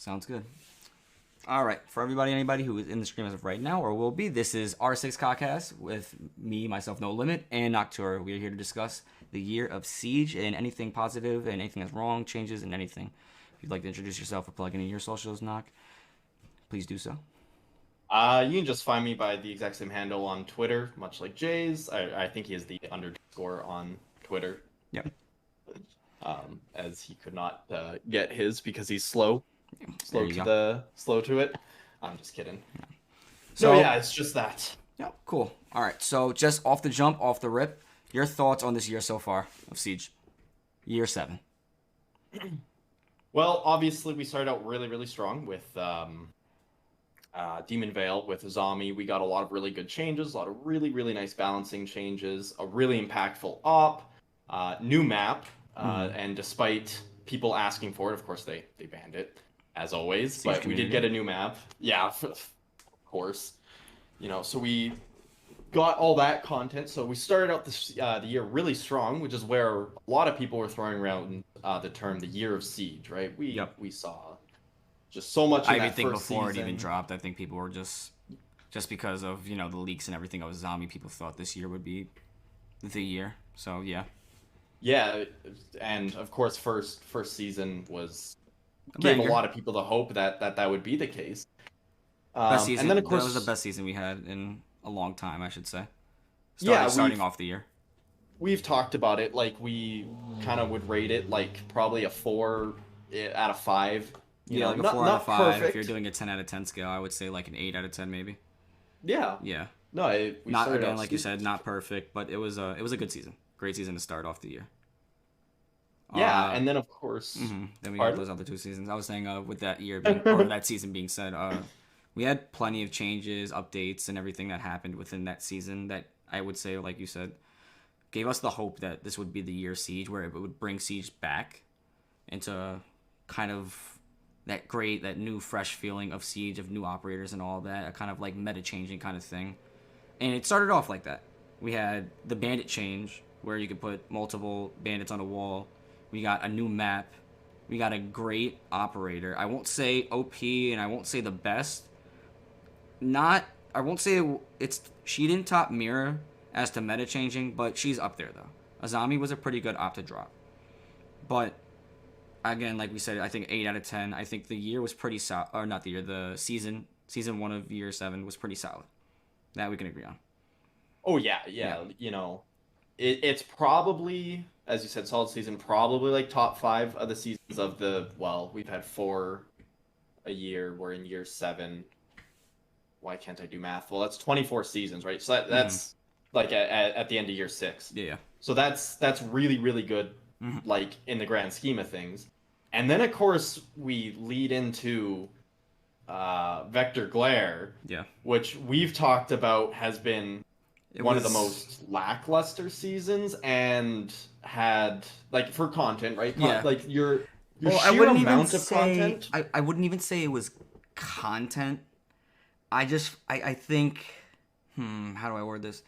Sounds good. All right, for anybody who is in the stream as of right now or will be, this is R6 Cos-Cast with me, myself, No Limit, and Nocturra. We are here to discuss the year of Siege and anything positive and anything that's wrong, changes, and anything. If you'd like to introduce yourself or plug in your socials, Noc, please do so. You can just find me by the exact same handle on Twitter, much like Jay's. I think he is the underscore on Twitter. Yep. As he could not get his because he's slow There you go. slow to it. I'm just kidding. Yeah. So yeah, it's just that. Yeah, cool. All right, so just off the rip, your thoughts on this year so far of Siege, year 7. Well, obviously we started out really, really strong with Demon Veil, with Zami. We got a lot of really good changes, a lot of really, really nice balancing changes, a really impactful op, new map, and despite people asking for it, of course they banned it, as always, Siege but community. we did get a new map. Yeah, of course. You know, so we got all that content. So we started out the year really strong, which is where a lot of people were throwing around the term the year of Siege, right? We saw just so much. I even think before it even dropped, I think people were just because of the leaks and everything of Zombie, people thought this year would be the year. So yeah. Yeah, and of course, first season gave a lot of people the hope that would be the case. Best season. And then of course that was the best season we had in a long time, I should say. Starting off the year. We've talked about it. Like, we kind of would rate it like probably a 4 out of 5. Like a 4 out of 5. Perfect. If you're doing a 10 out of 10 scale, I would say like an 8 out of 10 maybe. Yeah. Yeah. No, not again, like you said, not perfect, but it was a good season. Great season to start off the year. Yeah, and then of course, then we got those other 2 seasons. I was saying with that year being, or that season being said, we had plenty of changes, updates, and everything that happened within that season that I would say, like you said, gave us the hope that this would be the year of Siege, where it would bring Siege back into kind of that new fresh feeling of Siege, of new operators and all that, a kind of like meta changing kind of thing. And it started off like that. We had the bandit change, where you could put multiple bandits on a wall. We got a new map. We got a great operator. I won't say OP and I won't say the best. I won't say she didn't top Mirror as to meta changing, but she's up there though. Azami was a pretty good op to drop. But again, like we said, I think 8 out of 10. I think the year was pretty solid, or not the year, the season 1 of year 7 was pretty solid. That we can agree on. Oh yeah. It's probably, as you said, solid season, probably like top 5 of the seasons of we've had 4 a year. We're in year 7. Why can't I do math? Well, that's 24 seasons, right? So that's like at the end of year 6. Yeah. So that's really, really good, like in the grand scheme of things. And then of course we lead into Vector Glare, which we've talked about has been one of the most lackluster seasons, and had, like, for content, right? Like your sheer amount of content. I wouldn't even say it was content. I think, how do I word this?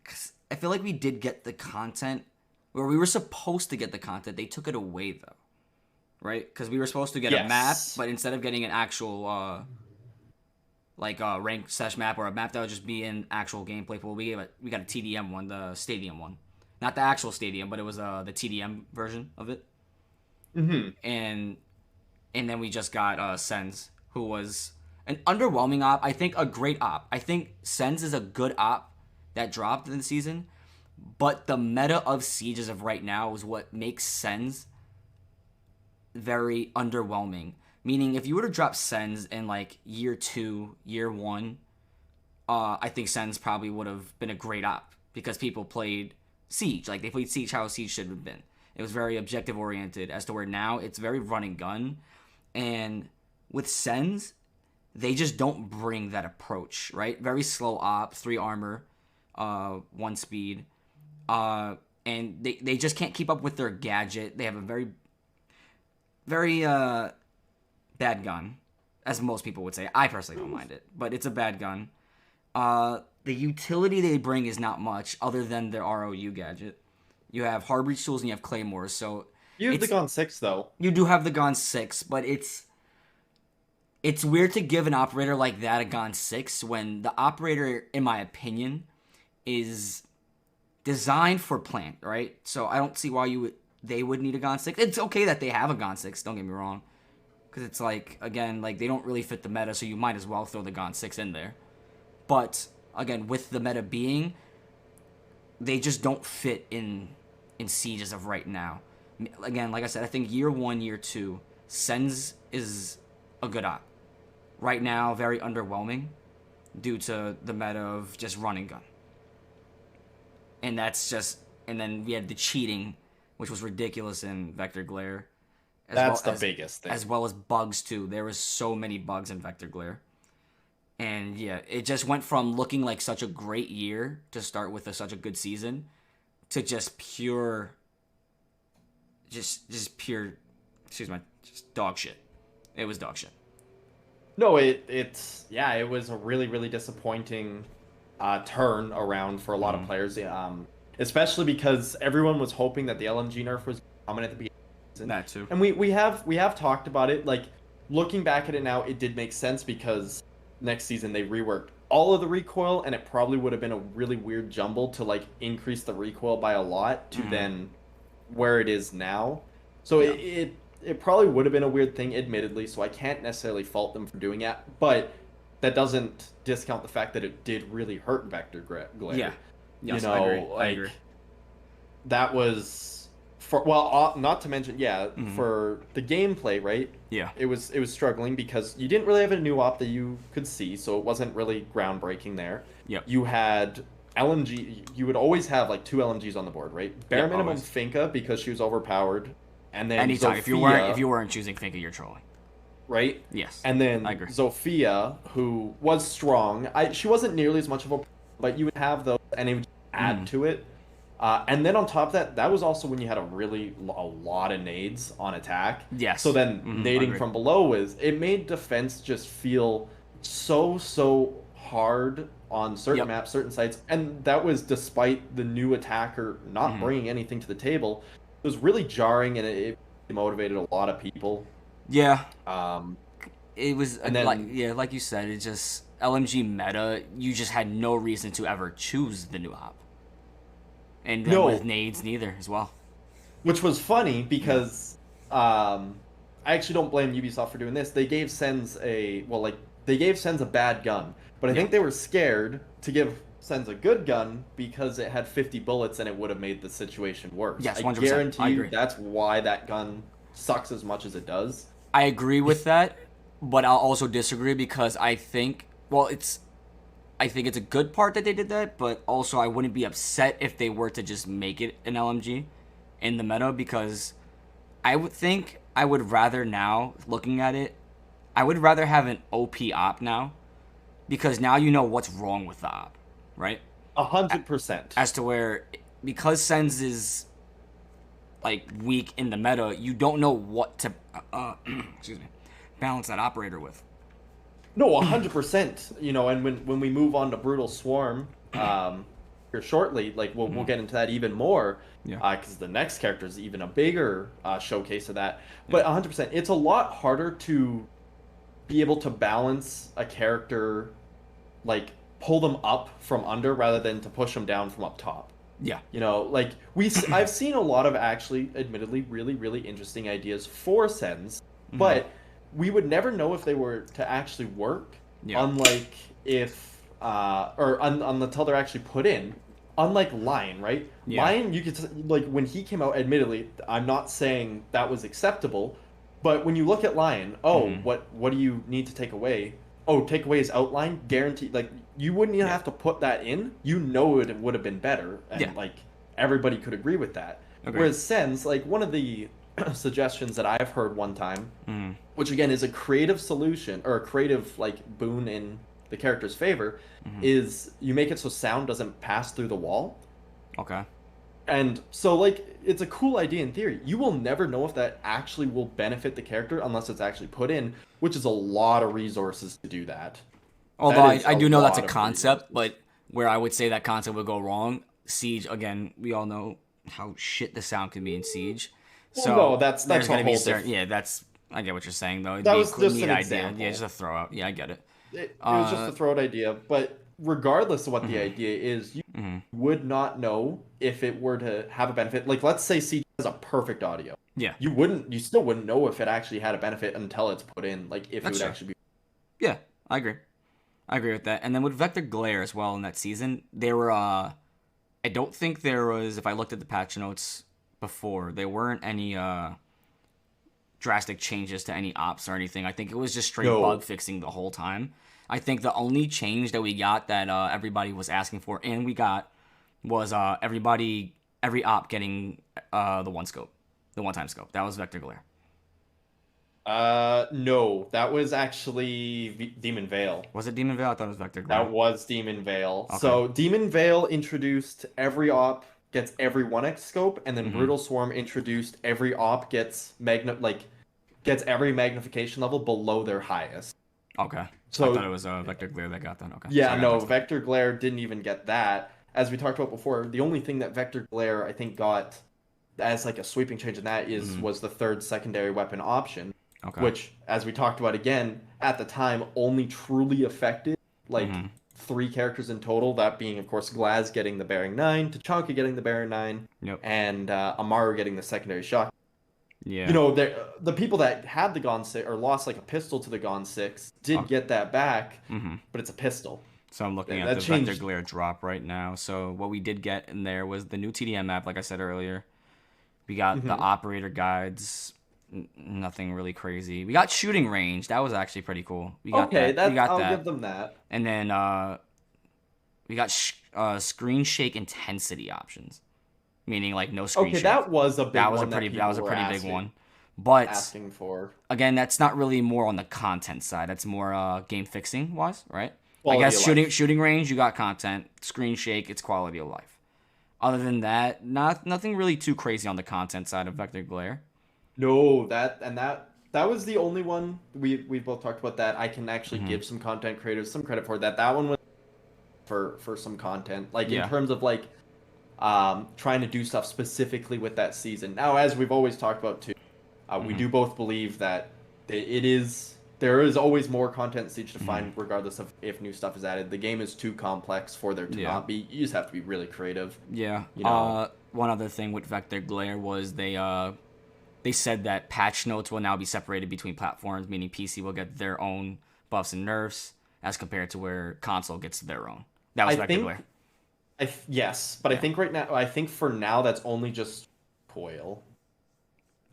'Cause I feel like we did get the content where we were supposed to get the content. They took it away though, right? Because we were supposed to get a map, but instead of getting an actual like a ranked sesh map or a map that would just be in actual gameplay pool, we got a TDM one, the stadium one, not the actual stadium, but it was the TDM version of it. And then we just got Sens, who was an underwhelming op. I think a great op. I think Sens is a good op that dropped in the season, but the meta of Siege as of right now is what makes Sens very underwhelming. Meaning, if you were to drop Sens in like year 2, year 1, I think Sens probably would have been a great op because people played Siege. Like, they played Siege how Siege should have been. It was very objective oriented, as to where now it's very run and gun. And with Sens, they just don't bring that approach, right? Very slow op, 3 armor, 1 speed. And they just can't keep up with their gadget. They have a very, very bad gun, as most people would say. I personally don't mind it, but it's a bad gun. The utility they bring is not much, other than their ROU gadget. You have hard breach tools and you have claymores, so You have the Gon 6 though. You do have the Gon 6, but it's weird to give an operator like that a Gon 6 when the operator, in my opinion, is designed for plant, right? So I don't see why they would need a Gon 6. It's okay that they have a Gon 6, don't get me wrong. Because it's like, again, like they don't really fit the meta, so you might as well throw the Gon 6 in there. But, again, with the meta being, they just don't fit in Siege as of right now. Again, like I said, I think year 1, year 2, Sens is a good op. Right now, very underwhelming due to the meta of just run and gun. And that's just... And then we had the cheating, which was ridiculous in Vector Glare. That's the biggest thing. As well as bugs, too. There was so many bugs in Vector Glare. And, yeah, it just went from looking like such a great year to start with such a good season to just pure... Just pure... Excuse me. Just dog shit. It was dog shit. No, it was a really, really disappointing turn around for a lot of players. Especially because everyone was hoping that the LMG nerf was coming at the beginning of the season. That too. And we have talked about it. Like, looking back at it now, it did make sense because next season they reworked all of the recoil, and it probably would have been a really weird jumble to like increase the recoil by a lot to then where it is now. So it probably would have been a weird thing, admittedly, so I can't necessarily fault them for doing it, but that doesn't discount the fact that it did really hurt Vector Glare. Yeah. Yes, you know, I agree. That was not to mention, for the gameplay, right? Yeah. It was struggling because you didn't really have a new op that you could see, so it wasn't really groundbreaking there. Yep. You had LMG, you would always have like 2 LMGs on the board, right? Bare minimum always. Finka because she was overpowered. And then anytime Zofia, if you weren't choosing Finka, you're trolling. Right? Yes. And then I agree. Zofia, who was strong. She wasn't nearly as much of a, but you would have those and it would add to it. And then on top of that was also when you had a lot of nades on attack. Yes. So then nading from below it made defense just feel so hard on certain maps, certain sites, and that was despite the new attacker not bringing anything to the table. It was really jarring, and it motivated a lot of people. Yeah. It was, and then, like you said, it just, LMG meta, you just had no reason to ever choose the new op. And then with nades, neither, as well. Which was funny, because I actually don't blame Ubisoft for doing this. They gave Sens a bad gun, but I think they were scared to give Sens a good gun because it had 50 bullets and it would have made the situation worse. Yes, 100%. I guarantee you that's why that gun sucks as much as it does. I agree with that, but I'll also disagree because I think it's a good part that they did that, but also I wouldn't be upset if they were to just make it an LMG in the meta, because I would rather now, looking at it, I would rather have an OP op now, because now you know what's wrong with the op, right? 100%. As to where, because Sens is like weak in the meta, you don't know what to balance that operator with. No, 100%. You know, and when we move on to Brutal Swarm here shortly, like we'll get into that even more, because the next character is even a bigger showcase of that. But 100%, it's a lot harder to be able to balance a character, like pull them up from under rather than to push them down from up top. Yeah. You know, like I've seen a lot of actually, admittedly, really, really interesting ideas for Sens, but we would never know if they were to actually work, unlike if, until they're actually put in. Unlike Lion, right? Yeah. Lion, you could, like, when he came out, admittedly, I'm not saying that was acceptable, but when you look at Lion, what do you need to take away? Oh, take away his outline, guaranteed, like, you wouldn't even have to put that in. You know it would have been better, and, like, everybody could agree with that. Okay. Whereas Sens, like, one of the suggestions that I've heard one time, which again is a creative solution or a creative like boon in the character's favor, is you make it so sound doesn't pass through the wall. Okay. And so like it's a cool idea in theory. You will never know if that actually will benefit the character unless it's actually put in, which is a lot of resources to do that. Although I do know that's a concept, but where I would say that concept would go wrong, Siege, again, we all know how shit the sound can be in Siege. So no, that's there's a going to be whole certain. different. Yeah, that's. I get what you're saying though. It'd That be was a just neat an idea. example. Yeah, just a throw out. Yeah, I get it. It was just a throw-out idea, but regardless of what the Mhm, idea is, you mhm. would not know if it were to have a benefit. Like, let's say CG has a perfect audio. Yeah, You still wouldn't know if it actually had a benefit until it's put in, like, if it that's would true. actually be. Yeah, I agree. I agree with that. And then with Vector Glare as well in that season, there were I don't think there was, if I looked at the patch notes before, there weren't any drastic changes to any ops or anything. I think it was just straight bug No. fixing the whole time. I think the only change that we got that everybody was asking for and we got was every op getting the one time scope. That was Vector Glare. No, that was actually Demon Veil. Was it Demon Veil? I thought it was Vector Glare. That was Demon Veil. Okay. So Demon Veil introduced every op gets every 1x scope, and then Brutal Swarm introduced every op gets every magnification level below their highest. Okay. So I thought it was Vector Glare that got that. Okay. Yeah, so no, Vector Glare didn't even get that. As we talked about before, the only thing that Vector Glare I think got as like a sweeping change in that was the third secondary weapon option. Okay. Which, as we talked about again, at the time only truly affected like 3 characters in total, that being, of course, Glaz getting the Bearing 9, Tachanka getting the Bearing 9, and Amaru getting the secondary shot. Yeah. You know, the people that had the Gon 6 or lost like a pistol to the Gon 6 did get that back, but it's a pistol. So I'm looking at the Vector Glare drop right now. So what we did get in there was the new TDM map, like I said earlier. We got the operator guides. Nothing really crazy. We got shooting range. That was actually pretty cool. We got that. I'll give them that. And then we got screen shake intensity options, meaning like no screen shake. That was a big that was one. That was a pretty big one. But asking for again, that's not really more on the content side. That's more game fixing wise, right? Quality I guess shooting range, you got content. Screen shake, it's quality of life. Other than that, nothing really too crazy on the content side of Vector Glare. No, that was the only one we both talked about that I can actually give some content creators some credit for. That one was for some content, like in terms of like trying to do stuff specifically with that season. Now, as we've always talked about too, we do both believe that there is always more content Siege to find, regardless of if new stuff is added. The game is too complex for there to not be. You just have to be really creative. Yeah. You know? One other thing with Vector Glare was they said that patch notes will now be separated between platforms, meaning PC will get their own buffs and nerfs as compared to where console gets their own. That was Vector Glare. Yes, but I think for now that's only just coil.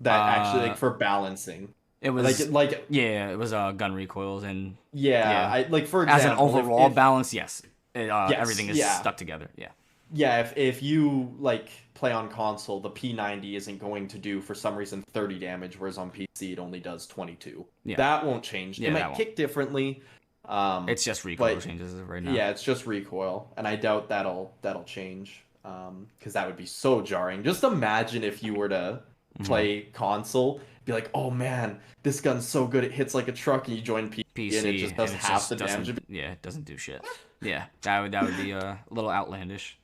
That actually for balancing. It was it was gun recoils and I like, for example, as an overall balance, yes, everything is stuck together. Yeah, if you like play on console, the P90 isn't going to do for some reason 30 damage, whereas on PC it only does 22. That won't change. It might kick differently. It's just recoil changes right now. Yeah, it's just recoil, and I doubt that'll change. Because that would be so jarring. Just imagine if you were to play console, be like, oh man, this gun's so good, it hits like a truck, and you join PC and it just does half the damage. Yeah, it doesn't do shit. Yeah, that would be a little outlandish.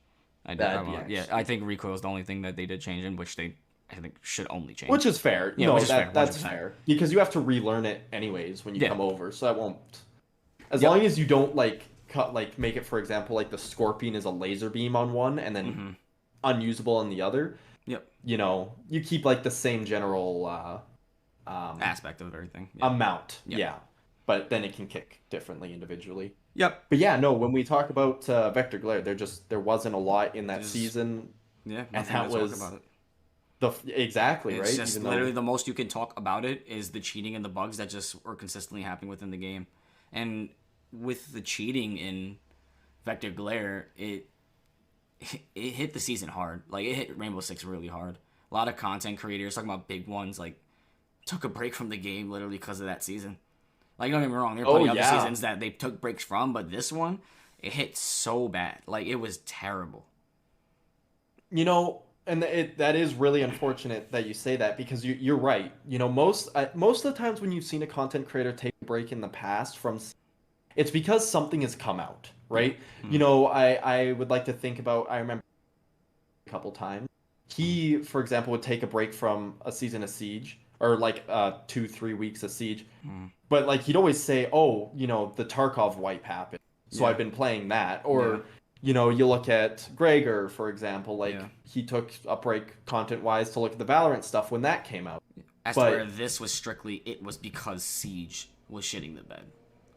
I think recoil is the only thing that they did change in, which I think should only change. Which is fair. Yeah, that's fair. Because you have to relearn it anyways when you come over, so that won't. As long as you don't make it, for example, like the Scorpion is a laser beam on one and then unusable on the other. Yep. You know, you keep like the same general aspect of everything. Amount. Yeah. But then it can kick differently individually. Yep. But yeah, no, when we talk about Vector Glare, there wasn't a lot in that season. Yeah, and that was about it. Exactly, it's right? Just literally the most you can talk about it is the cheating and the bugs that just were consistently happening within the game. And with the cheating in Vector Glare, it hit the season hard. Like, it hit Rainbow Six really hard. A lot of content creators, talking about big ones, like, took a break from the game literally because of that season. Like, don't get me wrong, there are plenty of other seasons that they took breaks from, but this one, it hit so bad. Like, it was terrible. You know, and that is really unfortunate that you say that, because you're right. You know, most of the times when you've seen a content creator take a break in the past from, it's because something has come out, right? You know, I would like to think about, I remember a couple times, he, for example, would take a break from a season of Siege or like 2-3 weeks of Siege, but like he'd always say, "Oh, the Tarkov wipe happened, so I've been playing that." Or you look at Gregor, for example, like he took a break content-wise to look at the Valorant stuff when that came out. As to where this was strictly, it was because Siege was shitting the bed,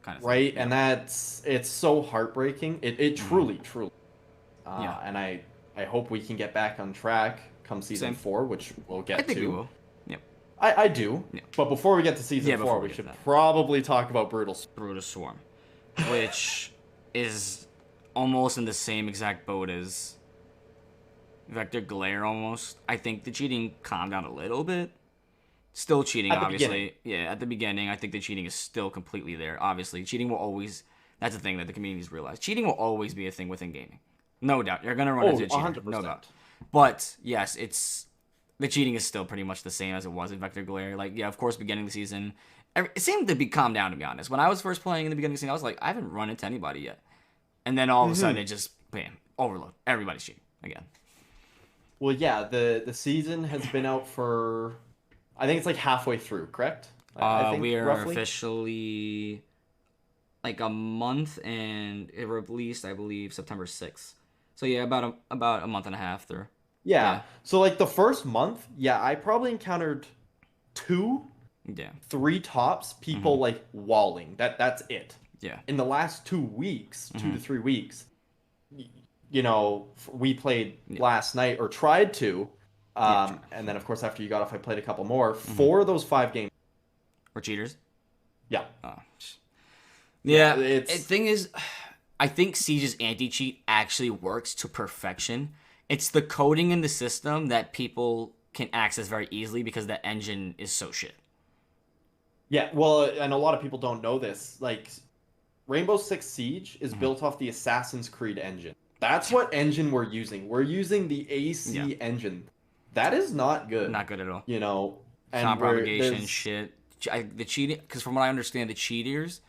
kind of thing. Right, and it's so heartbreaking. It truly, truly. And I hope we can get back on track come season 4, which we'll get to. I think we will. Yep. I do. Yeah. But before we get to season 4, we should probably talk about Brutal Swarm, which is almost in the same exact boat as Vector Glare almost. I think the cheating calmed down a little bit. Still cheating, obviously. Yeah, at the beginning, I think the cheating is still completely there. Obviously, cheating will always... That's the thing that the community's realized. Cheating will always be a thing within gaming. No doubt. You're going to run into a cheater. 100%. No doubt. But, yes, the cheating is still pretty much the same as it was in Vector Glare. Like, yeah, of course, beginning of the season... It seemed to be calmed down, to be honest. When I was first playing in the beginning of the season, I was like, I haven't run into anybody yet. And then all of a sudden, it just... Bam. Overload. Everybody's cheating. Again. Well, yeah, the season has been out for... I think it's like halfway through, correct? I think we are roughly officially like a month, and it released, I believe, September 6th. So yeah, about a month and a half through. Yeah. So like the first month, I probably encountered 3 tops people like walling. That's it. Yeah. In the last 2 weeks, 2 to 3 weeks, we played last night or tried to. And then, of course, after you got off, I played a couple more. 4 of those 5 games were cheaters. Yeah. Yeah. The thing is, I think Siege's anti-cheat actually works to perfection. It's the coding in the system that people can access very easily because the engine is so shit. Yeah, well, and a lot of people don't know this. Like, Rainbow Six Siege is built off the Assassin's Creed engine. That's what engine we're using. We're using the AC engine. That is not good. Not good at all. And sound propagation shit. The cheating, because from what I understand, the cheaters,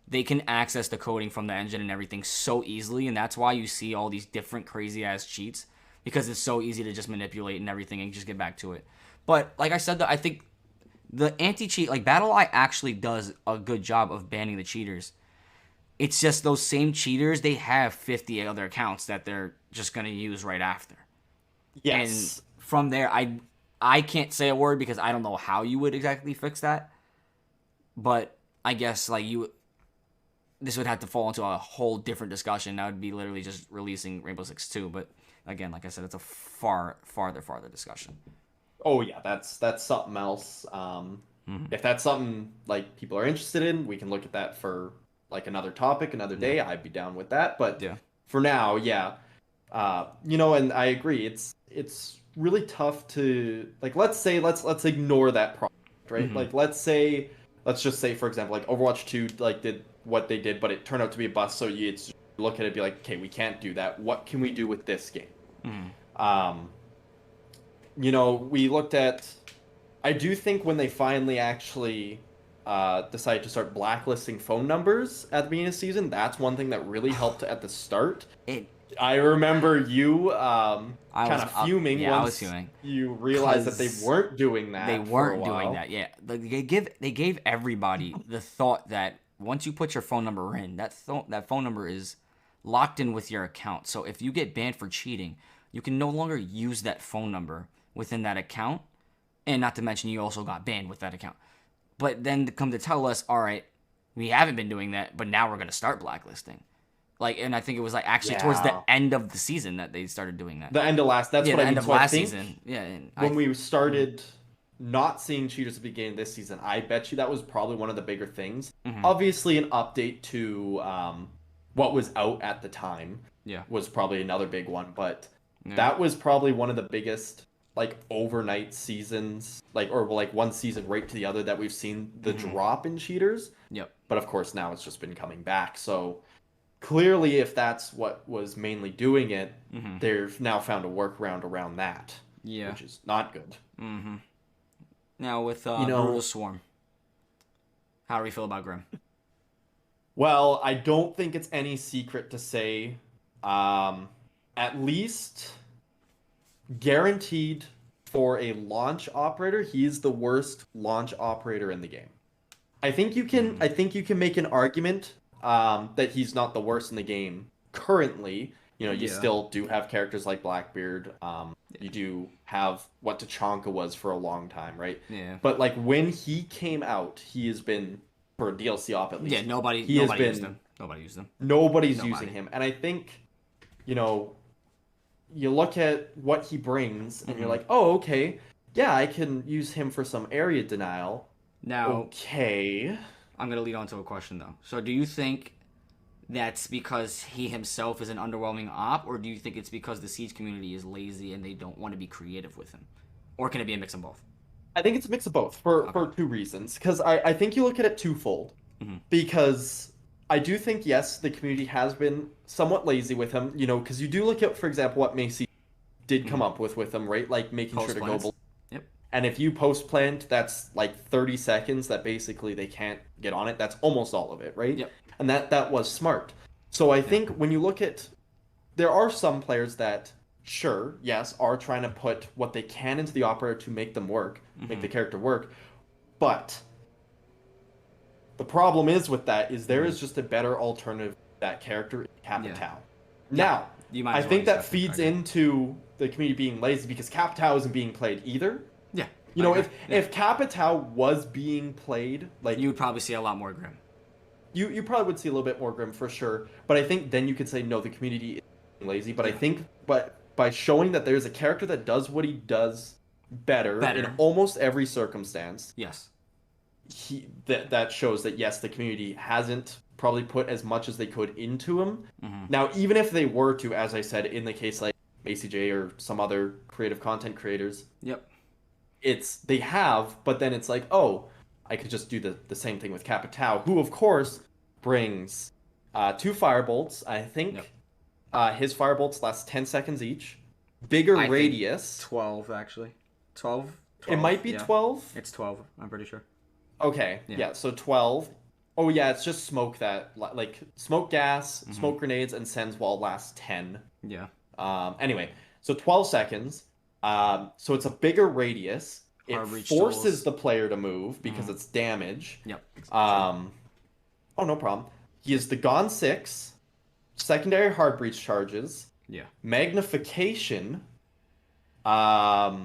they can access the coding from the engine and everything so easily, and that's why you see all these different crazy ass cheats, because it's so easy to just manipulate and everything and just get back to it. But like I said, I think the anti-cheat, like BattleEye actually does a good job of banning the cheaters. It's just those same cheaters, they have 50 other accounts that they're just gonna use right after. Yes. And from there, I can't say a word because I don't know how you would exactly fix that. But I guess this would have to fall into a whole different discussion. That would be literally just releasing Rainbow Six 2. But again, like I said, it's a farther discussion. Oh yeah, that's something else. If that's something like people are interested in, we can look at that for like another topic, another day. I'd be down with that. But for now, and I agree. It's really tough to like. Let's ignore that project, right? Like let's just say, for example, like Overwatch 2 like did what they did, but it turned out to be a bust. So you look at it and be like, okay, we can't do that. What can we do with this game? We looked at. I do think when they finally actually decided to start blacklisting phone numbers at the beginning of the season, that's one thing that really helped at the start. I remember you kind of fuming once you realized that they weren't doing that. They weren't doing that. Yeah, they gave everybody the thought that once you put your phone number in, that phone number is locked in with your account. So if you get banned for cheating, you can no longer use that phone number within that account, and not to mention you also got banned with that account. But then to come to tell us, all right, we haven't been doing that, but now we're going to start blacklisting. And I think it was actually towards the end of the season that they started doing that. The end of last. That's what I mean. The end of last season. Yeah. When we started not seeing cheaters at the beginning of this season, I bet you that was probably one of the bigger things. Obviously, an update to what was out at the time was probably another big one. But that was probably one of the biggest overnight seasons, or one season right to the other that we've seen the drop in cheaters. Yep. But of course, now it's just been coming back. So clearly, if that's what was mainly doing it, they've now found a workaround around that. Yeah. Which is not good. Now with Brutal Swarm, how do we feel about Grim? Well, I don't think it's any secret to say, at least guaranteed for a launch operator, he is the worst launch operator in the game. I think you can make an argument that he's not the worst in the game currently. You know, you still do have characters like Blackbeard. You do have what Tachanka was for a long time, right? Yeah. But like when he came out, he has been, for a DLC op at least. Yeah, nobody used him. Nobody used him. Nobody's using him. And I think, you know, you look at what he brings and you're like, oh, okay, yeah, I can use him for some area denial. Now, okay. I'm going to lead on to a question, though. So do you think that's because he himself is an underwhelming op, or do you think it's because the Siege community is lazy and they don't want to be creative with him? Or can it be a mix of both? I think it's a mix of both for two reasons. Because I think you look at it twofold. Because I do think, yes, the community has been somewhat lazy with him, you know, because you do look at, for example, what Macy did come up with him, right? Like making sure to go. Yep. And if you post-plant, that's like 30 seconds that basically they can't get on it. That's almost all of it, right? Yep. And that was smart. So I think when you look at, there are some players that, sure, yes, are trying to put what they can into the operator to make them work, make the character work. But the problem is with that is there is just a better alternative to that character, Capitao. Now, I think that feeds into the community being lazy because Capitao isn't being played either. Yeah. You know, if Capitao was being played, like, you would probably see a lot more Grim. You probably would see a little bit more Grim for sure, but I think then you could say no, the community is being lazy. But I think, by showing that there's a character that does what he does better. In almost every circumstance, yes, that shows that yes, the community hasn't probably put as much as they could into him. Now, even if they were to, as I said, in the case like ACJ or some other creative content creators, they have, but then it's like, oh, I could just do the same thing with Capitao, who of course brings 2 firebolts. I think his firebolts last 10 seconds each. Bigger radius. 12 actually. 12. It might be 12. It's 12. I'm pretty sure. Okay. Yeah. So 12. Oh yeah, it's just smoke that like smoke gas, smoke grenades, and sends while lasts 10. Yeah. Anyway, so 12 seconds. So it's a bigger radius. It forces the player to move because it's damage. Yep. Oh, no problem. He has the Gone 6, secondary hard breach charges. Yeah. Magnification. Yeah,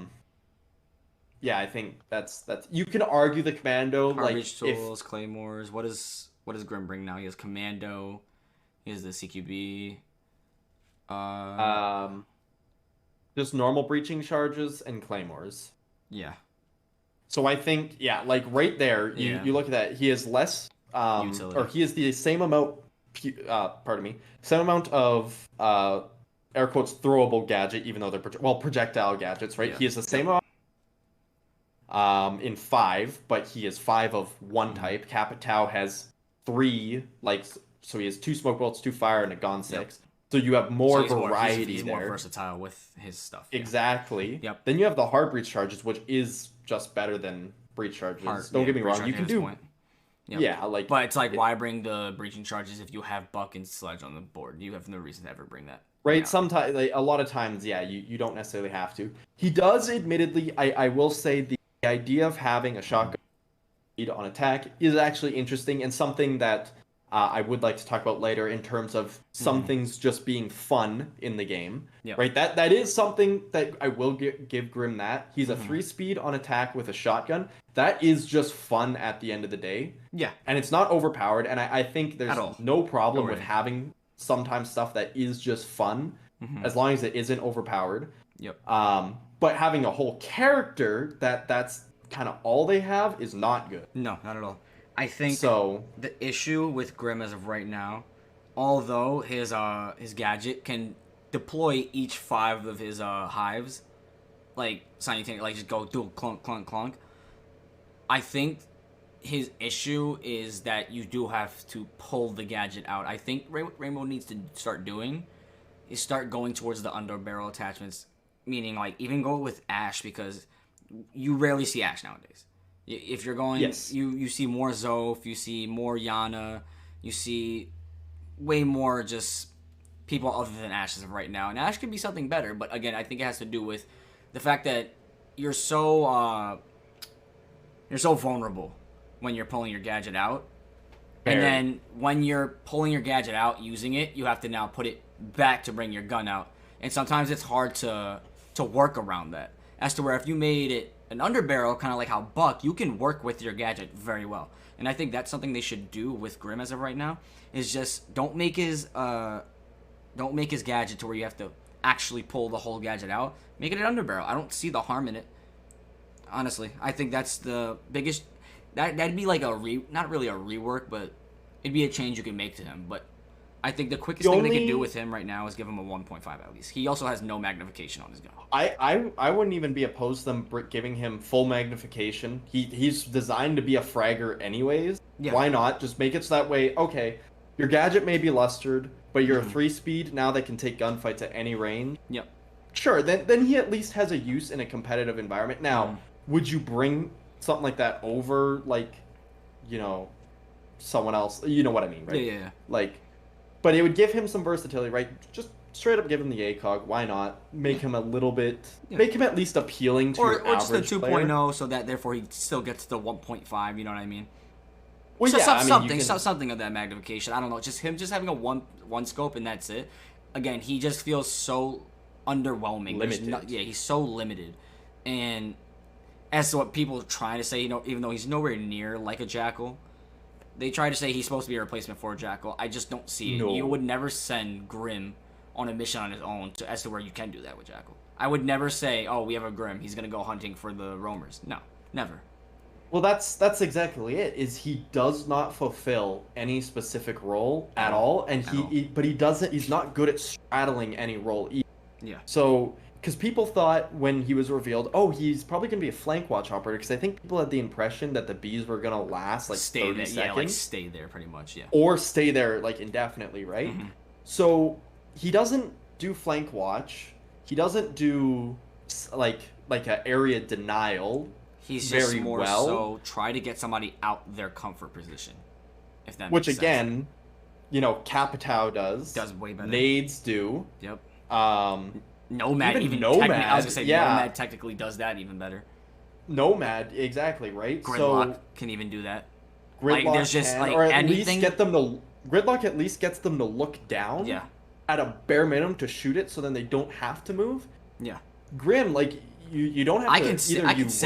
I think that's you can argue the commando hard breach tools, claymores. What does Grim bring now? He has commando. He has the CQB. Just normal breaching charges and claymores. Yeah. So I think, like right there, you look at that. He has less, or he has the same amount. Same amount of air quotes throwable gadget, even though they're projectile gadgets, right? Yeah. He has the same amount. In 5, but he has 5 of one type. Capitao has 3, so he has 2 smoke bolts, 2 fire, and a Gone 6. So you have more variety he's there. More versatile with his stuff. Exactly. Yep. Then you have the hard breach charges, which is just better than breach charges. Don't get me wrong. You can do. Yep. Yeah, But it's like, why bring the breaching charges if you have Buck and Sledge on the board? You have no reason to ever bring that. Right. Sometimes, a lot of times, you don't necessarily have to. He does, admittedly. I will say the idea of having a shotgun on attack is actually interesting and something that I would like to talk about later in terms of some things just being fun in the game. Yep. Right? That is something that I will give Grim that. He's a 3-speed on attack with a shotgun. That is just fun at the end of the day. Yeah. And it's not overpowered, and I think there's no problem with having sometimes stuff that is just fun, as long as it isn't overpowered. Yep. But having a whole character that's kind of all they have is not good. No, not at all. I think the issue with Grim as of right now, although his gadget can deploy each 5 of his hives, like simultaneously, like just go do clunk clunk clunk. I think his issue is that you do have to pull the gadget out. I think what Rainbow needs to start doing is start going towards the under barrel attachments, meaning like even go with Ash, because you rarely see Ash nowadays. If you're going, you see more Zoph, you see more Yana, you see way more just people other than Ash as of right now. And Ash could be something better, but again, I think it has to do with the fact that you're so vulnerable when you're pulling your gadget out. And then when you're pulling your gadget out, using it, you have to now put it back to bring your gun out. And sometimes it's hard to work around that. As to where if you made it an underbarrel, kind of like how Buck, you can work with your gadget very well. And I think that's something they should do with Grim as of right now, is just don't make his gadget to where you have to actually pull the whole gadget out. Make it an underbarrel. I don't see the harm in it. Honestly, I think that's the biggest. That'd be like not really a rework, but it'd be a change you can make to him. But I think the quickest thing they could do with him right now is give him a 1.5 at least. He also has no magnification on his gun. I wouldn't even be opposed to them giving him full magnification. He's designed to be a fragger anyways. Yeah. Why not? Just make it so that way, okay, your gadget may be lustered, but you're a 3-speed, now they can take gunfights at any range. Yep. Sure, then he at least has a use in a competitive environment. Now, would you bring something like that over, like, someone else? You know what I mean, right? Yeah. Like, but it would give him some versatility, right? Just straight up give him the ACOG. Why not? Make him a little bit... Yeah. Make him at least appealing to your average player. Or just the 2.0, so that therefore he still gets the 1.5, you know what I mean? Well, so, something of that magnification. I don't know. Just having a one scope and that's it. Again, he just feels so underwhelming. Limited. He's so limited. And as to what people are trying to say, even though he's nowhere near like a Jackal, they try to say he's supposed to be a replacement for a Jackal. I just don't see it. No. You would never send Grim on a mission on his own as to where you can do that with Jackal. I would never say, oh, we have a Grim, he's going to go hunting for the roamers. No, never. Well, that's exactly it. Is he does not fulfill any specific role at all, and he's not good at straddling any role either. Yeah. So, because people thought when he was revealed, oh, he's probably going to be a flank watch operator, because I think people had the impression that the bees were going to last like 30 seconds. Yeah, like stay there pretty much, yeah. Or stay there like indefinitely, right? Mm-hmm. So, he doesn't do flank watch. He doesn't do like an area denial. He's just more so try to get somebody out their comfort position. If that makes sense. Which again, Capitao does. Does way better. Nades do. Yep. Nomad even Nomad. I was gonna say Nomad technically does that even better. Nomad, exactly, right? Gridlock can even do that. Gridlock there's just or at least get them to Gridlock at least gets them to look down. Yeah. At a bare minimum to shoot it, so then they don't have to move. Yeah. Grim, you don't have to. I could sit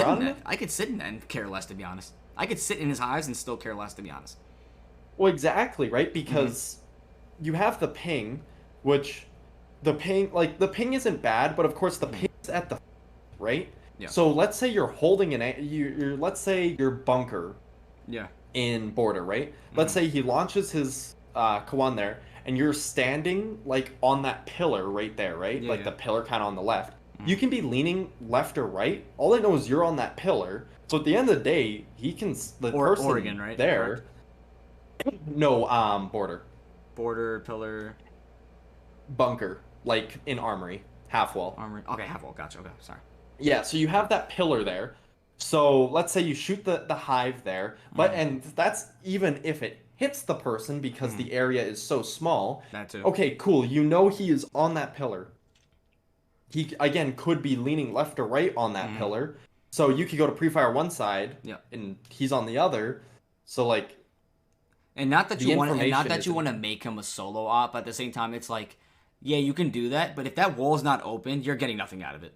in that. I could sit in that and care less, to be honest. I could sit in his hives and still care less, to be honest. Well, exactly, right? Because you have the ping, which the ping isn't bad, but of course the ping's at the right. Yeah. So let's say you're holding let's say your bunker. Yeah. In border, right? Let's say he launches his Kawan there, and you're standing on that pillar right there, right? Yeah, the pillar kind of on the left. You can be leaning left or right. All I know is you're on that pillar. So at the end of the day, he can person Oregon, right? there. No, border. Border, pillar, bunker, in armory, half wall. Armory. Okay, half wall. Gotcha. Okay, sorry. Yeah, so you have that pillar there. So let's say you shoot the hive there, but and that's even if it hits the person because the area is so small. That too. Okay, cool. He is on that pillar. He, again, could be leaning left or right on that pillar. So you could go to pre-fire one side, and he's on the other. So, And not that you want to make him a solo op, but at the same time, it's yeah, you can do that, but if that wall's not open, you're getting nothing out of it.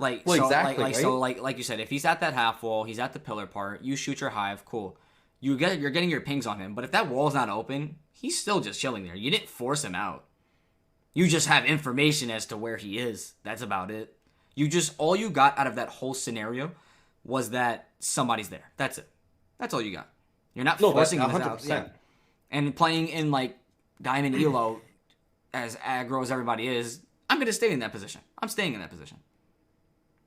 Exactly, right? So, like you said, if he's at that half wall, he's at the pillar part, you shoot your hive, cool. You're getting your pings on him, but if that wall's not open, he's still just chilling there. You didn't force him out. You just have information as to where he is. That's about it. All you got out of that whole scenario was that somebody's there. That's it. That's all you got. You're not forcing him out. Yeah. And playing in Diamond Elo, as aggro as everybody is, I'm gonna stay in that position. I'm staying in that position.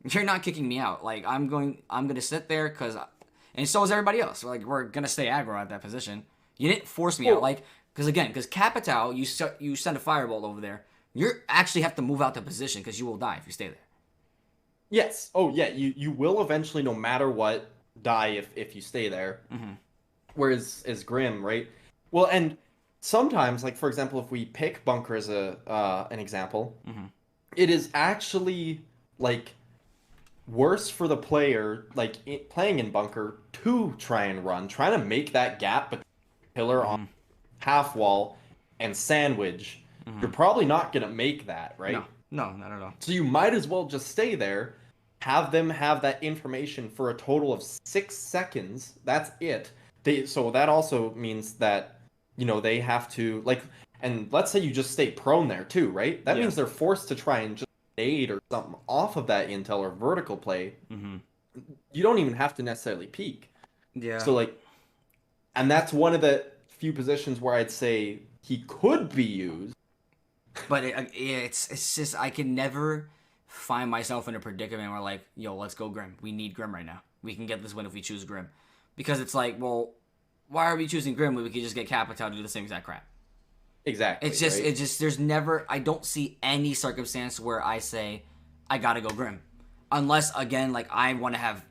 You're not kicking me out. I'm gonna sit there and so is everybody else. We're gonna stay aggro at that position. You didn't force me out. Because Capitao, you send a fireball over there, you actually have to move out the position because you will die if you stay there. Yes. Oh, yeah. You will eventually, no matter what, die if you stay there. Mm-hmm. Whereas Grim, right? Well, and sometimes, like for example, if we pick Bunker as a an example, Mm-hmm. it is actually like worse for the player, like playing in Bunker, to try and run, trying to make that gap between pillar on Mm-hmm. half wall and sandwich. Mm-hmm. You're probably not gonna make that, No, right? no, not at all. So you might as well just stay there, have them have that information for a total of 6 seconds. That's it. So that also means that, they have to like, and let's say you just stay prone there too, right? That Yeah. means they're forced to try and just nade or something off of that intel or vertical play. Mm-hmm. You don't even have to necessarily peek. Yeah. So like, and that's one of the few positions where I'd say he could be used. But it's just I can never find myself in a predicament where like, yo, let's go Grim. We need Grim right now. We can get this win if we choose Grim, because it's like, well, why are we choosing Grim when we could just get Capital to do the same exact crap? Exactly. It's just there's never, I don't see any circumstance where I say I gotta go Grim, unless again like I want to have,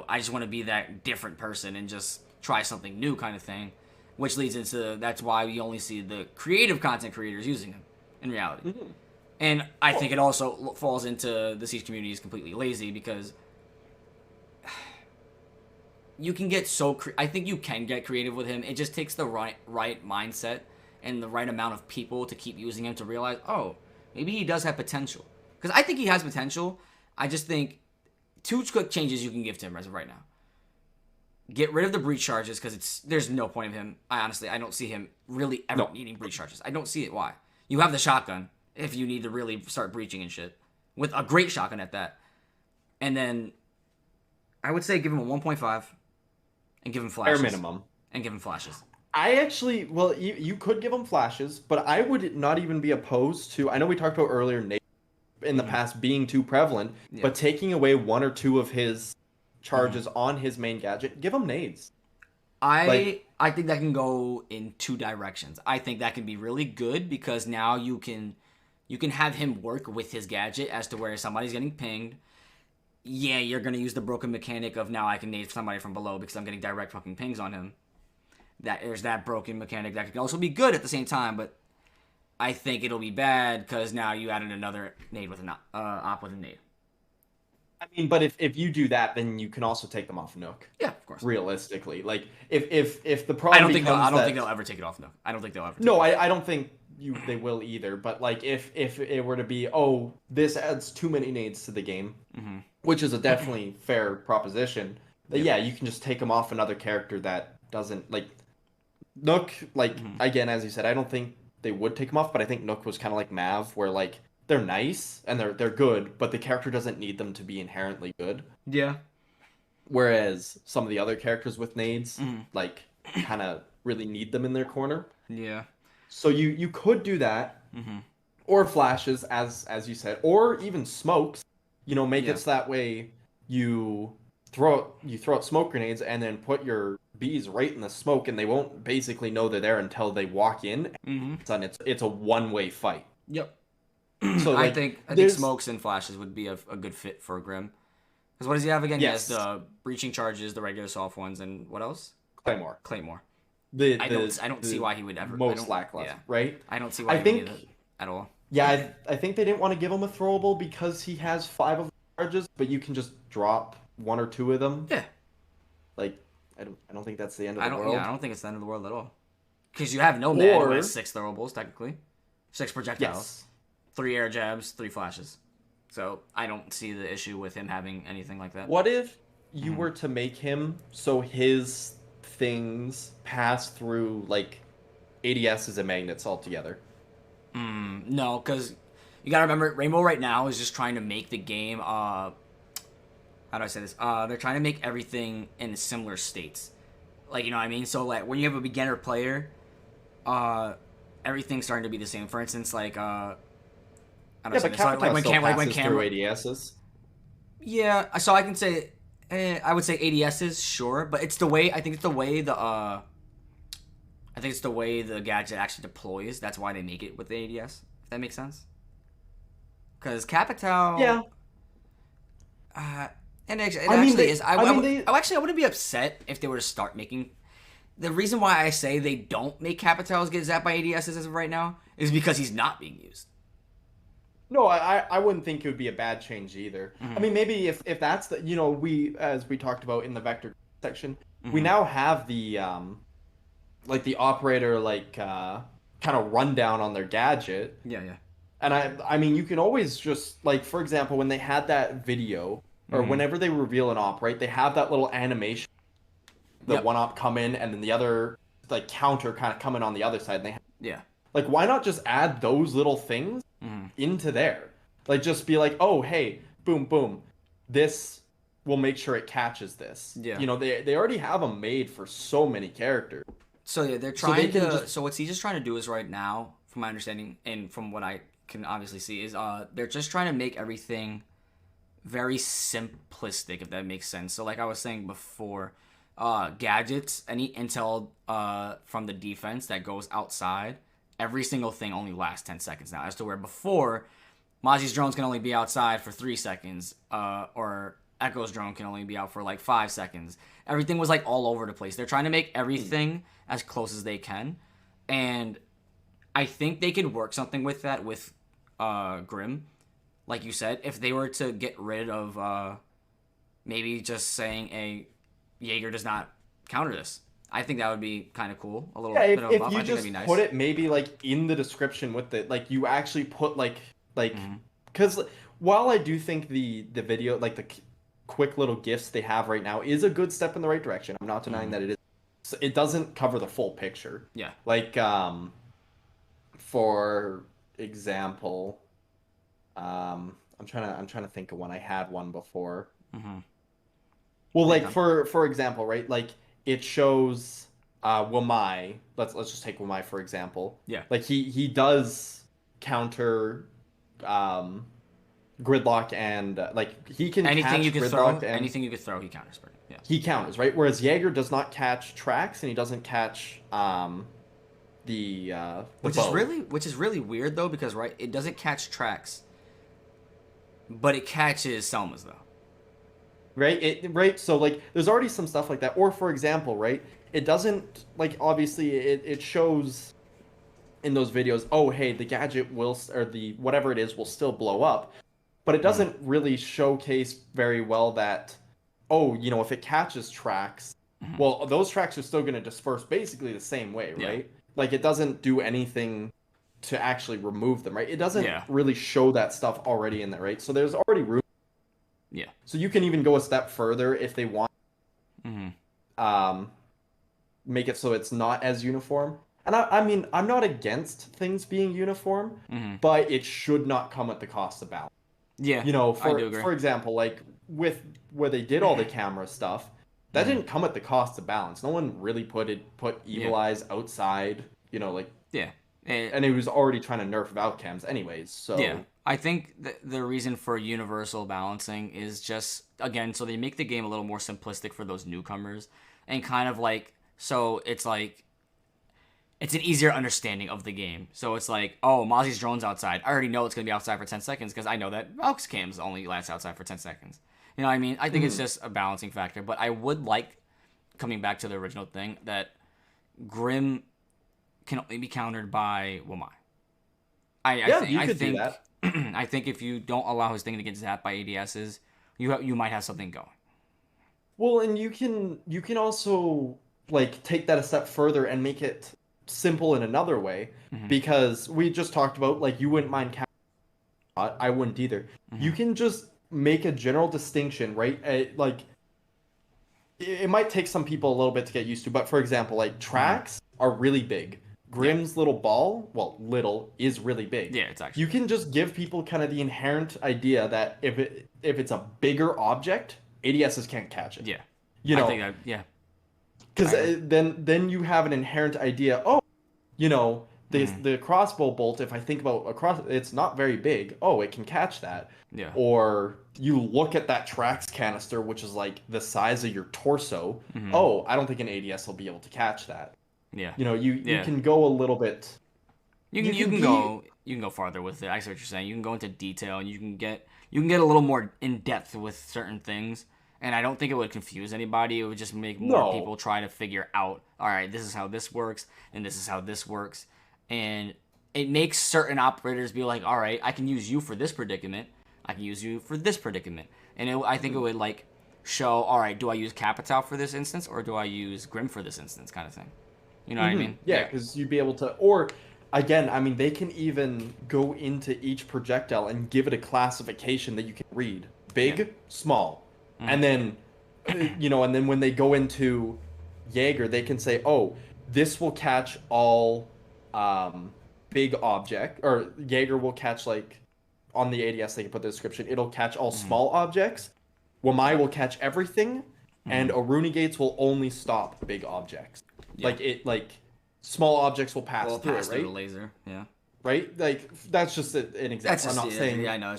I just want to be that different person and just try something new kind of thing, which leads into that's why we only see the creative content creators using him in reality. Mm-hmm. And I think it also falls into the Siege community is completely lazy because you can get I think you can get creative with him. It just takes the right mindset and the right amount of people to keep using him to realize, oh, maybe he does have potential. Because I think he has potential. I just think two quick changes you can give to him as of right now. Get rid of the breach charges because there's no point of him. I don't see him really ever needing breach charges. I don't see it. Why? You have the shotgun if you need to really start breaching and shit. With a great shotgun at that. And then I would say give him a 1.5 and give him flashes. Bare minimum. And give him flashes. I actually, well, you could give him flashes, but I would not even be opposed to, I know we talked about earlier nades in the past being too prevalent, but taking away one or two of his charges on his main gadget, give him nades. I think that can go in two directions. I think that can be really good because now you can have him work with his gadget as to where somebody's getting pinged. Yeah, you're going to use the broken mechanic of now I can nade somebody from below because I'm getting direct fucking pings on him. There's that broken mechanic that could also be good at the same time, but I think it'll be bad because now you added another nade with an op with a nade. I mean, but if you do that, then you can also take them off Nook. Yeah, of course. Realistically, like if the problem I don't think they'll ever take it off Nook. I don't think they'll ever. No, I don't think they will either. But like if it were to be, oh, this adds too many nades to the game, which is a definitely fair proposition. But yeah, you can just take them off another character that doesn't like Nook. Like again, as you said, I don't think they would take them off, but I think Nook was kind of like Mav, where like they're nice and they're good, but the character doesn't need them to be inherently good. Yeah. Whereas some of the other characters with nades, like, kind of really need them in their corner. Yeah. So you could do that, or flashes, as you said, or even smokes. Make it so that way you throw out smoke grenades and then put your bees right in the smoke, and they won't basically know they're there until they walk in. And it's a one-way fight. Yep. So like, I think smokes and flashes would be a good fit for Grim. Because what does he have again? Yes. He has the breaching charges, the regular soft ones, and what else? Claymore. I don't see why he would ever. Most lackluster, right? I don't see why he would need it at all. Yeah, I think they didn't want to give him a throwable because he has 5 of the charges, but you can just drop 1 or 2 of them. Yeah. Like, I don't think that's the end of the world. Yeah, I don't think it's the end of the world at all. Because you have Nomad who has 6 throwables, technically. 6 projectiles. Yes. 3 air jabs, 3 flashes. So I don't see the issue with him having anything like that. What if you were to make him so his things pass through like ADSs and magnets altogether? No, because you gotta remember, Rainbow right now is just trying to make the game. How do I say this? They're trying to make everything in similar states. Like, you know what I mean? So like when you have a beginner player, everything's starting to be the same. For instance, like But Capital when passes through ADSs. Yeah, so I can say, I would say ADSs, sure, but it's the way. I think it's the way the gadget actually deploys. That's why they make it with the ADS. If that makes sense. Because Capital. Yeah. And I wouldn't be upset if they were to start making the reason why I say they don't make Capitals get zapped by ADSs as of right now is because he's not being used. No, I wouldn't think it would be a bad change either. Mm-hmm. I mean, maybe if that's the, we, as we talked about in the vector section, we Mm-hmm. now have the like the operator kind of rundown on their gadget. Yeah, yeah. And I mean, you can always just, like, for example, when they had that video, or Mm-hmm. whenever they reveal an op, right, they have that little animation, the Yep. one op come in, and then the other, like, counter kind of come in on the other side. And they Yeah. like, why not just add those little things Mm-hmm. into there? Like, just be like, oh, hey, boom, boom, this will make sure it catches this. Yeah. They already have them made for so many characters. So yeah, they're So they trying can to. just So what he's just trying to do is right now, from my understanding and from what I can obviously see, is they're just trying to make everything very simplistic, if that makes sense. So like I was saying before, gadgets, any intel from the defense that goes outside, every single thing only lasts 10 seconds now, as to where before Mozzie's drones can only be outside for 3 seconds, or Echo's drone can only be out for like 5 seconds. Everything was like all over the place. They're trying to make everything as close as they can, and I think they could work something with that with Grim. Like you said, if they were to get rid of maybe just saying a Jaeger does not counter this, I think that would be kind of cool. A little yeah, bit of a buff. if you I think that'd just be nice. put it maybe like in the description with it, like you actually put because while I do think the video, like the quick little gifs they have right now is a good step in the right direction. I'm not denying that it is. It doesn't cover the full picture. Yeah. Like for example, I'm trying to think of one. I had one before. Mm-hmm. Well, like for example, right? Like it shows Wamai. Let's just take Wamai for example. Yeah. Like he does counter gridlock and like he can anything catch you could gridlock throw. and Anything you could throw, he counters. Yeah. he counters, right? Whereas Jaeger does not catch tracks and he doesn't catch the bow. Which is really weird though, because right, it doesn't catch tracks, but it catches Selmas though. Right. So like there's already some stuff like that. Or for example, right, it doesn't, like, obviously it shows in those videos, oh hey, the gadget will, or the whatever it is will still blow up, but it doesn't really showcase very well that, oh, if it catches tracks, well, those tracks are still going to disperse basically the same way, right? Yeah. Like it doesn't do anything to actually remove them, right? It doesn't really show that stuff already in there, right? So there's already room. Yeah. So you can even go a step further if they want. Make it so it's not as uniform. And I mean, I'm not against things being uniform, but it should not come at the cost of balance. Yeah. I do agree. For example, like with where they did all the camera stuff, that didn't come at the cost of balance. No one really put Evil Eyes outside, like. Yeah. And it was already trying to nerf Valcams anyways, so. Yeah. I think the reason for universal balancing is just, again, so they make the game a little more simplistic for those newcomers, and kind of like, so it's like, it's an easier understanding of the game. So it's like, oh, Mozzie's drone's outside. I already know it's going to be outside for 10 seconds because I know that Valk's cams only last outside for 10 seconds. You know what I mean? I think it's just a balancing factor, but I would like, coming back to the original thing, that Grim can only be countered by Wamai. You could do that. I think if you don't allow his thing to get zapped by ADSs, you might have something going. Well, and you can also like take that a step further and make it simple in another way, because we just talked about, like, you wouldn't mind I wouldn't either. You can just make a general distinction, right? Like it might take some people a little bit to get used to, but for example, like tracks are really big. Grim's little ball, well, little is really big. Yeah, it's actually. You can just give people kind of the inherent idea that if it's a bigger object, ADSs can't catch it. Yeah. I think that, yeah. Because then you have an inherent idea. Oh, the crossbow bolt. If I think about it's not very big. Oh, it can catch that. Yeah. Or you look at that tracks canister, which is like the size of your torso. Oh, I don't think an ADS will be able to catch that. Yeah. You can go a little bit. You can go farther with it. I see what you're saying. You can go into detail, and you can get a little more in depth with certain things, And I don't think it would confuse anybody. It would just make more No. people try to figure out, all right, this is how this works, and this is how this works. And it makes certain operators be like, all right, I can use you for this predicament. I can use you for this predicament. And I think it would, like, show, all right, do I use Capital for this instance, or do I use Grim for this instance, kind of thing. You know what I mean? Yeah, because you'd be able to, or again, I mean, they can even go into each projectile and give it a classification that you can read. Big, small. And then, and then when they go into Jaeger, they can say, oh, this will catch all big object, or Jaeger will catch, like, on the ADS, they can put the description, it'll catch all small objects. Wamai will catch everything, and Aruni Gates will only stop big objects. Yeah. Like, small objects will pass through it, right? Through the laser, yeah. Right? Like, that's just an example.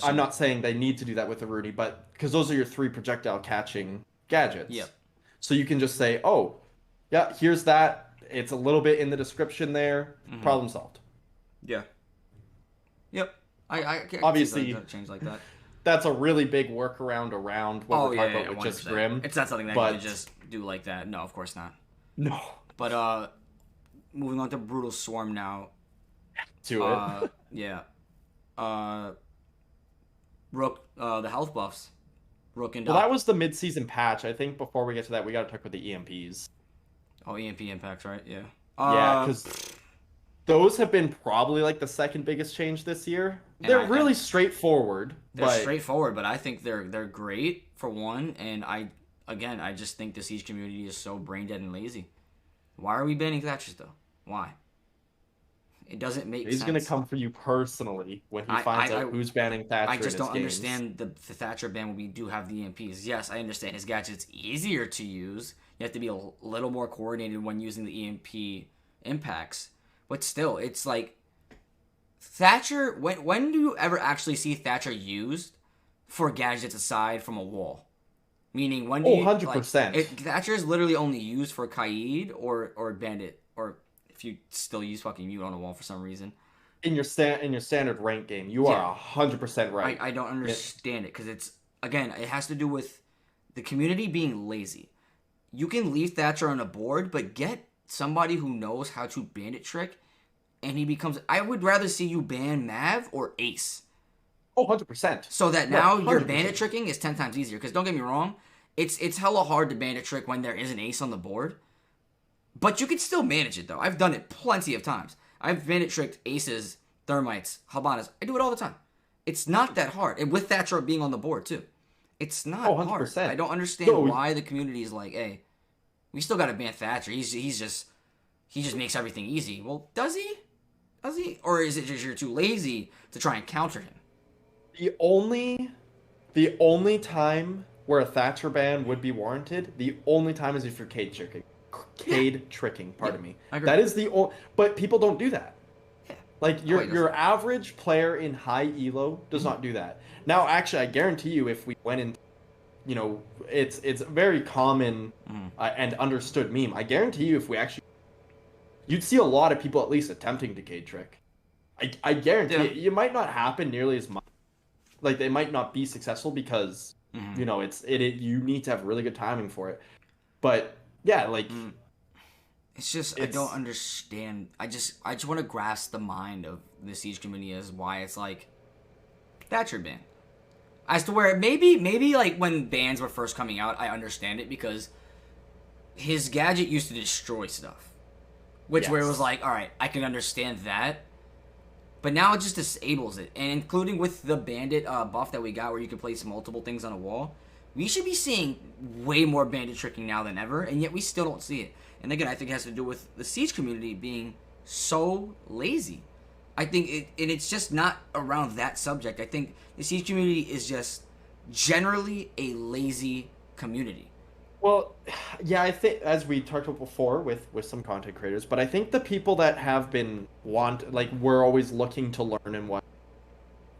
I'm not saying they need to do that with Aruni, but because those are your 3 projectile catching gadgets. Yep. So you can just say, oh, yeah, here's that. It's a little bit in the description there. Problem solved. Yeah. Yep. I obviously change like that. That's a really big workaround around what we're talking about with just Grim. It's not something that you can just do like that. No, of course not. No. But moving on to Brutal Swarm now. To it. Yeah. Rook, the health buffs. Rook and that was the mid-season patch. I think before we get to that, we got to talk about the EMPs. Oh, EMP impacts, right? Yeah. Yeah, because those have been probably like the second biggest change this year. They're really straightforward. They're straightforward, but I think they're great for one. And I just think the Siege community is so brain dead and lazy. Why are we banning Thatchers though? Why? It doesn't make sense. He's going to come for you personally when he finds out who's banning Thatcher. I just don't understand the Thatcher ban when we do have the EMPs. Yes, I understand his gadget's easier to use. You have to be a little more coordinated when using the EMP impacts. But still, it's like Thatcher, when do you ever actually see Thatcher used for gadgets aside from a wall? Meaning, when do you... 100%. Like, Thatcher is literally only used for Kaid or Bandit, or if you still use fucking Mute on a wall for some reason. In your standard rank game, you are 100% right. I don't understand it, because it's, again, it has to do with the community being lazy. You can leave Thatcher on a board, but get somebody who knows how to bandit trick, and he becomes... I would rather see you ban Mav or Ace. 100%. So that now your bandit tricking is 10 times easier. Because don't get me wrong, it's hella hard to bandit trick when there is an Ace on the board. But you can still manage it, though. I've done it plenty of times. I've bandit tricked Aces, Thermites, Habanas. I do it all the time. It's not that hard. And with Thatcher being on the board, too. It's not hard. I don't understand why the community is like, hey, we still got to ban Thatcher. He just makes everything easy. Well, does he? Does he? Or is it just you're too lazy to try and counter him? The only time where a Thatcher ban would be warranted, the only time is if you're Cade tricking. Tricking, pardon me. I agree. That is the only... But people don't do that. Yeah. Like, your average player in high elo does not do that. Now, actually, I guarantee you, if we went in... You know, it's a very common and understood meme. I guarantee you, if we actually... You'd see a lot of people at least attempting to Cade trick. I guarantee it might not happen nearly as much. Like, they might not be successful because, you know, you need to have really good timing for it. But, yeah, like... It's just, I don't understand. I just want to grasp the mind of the Siege community as why it's like, Thatcher ban. As to where maybe like when bans were first coming out, I understand it because his gadget used to destroy stuff. Where it was like, alright, I can understand that. But now it just disables it. And including with the bandit buff that we got where you can place multiple things on a wall, we should be seeing way more bandit tricking now than ever, and yet we still don't see it. And again, I think it has to do with the Siege community being so lazy. I think it's just not around that subject. I think the Siege community is just generally a lazy community. Well, yeah, I think, as we talked about before with some content creators, but I think the people that have been we're always looking to learn and what,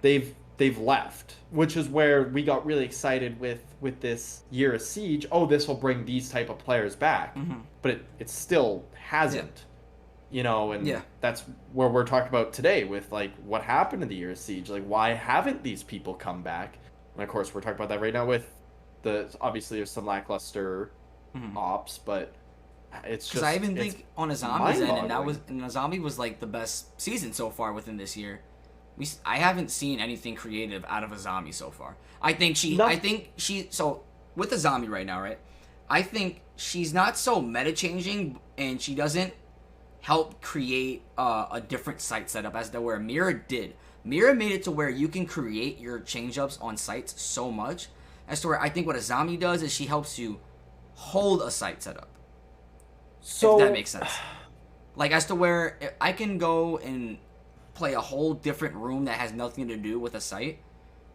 they've left, which is where we got really excited with this year of Siege. Oh, this will bring these type of players back, but it still hasn't, you know, and that's where we're talking about today with like what happened in the year of Siege. Like, why haven't these people come back? And of course, we're talking about that right now with obviously there's some lackluster ops, but it's just, because I even think on a zombies end, and a zombie was like the best season so far within this year. I haven't seen anything creative out of a zombie so far. I think she so with a zombie right now, right? I think she's not so meta changing, and she doesn't help create a different site setup as to where Mira did. Mira made it to where you can create your change-ups on sites so much as to where I think what a zombie does is she helps you hold a site setup. So if that makes sense. Like as to where I can go and play a whole different room that has nothing to do with a site,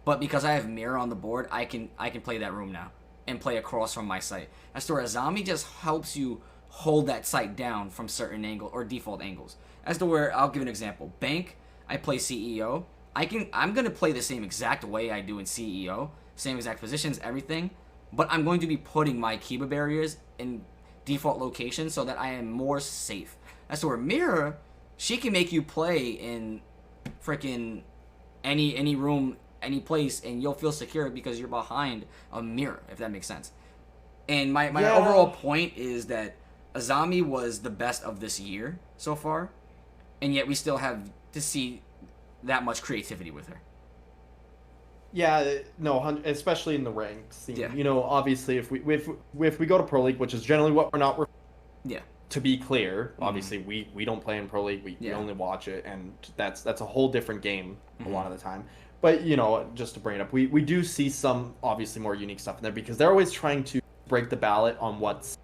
but because I have Mira on the board, I can play that room now and play across from my site. As to where a zombie just helps you hold that site down from certain angle or default angles. As to where I'll give an example. Bank, I play CEO. I'm gonna play the same exact way I do in CEO, same exact positions, everything, but I'm going to be putting my Kiba barriers in default locations so that I am more safe. As to where Mira, she can make you play in freaking any room, any place, and you'll feel secure because you're behind a mirror, if that makes sense. And my overall point is that a zombie was the best of this year so far, and yet we still have to see that much creativity with her. Yeah, no, especially in the ranks scene. Yeah. You know, obviously, if we go to Pro League, which is generally what we're not. Yeah. To be clear, obviously, we don't play in Pro League. We only watch it, and that's a whole different game a lot of the time. But you know, just to bring it up, we do see some obviously more unique stuff in there because they're always trying to break the ballot on what's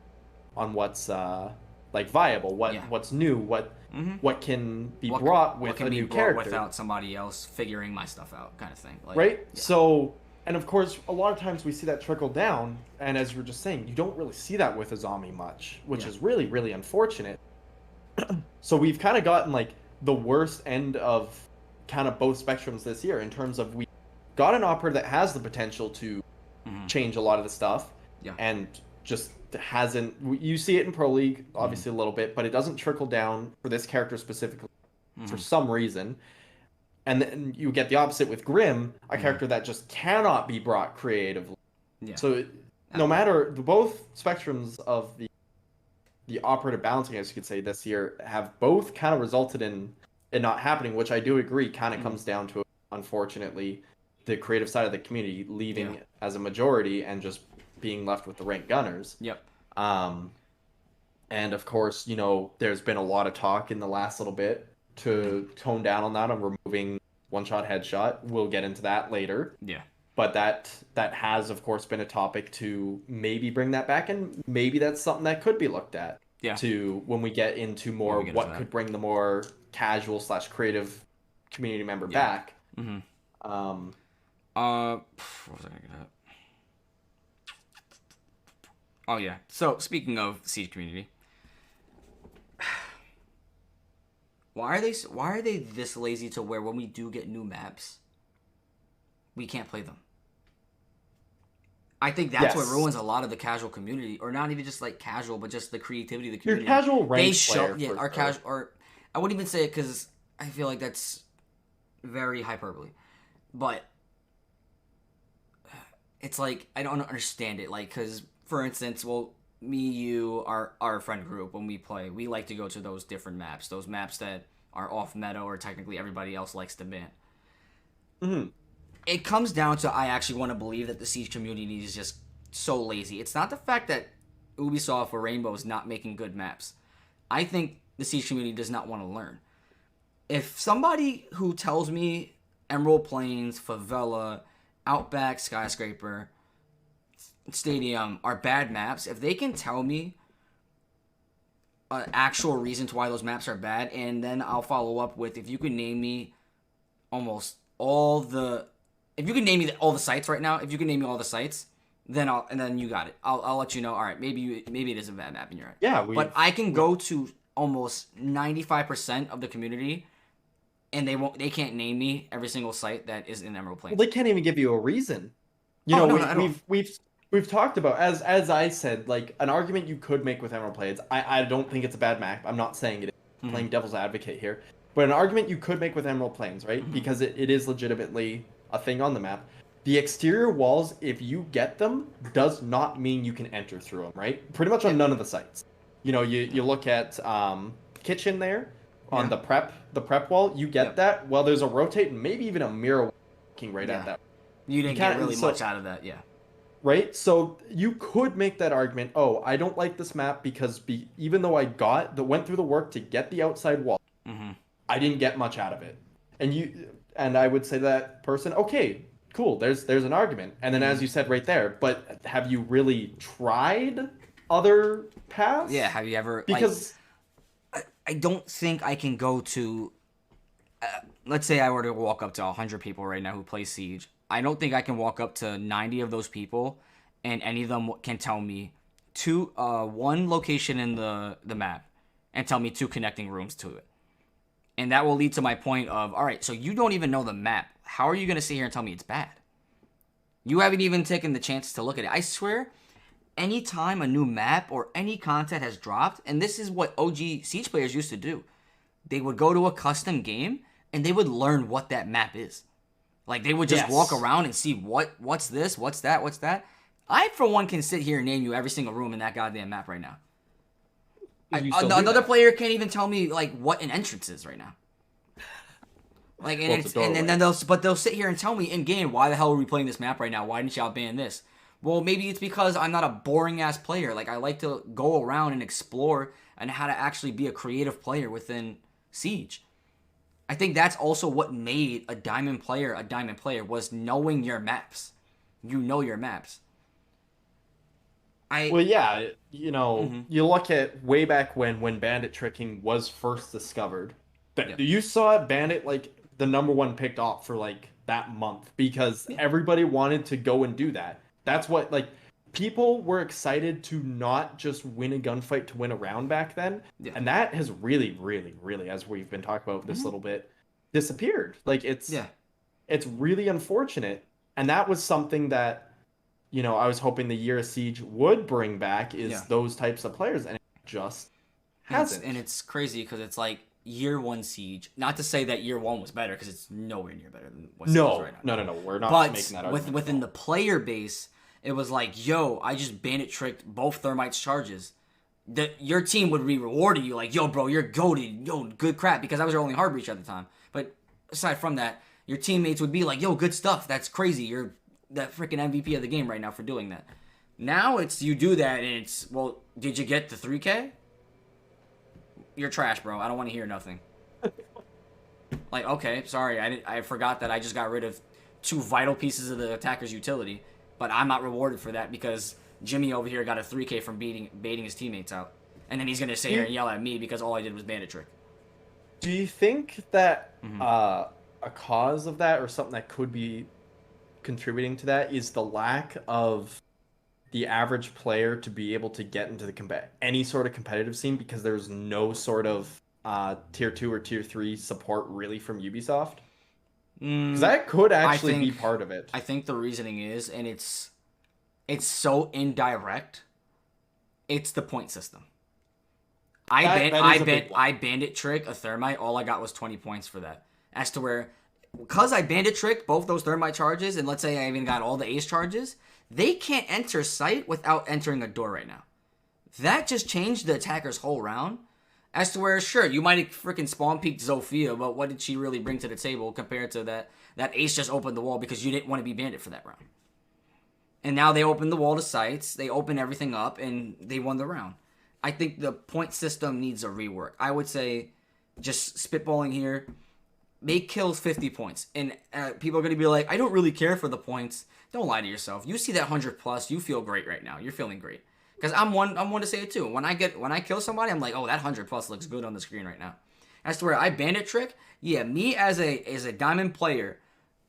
like viable, what's new, what can be brought with a new character without somebody else figuring my stuff out, kind of thing. Like, right? Yeah. So, and of course, a lot of times we see that trickle down, and as you were just saying, you don't really see that with a zombie much, which is really, really unfortunate. So we've kind of gotten like the worst end of kind of both spectrums this year in terms of we got an opera that has the potential to change a lot of the stuff, and just hasn't. You see it in Pro League, obviously a little bit, but it doesn't trickle down for this character specifically for some reason. And then you get the opposite with Grim, a character that just cannot be brought creatively. Yeah. So no matter both spectrums of the operative balancing, as you could say, this year have both kind of resulted in it not happening, which I do agree kind of comes down to, unfortunately, the creative side of the community leaving as a majority and just being left with the ranked gunners. Yep. And of course, you know, there's been a lot of talk in the last little bit to tone down on that, on removing one-shot headshot. We'll get into that later. Yeah. But that has, of course, been a topic to maybe bring that back, and maybe that's something that could be looked at. Yeah. To when we get into more what could bring the more casual / creative community member back. Mm-hmm. What was I gonna get at? Oh yeah. So speaking of Siege community, why are they this lazy to where when we do get new maps, we can't play them? I think that's what ruins a lot of the casual community, or not even just like casual, but just the creativity of the community. Your casual ranked player, our casual, or I wouldn't even say it because I feel like that's very hyperbole, but it's like I don't understand it. Like, because for instance, me, you, our friend group, when we play, we like to go to those different maps, those maps that are off meta or technically everybody else likes to ban. Mm-hmm. It comes down to I actually want to believe that the Siege community is just so lazy. It's not the fact that Ubisoft or Rainbow is not making good maps. I think the Siege community does not want to learn. If somebody who tells me Emerald Plains, Favela, Outback, Skyscraper, Stadium are bad maps, if they can tell me an actual reason to why those maps are bad, and then I'll follow up with, if you can name me almost all the... If you can name me all the sites right now, if you can name me all the sites, then you got it. I'll let you know. All right, maybe it is a bad map and you're right. Yeah, but I can go to almost 95% of the community, and they can't name me every single site that is in Emerald Plains. Well, they can't even give you a reason. We've talked about, as I said, like an argument you could make with Emerald Plains. I don't think it's a bad map. I'm not saying it is. I'm playing devil's advocate here, but an argument you could make with Emerald Plains, right? Because it is legitimately a thing on the map. the exterior walls, if you get them, does not mean you can enter through them, right? Pretty much on none of the sites. You look at kitchen there on the prep wall, you get that. Well, there's a rotate and maybe even a mirror looking right at that. You didn't get really much out of that, right? So you could make that argument, oh, I don't like this map because even though I went through the work to get the outside wall, I didn't get much out of it. And I would say to that person, okay, cool, there's an argument. And then as you said right there, but have you really tried other paths? Yeah, have you ever... Because... I don't think I can go to... let's say I were to walk up to 100 people right now who play Siege. I don't think I can walk up to 90 of those people and any of them can tell me one location in the map and tell me 2 connecting rooms to it. And that will lead to my point of, all right, so you don't even know the map. How are you going to sit here and tell me it's bad? You haven't even taken the chance to look at it. I swear, anytime a new map or any content has dropped, and this is what OG Siege players used to do, they would go to a custom game and they would learn what that map is. Like, they would just walk around and see what's this, what's that. I, for one, can sit here and name you every single room in that goddamn map right now. Another player can't even tell me, like, what an entrance is right now. Like, they'll sit here and tell me in game, why the hell are we playing this map right now? Why didn't y'all ban this? Well, maybe it's because I'm not a boring ass player. Like, I like to go around and explore and how to actually be a creative player within Siege. I think that's also what made a diamond player was knowing your maps. You know your maps. You look at way back when bandit tricking was first discovered. You saw bandit like the number 1 picked off for like that month because everybody wanted to go and do that. That's what, like, people were excited to not just win a gunfight to win a round back then. Yeah. And that has really, really, really, as we've been talking about this little bit, disappeared. Like, it's really unfortunate. And that was something that, I was hoping the Year of Siege would bring back is those types of players. And it just hasn't. And it's crazy because it's like, Year 1 Siege. Not to say that Year 1 was better, because it's nowhere near better than what Siege is right now. No. We're not making that argument. But within the player base, it was like, yo, I just bandit tricked both Thermite's charges. Your team would be rewarding you, like, yo, bro, you're goated. Yo, good crap, because I was your only hard breach at the time. But aside from that, your teammates would be like, yo, good stuff. That's crazy. You're the freaking MVP of the game right now for doing that. Now it's you do that, and it's, well, did you get the 3K? You're trash, bro. I don't want to hear nothing. Like, okay, sorry. I forgot that I just got rid of 2 vital pieces of the attacker's utility, but I'm not rewarded for that because Jimmy over here got a 3K from baiting his teammates out. And then he's going to sit here and yell at me because all I did was bandit trick. Do you think that a cause of that or something that could be contributing to that is the lack of the average player to be able to get into any sort of competitive scene because there's no sort of tier 2 or tier 3 support really from Ubisoft? Because that could actually be part of it. I think the reasoning is, and it's so indirect, it's the point system. I bandit trick a Thermite, all I got was 20 points for that. As to where, because I bandit tricked both those Thermite charges, and let's say I even got all the ace charges, they can't enter site without entering a door right now. That just changed the attacker's whole round. As to where, sure, you might have freaking spawn peeked Zofia, but what did she really bring to the table compared to that ace just opened the wall because you didn't want to be bandit for that round. And now they opened the wall to sites, they opened everything up, and they won the round. I think the point system needs a rework. I would say, just spitballing here, make kills 50 points. And people are going to be like, I don't really care for the points. Don't lie to yourself. You see that 100 plus, you feel great right now. You're feeling great. Because I'm one to say it too. When I kill somebody, I'm like, oh, that 100 plus looks good on the screen right now. As to where I bandit trick, yeah, me as a diamond player,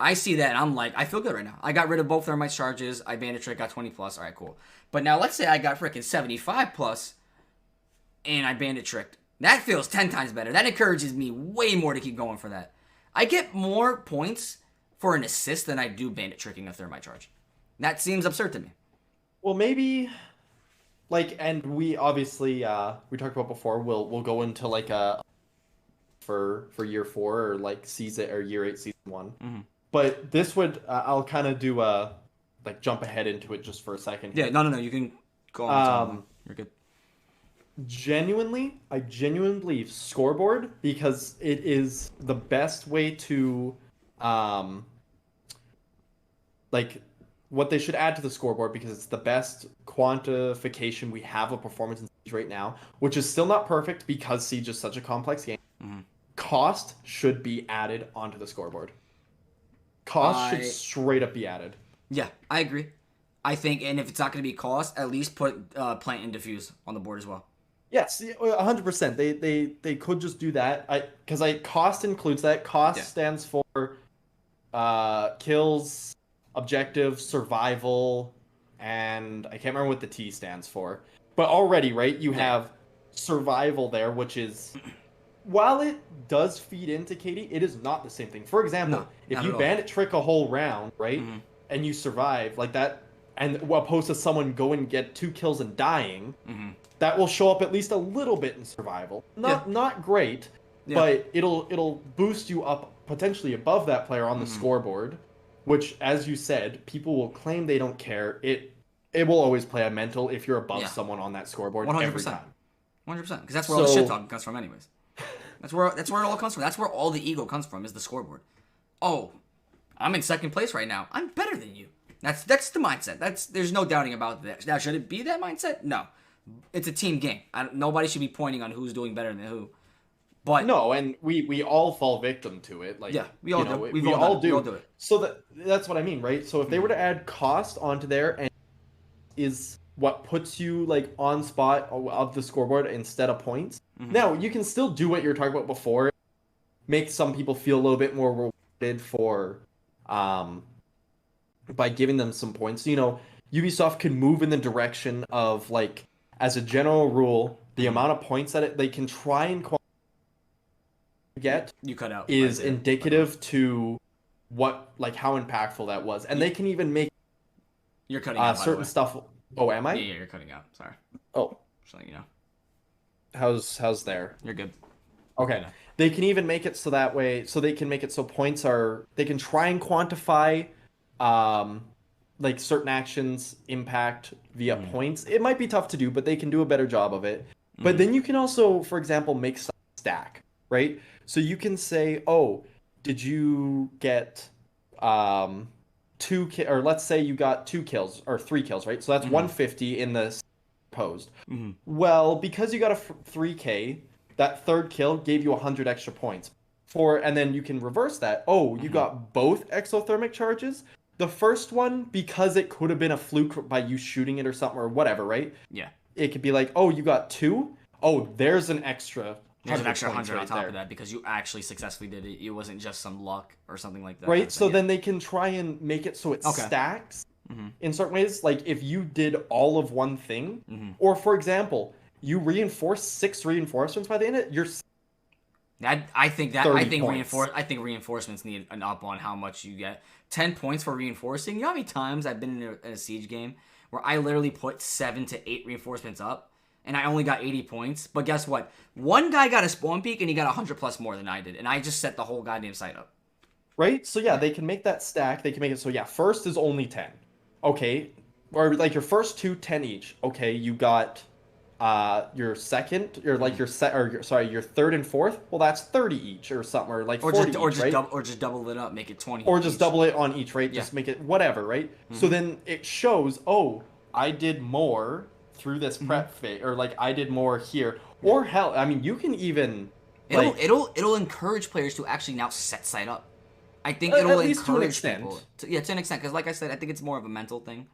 I see that and I'm like, I feel good right now. I got rid of both Thermite charges. I bandit trick, got 20 plus. All right, cool. But now let's say I got freaking 75 plus and I bandit tricked. That feels 10 times better. That encourages me way more to keep going for that. I get more points for an assist than I do bandit tricking a Thermite charge. That seems absurd to me. Well, maybe, like, and we obviously we talked about before. We'll go into like a for year 4 or like season or year 8 season 1. But this would I'll kind of do a like jump ahead into it just for a second. Yeah, no. You can go on. You're good. I genuinely believe scoreboard because it is the best way to like what they should add to the scoreboard because it's the best quantification we have of performance in Siege right now, which is still not perfect because Siege is such a complex game. Mm-hmm. Cost should be added onto the scoreboard. Cost should straight up be added. Yeah, I agree. I think, and if it's not going to be cost, at least put plant and diffuse on the board as well. Yes, 100%. They could just do that. Because cost includes that. Cost stands for kills, objective, survival, and I can't remember what the T stands for. But already, right, you have survival there, which is, while it does feed into Katie, it is not the same thing. For example, if you bandit trick a whole round, right, and you survive like that, and opposed to someone go and get 2 kills and dying, that will show up at least a little bit in survival. Not great, but it'll boost you up potentially above that player on the scoreboard, which, as you said, people will claim they don't care. It will always play a mental if you're above someone on that scoreboard 100%. Every time. 100%, because that's where all the shit talking comes from anyways. That's where it all comes from. That's where all the ego comes from, is the scoreboard. Oh, I'm in second place right now. I'm better than you. That's the mindset. There's no doubting about that. Now, should it be that mindset? No. It's a team game. Nobody should be pointing on who's doing better than who. But no, and we all fall victim to it. Like, we all do. We all do it. So that's what I mean, right? So if they were to add cost onto there, and is what puts you like on spot of the scoreboard instead of points. Now you can still do what you were talking about before, make some people feel a little bit more rewarded for, by giving them some points. You know, Ubisoft can move in the direction of, like, as a general rule, the amount of points that they can try and get you cut out is indicative to what, like, how impactful that was, and they can even make you're cutting out certain stuff. Oh, am I? Yeah, you're cutting out. Sorry. Oh, just letting you know. How's there? You're good. Okay. They can even make it so that way, so they can make it so points are, they can try and quantify, like, certain actions impact via points. It might be tough to do, but they can do a better job of it. But then you can also, for example, make some stack, right? So you can say, oh, did you get, or let's say you got 2 kills or 3 kills, right? So that's 150 in the posed. Well, because you got a 3K, that third kill gave you 100 extra points. And then you can reverse that. Oh, you got both exothermic charges. The first one, because it could have been a fluke by you shooting it or something or whatever, right? Yeah. It could be like, oh, you got 2. Oh, there's an extra. There's an extra 100 on top of that because you actually successfully did it. It wasn't just some luck or something like that. Right. So then they can try and make it so it stacks in certain ways. Like if you did all of one thing, or for example, you reinforce 6 reinforcements by the end of it, you're. I think reinforcements need an up on how much you get. 10 points for reinforcing. You know how many times I've been in a siege game where I literally put 7 to 8 reinforcements up and I only got 80 points. But guess what? One guy got a spawn peak and he got 100 plus more than I did, and I just set the whole goddamn site up. Right. So yeah, they can make that stack. They can make it so first is only 10. Okay, or like your first 2, 10 each. Okay, you got. Your second, or like your third and fourth. Well, that's 30 each, or something, or like 40 each, right? Or just double it up, make it 20. Or just double it on each, right? Yeah. Just make it whatever, right? So then it shows, oh, I did more through this prep phase, or like I did more here, or hell, I mean, you can even. It'll encourage players to actually now set site up. I think it'll encourage people. To an extent, because like I said, I think it's more of a mental thing.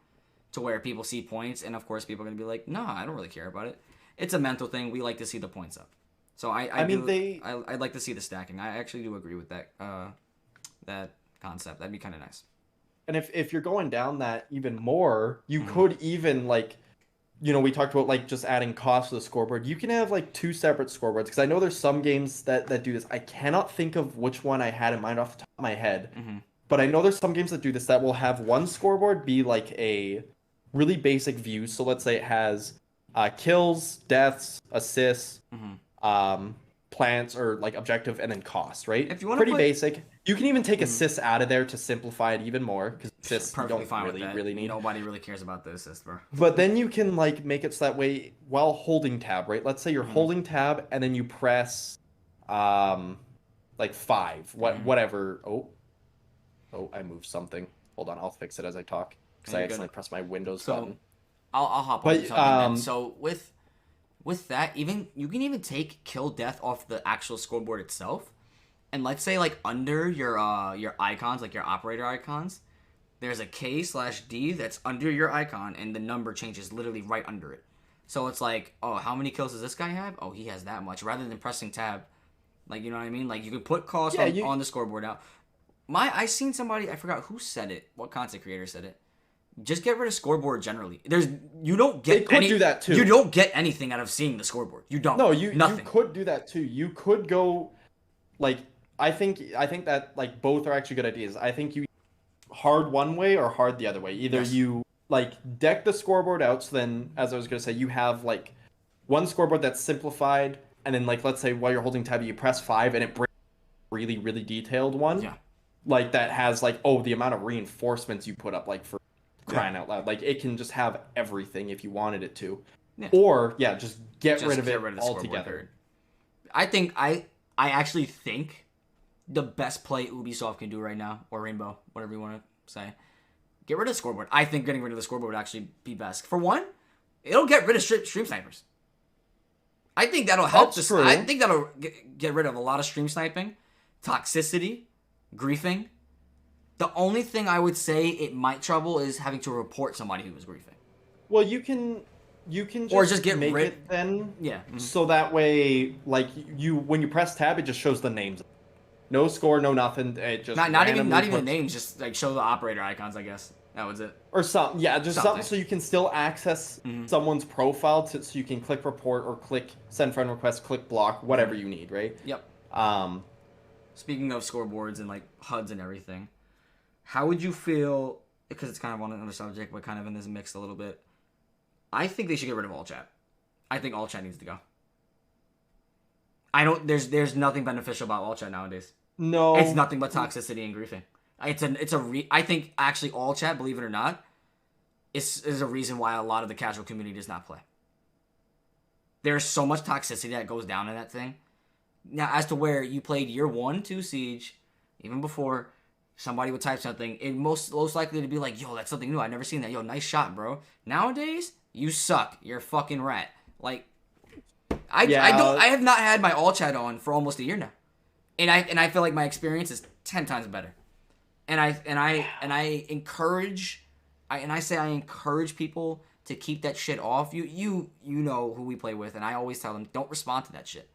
To where people see points, and of course people are going to be like, no, I don't really care about it. It's a mental thing. We like to see the points up. So I'd like to see the stacking. I actually do agree with that that concept. That'd be kind of nice. And if you're going down that even more, you could even, like, you know, we talked about like just adding cost to the scoreboard. You can have like 2 separate scoreboards, because I know there's some games that do this. I cannot think of which one I had in mind off the top of my head. But I know there's some games that do this, that will have one scoreboard be like a really basic view. So let's say it has kills, deaths, assists, plants or like objective and then cost, right? If you want to Pretty put basic. You can even take assists out of there to simplify it even more because assists you perfectly don't fine really with that. really need. Nobody really cares about the assist, bro. But then you can like make it so that way while holding tab, right? Let's say you're holding tab and then you press like 5, whatever. Oh, I moved something. Hold on, I'll fix it as I talk because I accidentally pressed my Windows button. I'll hop on to something then. So with that, even you can even take kill death off the actual scoreboard itself. And let's say like under your icons, like your operator icons, there's a K/D that's under your icon, and the number changes literally right under it. So it's like, oh, how many kills does this guy have? Oh, he has that much. Rather than pressing tab, like, you know what I mean? Like, you can put cost on the scoreboard out. I seen somebody, I forgot who said it, what content creator said it. Just get rid of scoreboard generally. You don't get. They could do that too. You don't get anything out of seeing the scoreboard. You don't. No, nothing. You could do that too. You could go, like, I think that like both are actually good ideas. I think you hard one way or hard the other way. Either you like deck the scoreboard out, so then, as I was gonna say, you have like one scoreboard that's simplified, and then like let's say while you're holding tab, you press 5 and it brings really really detailed one. Yeah. Like that has like the amount of reinforcements you put up, like for crying out loud. Like it can just have everything if you wanted it to. Yeah. Or just get rid of it altogether. I actually think the best play Ubisoft can do right now, or Rainbow, whatever you want to say, get rid of the scoreboard. I think getting rid of the scoreboard would actually be best. For one, it'll get rid of stream snipers. I think that'll help. I think that'll get rid of a lot of stream sniping, toxicity, griefing. The only thing I would say it might trouble is having to report somebody who was griefing. Well, you can just, or just get make rid it then. Yeah. So that way, like when you press tab, it just shows the names. No score, no nothing. It just not even names. Just like show the operator icons, I guess. That was it. Or something. Yeah, just something so you can still access someone's profile so you can click report or click send friend request, click block, whatever you need, right? Yep. Speaking of scoreboards and like HUDs and everything, how would you feel? Because it's kind of on another subject, but kind of in this mix a little bit. I think they should get rid of all chat. I think all chat needs to go. There's nothing beneficial about all chat nowadays. No, it's nothing but toxicity and griefing. I think actually all chat, believe it or not, is a reason why a lot of the casual community does not play. There's so much toxicity that goes down in that thing. Now, as to where you played year 1, 2 Siege, even before somebody would type something, it most likely to be like, yo, that's something new. I've never seen that. Yo, nice shot, bro. Nowadays, you suck. You're a fucking rat. Like, I have not had my all chat on for almost a year now, and I feel like my experience is 10 times better, and I encourage people to keep that shit off. You know who we play with, and I always tell them, don't respond to that shit.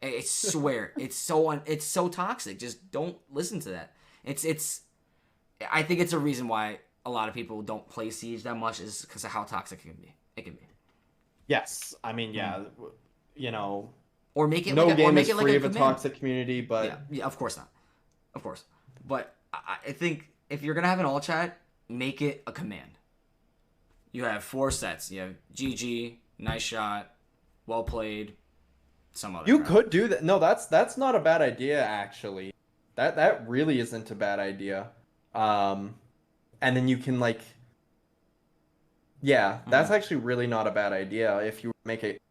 I swear it's so toxic. Just don't listen to that. I think it's a reason why a lot of people don't play Siege that much is because of how toxic it can be. Yes, I mean, you know, or make it no like game is free of a toxic community, but yeah, of course not, of course. But I think if you're gonna have an all chat, make it a command. You have 4 sets. You have GG, nice shot, well played, some other. You could do that. No, that's not a bad idea actually. That really isn't a bad idea. And then you can like. Yeah, that's actually really not a bad idea if you make it.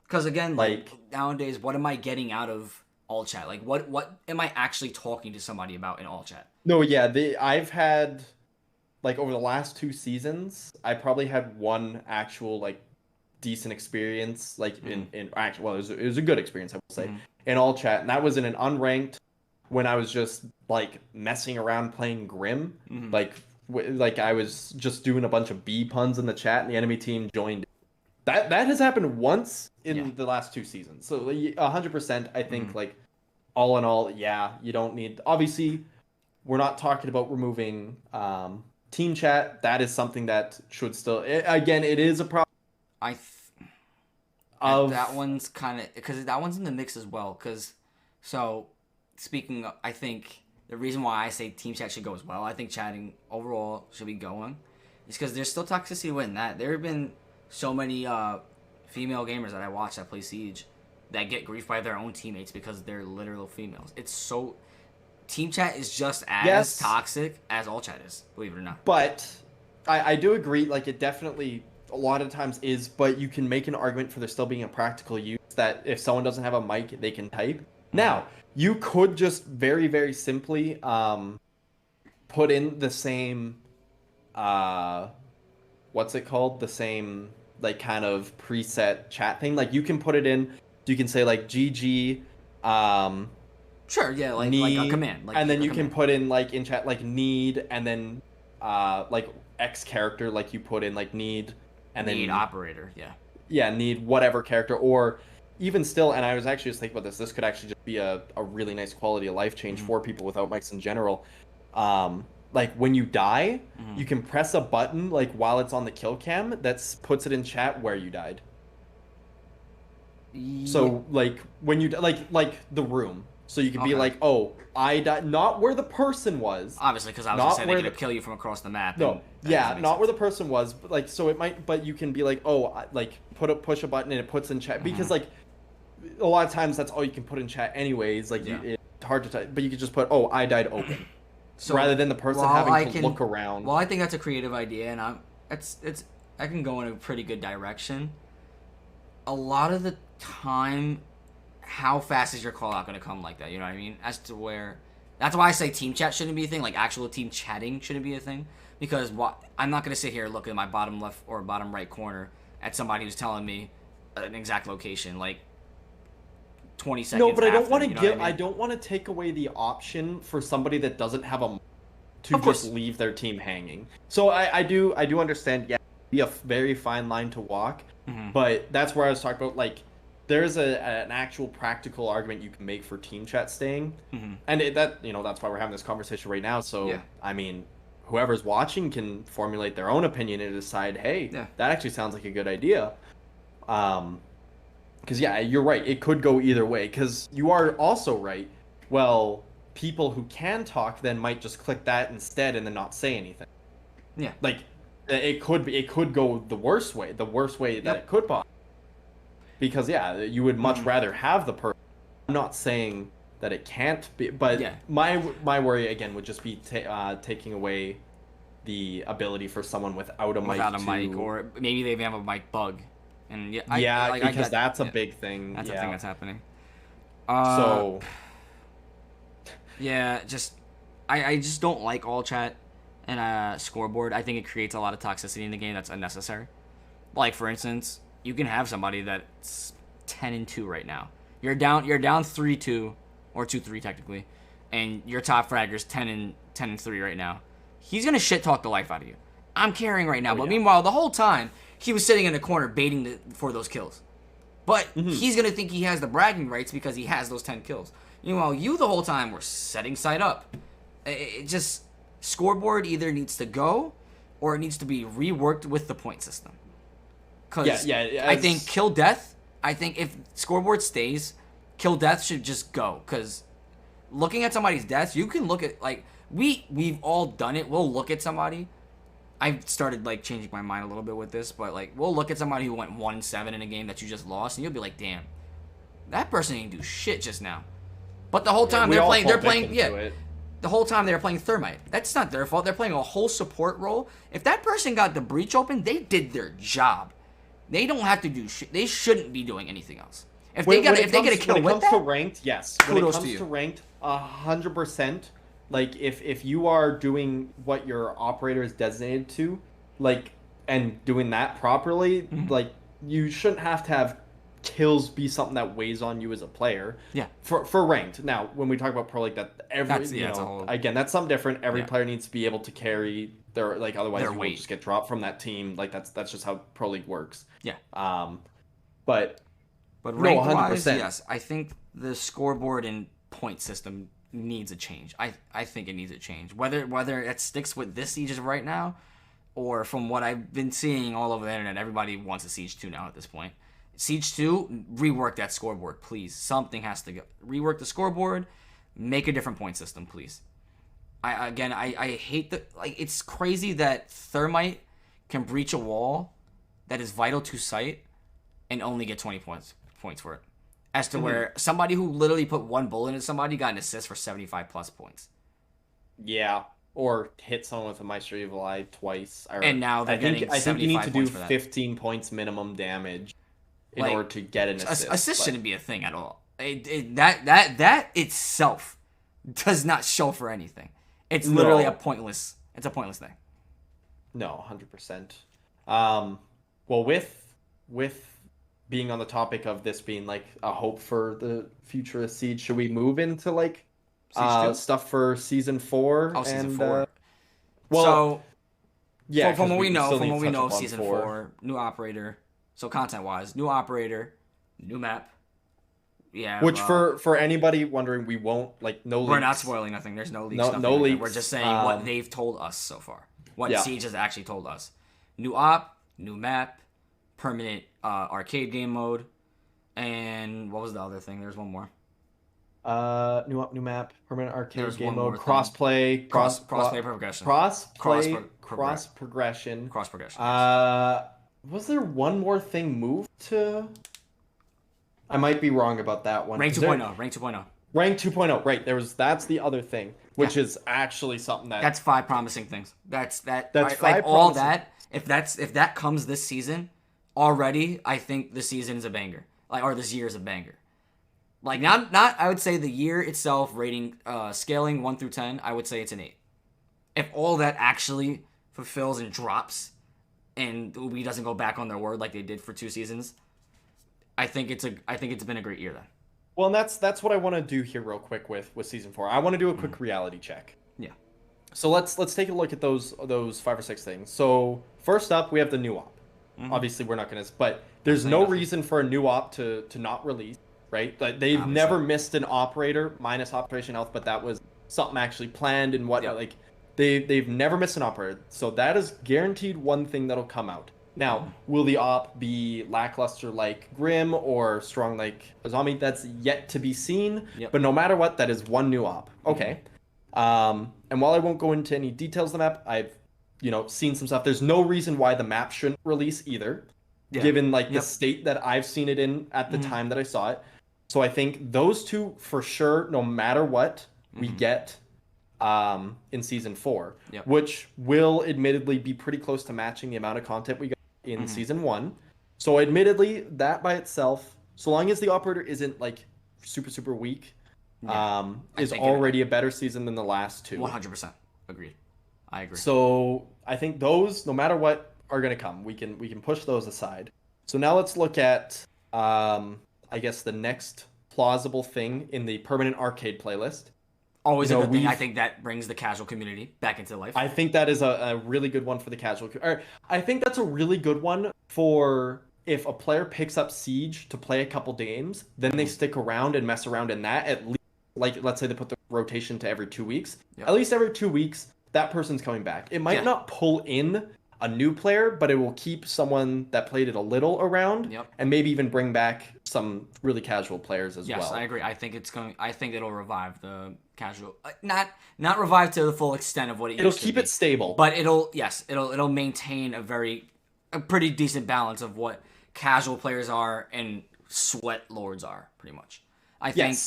Because again, like nowadays, what am I getting out of all chat? Like, what am I actually talking to somebody about in all chat? No, yeah, I've had like over the last 2 seasons, I probably had one actual like decent experience, like in actually, well, it was a good experience, I will say, in all chat, and that was in an unranked when I was just like messing around playing Grim, like I was just doing a bunch of B puns in the chat, and the enemy team joined. That has happened once in the last 2 seasons. So 100%, I think like all in all, yeah, you don't need. Obviously, we're not talking about removing team chat. That is something that should still. Again, it is a problem. That one's kind of because that one's in the mix as well. Speaking of, I think the reason why I say team chat should go as well, I think chatting overall should be going, is because there's still toxicity within that. There have been so many female gamers that I watch that play Siege that get griefed by their own teammates because they're literal females. It's so... Team chat is just as toxic as all chat is, believe it or not. But I do agree, like, it definitely a lot of times is, but you can make an argument for there still being a practical use that if someone doesn't have a mic, they can type. Now, you could just very, very simply put in the same, what's it called? The same, like, kind of preset chat thing. Like, you can put it in, you can say, like, GG, sure, yeah, like a command. Like, and then you can put in, like, in chat, like, need, and then, like, X character, like, you put in, like, need, and then... Need operator, yeah. Yeah, need whatever character, or even still, and I was actually just thinking about this could actually just be a really nice quality of life change for people without mics in general. Like, when you die, you can press a button, like, while it's on the kill cam, that puts it in chat where you died. Yeah. So, like, when you... Like the room. So you can be like, oh, I died... Not where the person was. Obviously, because I was going to say they could kill you from across the map. No, yeah, not where the person was. But, like, so it might... But you can be like, oh, like, push a button and it puts in chat. Because, like, a lot of times that's all you can put in chat anyways. Like, it's hard to type. But you could just put, oh, I died open. So rather than the person having to look around. Well, I think that's a creative idea, and I can go in a pretty good direction. A lot of the time... How fast is your call out going to come like that? You know what I mean? As to where... That's why I say team chat shouldn't be a thing. Like, actual team chatting shouldn't be a thing. Because I'm not going to sit here and look at my bottom left or bottom right corner at somebody who's telling me an exact location, like, 20 seconds No, but after, I don't want to you know what I mean? I don't want to take away the option for somebody that doesn't have a... to just leave their team hanging. So I do understand, yeah, it'd be a very fine line to walk. But that's where I was talking about, like... There's an actual practical argument you can make for team chat staying, and that's why we're having this conversation right now. So I mean, whoever's watching can formulate their own opinion and decide, hey, that actually sounds like a good idea. Because you're right, it could go either way. Because you are also right. Well, people who can talk then might just click that instead and then not say anything. Yeah, like it could go the worst way that it could possibly. Because, you would much rather have the person. I'm not saying that it can't be, but my worry, again, would just be taking away the ability for someone without a mic. Or maybe they have a mic bug. And because that's a big thing. That's a thing that's happening. I just don't like all chat and scoreboard. I think it creates a lot of toxicity in the game that's unnecessary. Like, for instance... You can have somebody that's 10-2 right now. You're down 3-2 or 2-3 technically, and your top fragger's 10-3 right now. He's gonna shit talk the life out of you. I'm carrying right now, but meanwhile the whole time he was sitting in the corner baiting for those kills. But he's gonna think he has the bragging rights because he has those 10 kills. Meanwhile, you the whole time were setting side up. It just scoreboard either needs to go or it needs to be reworked with the point system. Because I think kill death. I think if scoreboard stays, kill death should just go. Because looking at somebody's deaths, you can look at like we've all done it. We'll look at somebody. I've started like changing my mind a little bit with this, but like we'll look at somebody who went 1-7 in a game that you just lost, and you'll be like, damn, that person didn't do shit just now. But the whole time they're playing the whole time they were playing Thermite. That's not their fault. They're playing a whole support role. If that person got the breach open, they did their job. They don't have to do shit. They shouldn't be doing anything else. If they get a kill with that, when it comes to ranked, yes. When it comes to ranked, 100%. Like if you are doing what your operator is designated to, like, and doing that properly, like you shouldn't have to have kills be something that weighs on you as a player. Yeah. For ranked. Now, when we talk about pro, like that, again, that's something different. Every player needs to be able to carry their otherwise you will just get dropped from that team. Like that's just how pro league works. Yeah. But ranked wise, yes, I think the scoreboard and point system needs a change. I think it needs a change. Whether it sticks with this Siege right now, or from what I've been seeing all over the internet, everybody wants a Siege 2 now at this point. Siege 2, rework that scoreboard, please. Something has to go. Rework the scoreboard, make a different point system, please. I hate it's crazy that Thermite can breach a wall that is vital to site and only get 20 points for it. as to where somebody who literally put one bullet into somebody got an assist for 75 plus points. Yeah, or hit someone with a Maestro Evil Eye twice. And now they're getting 75 I think you need to do for that. 15 points minimum damage in order to get an assist. Assist shouldn't be a thing at all. That itself does not show for anything. It's literally a pointless thing. No, 100%. Well, with being on the topic of this being like a hope for the future of Siege, should we move into like stuff for season 4? Oh, season 4. Well, so yeah, from what we know, season 4, new operator. So content-wise, new operator, new map. Yeah. Which for anybody wondering, we won't like no leaks. We're not spoiling nothing. There's no leaks. No leaks. We're just saying what they've told us so far. What Siege has actually told us. New op, new map, permanent arcade game mode, and what was the other thing? There's one more. New map, permanent arcade game mode, crossplay progression. Cross progression. Was there one more thing moved to? I might be wrong about that one. Rank 2.0. Rank 2.0. Rank 2.0. Right. That's the other thing, which is actually something that's 5 promising things. That's 5 promising. All that. If that comes this season, already I think the season is a banger. Or this year is a banger. Like not I would say the year itself rating scaling 1 through 10, I would say it's an 8. If all that actually fulfills and drops, and Ubi doesn't go back on their word like they did for 2 seasons, I think it's been a great year then. Well, and that's what I want to do here real quick with season 4. I want to do a quick reality check. Yeah. So let's take a look at those 5 or 6 things. So first up, we have the new op. Obviously, we're not going to, but there's no reason for a new op to not release, right? Like they've never missed an operator minus Operation Health, but that was something actually planned and whatnot. Like they've never missed an operator, so that is guaranteed one thing that'll come out. Now, will the op be lackluster like Grim or strong like Azami? That's yet to be seen. Yep. But no matter what, that is one new op. Okay. And while I won't go into any details of the map, I've seen some stuff. There's no reason why the map shouldn't release either, given like the state that I've seen it in at the time that I saw it. So I think those two for sure, no matter what we get in season 4, which will admittedly be pretty close to matching the amount of content we got in season 1. So admittedly, that by itself, so long as the operator isn't like super weak, is already a better season than the last 2. 100%. Agreed. I agree. So I think those, no matter what, are going to come. We can push those aside. So now let's look at, I guess, the next plausible thing in the permanent arcade playlist. Always a good thing. I think that brings the casual community back into life. I think that is a really good one for the casual. Or I think that's a really good one for if a player picks up Siege to play a couple games, then they stick around and mess around in that. At least, like, let's say they put the rotation to every 2 weeks. At least every 2 weeks, that person's coming back. It might not pull in a new player, but it will keep someone that played it a little around, and maybe even bring back some really casual players as well. Yes, I agree. I think it'll revive the casual, not revive to the full extent of what it used to be. It'll keep it stable, but it'll maintain a pretty decent balance of what casual players are and sweat lords are, pretty much. I think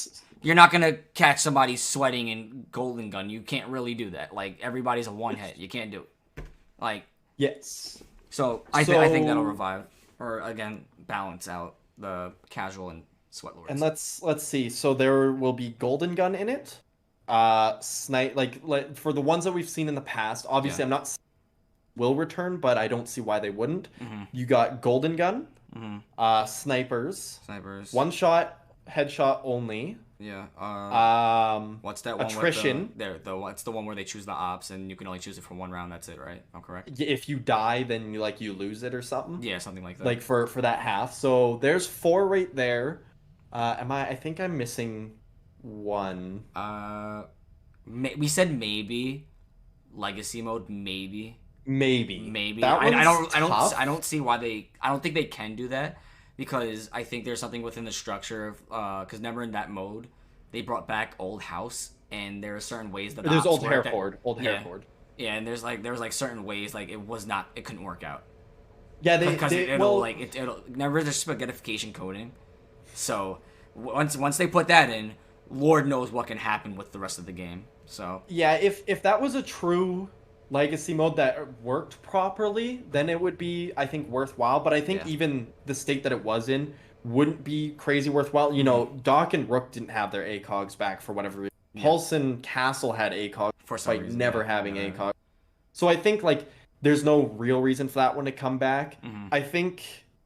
you're not gonna catch somebody sweating in Golden Gun. You can't really do that. Like everybody's a one hit. You can't do it. Like. Yes. So I think that'll revive, or again balance out the casual and sweat lords. And let's see. So there will be Golden Gun in it. Snipe like for the ones that we've seen in the past. Obviously, I'm not will return, but I don't see why they wouldn't. You got Golden Gun, snipers, one shot, headshot only. Yeah. What's that one? Attrition. What's the one where they choose the ops and you can only choose it for 1 round? That's it, right? I'm correct. If you die, then you lose it or something. Yeah, something like that. Like for that half. So there's 4 right there. I think I'm missing 1. We said maybe legacy mode. Maybe. That I don't see why I don't think they can do that. Because I think there's something within the structure of because remember in that mode they brought back Old House and there are certain ways that there's Old Hereford. Yeah, and there's certain ways like it couldn't work out. Yeah, it'll remember there's spaghettification coding, so once they put that in, Lord knows what can happen with the rest of the game. So yeah, if that was a true legacy mode that worked properly, then it would be, I think, worthwhile. But I think even the state that it was in wouldn't be crazy worthwhile. You know, Doc and Rook didn't have their ACOGs back for whatever reason. Pulse and Castle had ACOGs for some reason, never having ACOGs. So I think like there's no real reason for that one to come back. I think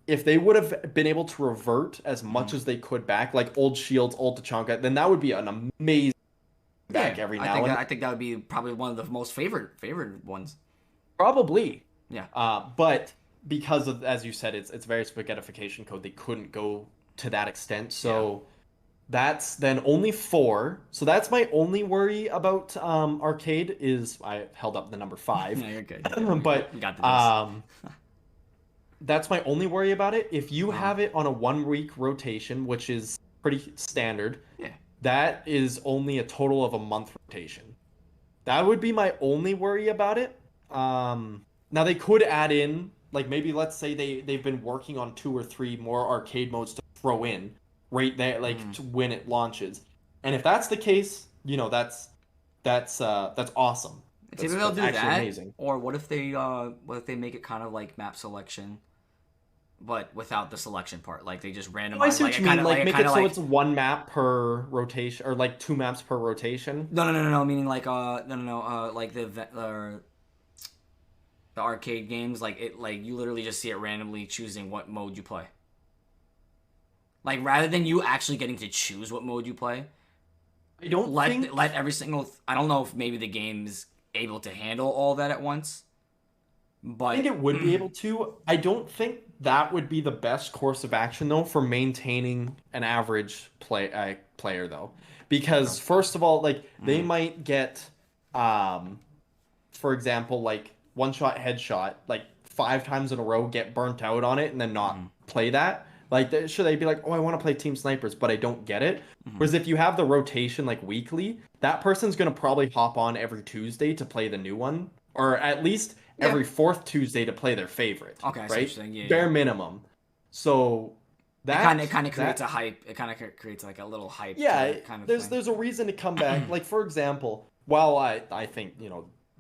if they would have been able to revert as much as they could back, like old Shields, old Tachanka, then that would be an amazing back every now and then. I think that would be probably one of the most favored ones. Probably. Yeah. But because of, as you said, it's very spaghettification code, they couldn't go to that extent. So that's then only 4. So that's my only worry about arcade is I held up the number 5. Yeah, you're good. But you got this. That's my only worry about it. If you have it on a 1-week rotation, which is pretty standard, that is only a total of a month rotation. That would be my only worry about it. Now they could add in, like maybe let's say they've been working on 2 or 3 more arcade modes to throw in right there, like to when it launches. And if that's the case, you know, that's awesome. Maybe they'll do that. Amazing. Or what if they make it kind of like map selection, but without the selection part? Like they just randomize. I see what you mean. Like make it so it's 1 map per rotation, or like 2 maps per rotation. No. Meaning like like the arcade games, like it, like you literally just see it randomly choosing what mode you play. Like rather than you actually getting to choose what mode you play, I don't think let every single. I don't know if maybe the game's able to handle all that at once. But I think it would be able to. I don't think that would be the best course of action though for maintaining an average player though, because first of all, like they might get, for example, like one-shot headshot like 5 times in a row, get burnt out on it, and then not play that. Like should they be like, oh, I want to play Team Snipers, but I don't get it. Whereas if you have the rotation like weekly, that person's gonna probably hop on every Tuesday to play the new one, or at least every 4th Tuesday to play their favorite. Okay, right? Bare minimum. So that it kind of creates a hype. It kind of creates like a little hype. Yeah, kind of there's a reason to come back. Like for example, while I think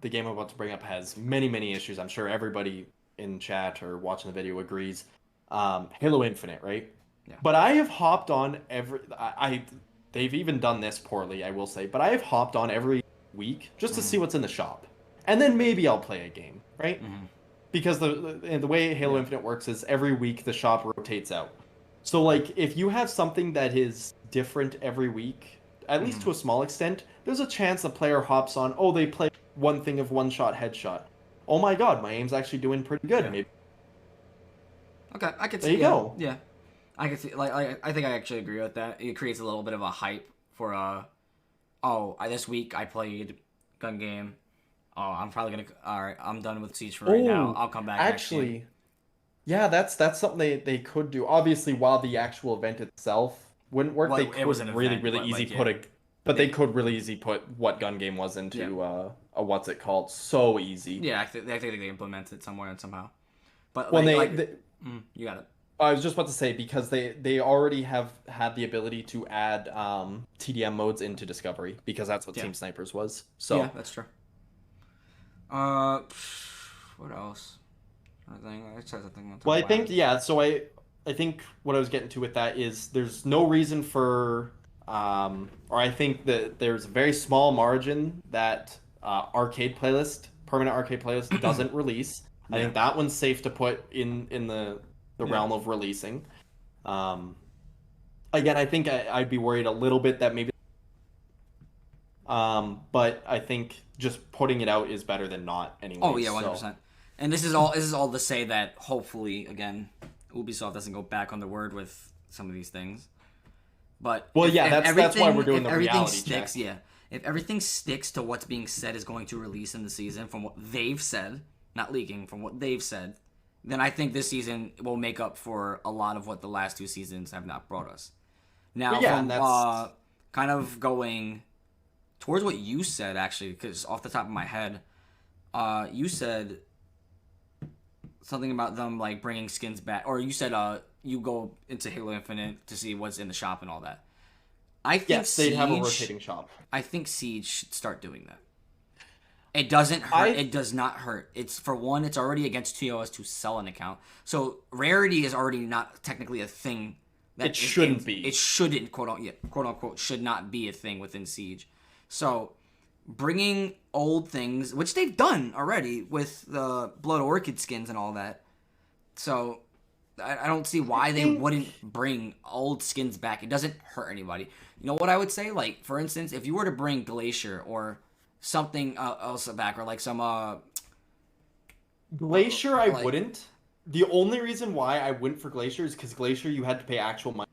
the game I'm about to bring up has many issues. I'm sure everybody in chat or watching the video agrees. Halo Infinite, right? Yeah. But I have hopped on they've even done this poorly, I will say, but I have hopped on every week just to see what's in the shop. And then maybe I'll play a game, right? Because the way Halo Infinite works is every week the shop rotates out. So like if you have something that is different every week, at least to a small extent, there's a chance the player hops on, oh, they play one thing of one-shot headshot. Oh my god, my aim's actually doing pretty good. Yeah. Maybe. Okay, I could see. There you go. Yeah, I can see. Like, I think I actually agree with that. It creates a little bit of a hype for this week I played gun game. Oh, I'm probably gonna. All right, I'm done with Siege for right now. I'll come back. Actually, yeah, that's something they could do. Obviously, while the actual event itself wouldn't work, they could really easy they could really easy put what gun game was into a what's it called, so easy. Yeah, I think they implement it somewhere and somehow. But you got it. I was just about to say, because they already have had the ability to add TDM modes into Discovery, because that's what Team Snipers was. So yeah, that's true. What else? I think what I was getting to with that is there's no reason for, or I think that there's a very small margin that permanent arcade playlist doesn't release. I think that one's safe to put in the realm of releasing. Again, I think I'd be worried a little bit that maybe, but I think just putting it out is better than not anyway. Oh yeah, 100%. And this is all to say that hopefully, again, Ubisoft doesn't go back on their word with some of these things. But that's why we're doing the reality check. Yeah, if everything sticks to what's being said is going to release in the season from what they've said, not leaking, from what they've said, then I think this season will make up for a lot of what the last 2 seasons have not brought us. Now, kind of going towards what you said, actually, because off the top of my head, you said something about them like bringing skins back, or you said you go into Halo Infinite to see what's in the shop and all that. I think yes, they'd have a rotating shop. I think Siege should start doing that. It doesn't hurt. It does not hurt. It's for one, it's already against TOS to sell an account. So rarity is already not technically a thing. It shouldn't be. It shouldn't, quote unquote, should not be a thing within Siege. So bringing old things, which they've done already with the Blood Orchid skins and all that. So I don't see why they wouldn't bring old skins back. It doesn't hurt anybody. You know what I would say? Like, for instance, if you were to bring Glacier or something else back, or like some Glacier, I wouldn't. The only reason why I wouldn't for Glacier is because Glacier you had to pay actual money.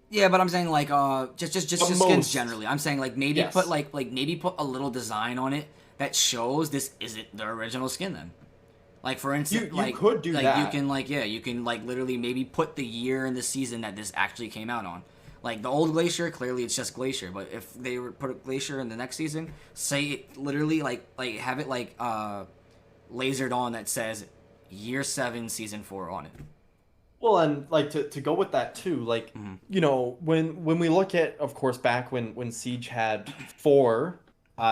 Yeah, but I'm saying like just skins generally. I'm saying like maybe put like maybe put a little design on it that shows this isn't the original skin then. Like for instance, you could do that. You can literally maybe put the year and the season that this actually came out on. Like the old Glacier, clearly it's just Glacier. But if they were put a Glacier in the next season, say it literally like have it like lasered on that says Year 7, Season 4 on it. Well, and like to go with that too, like you know when we look at, of course, back when Siege had 4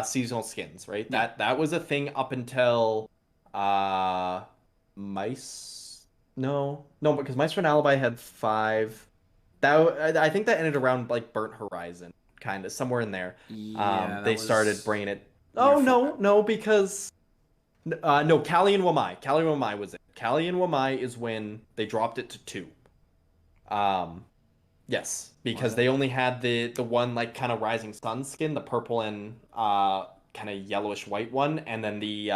seasonal skins, right? Yeah. That was a thing up until Mice. No, because Mice for an Alibi had 5. I think that ended around like Burnt Horizon, kind of somewhere in there. Yeah, they started bringing it. Oh no, because no, Kali and Wamai. Kali and Wamai was it. Kali and Wamai is when they dropped it to 2. Yes, because they only had the one like kind of Rising Sun skin, the purple and kind of yellowish white one, and then the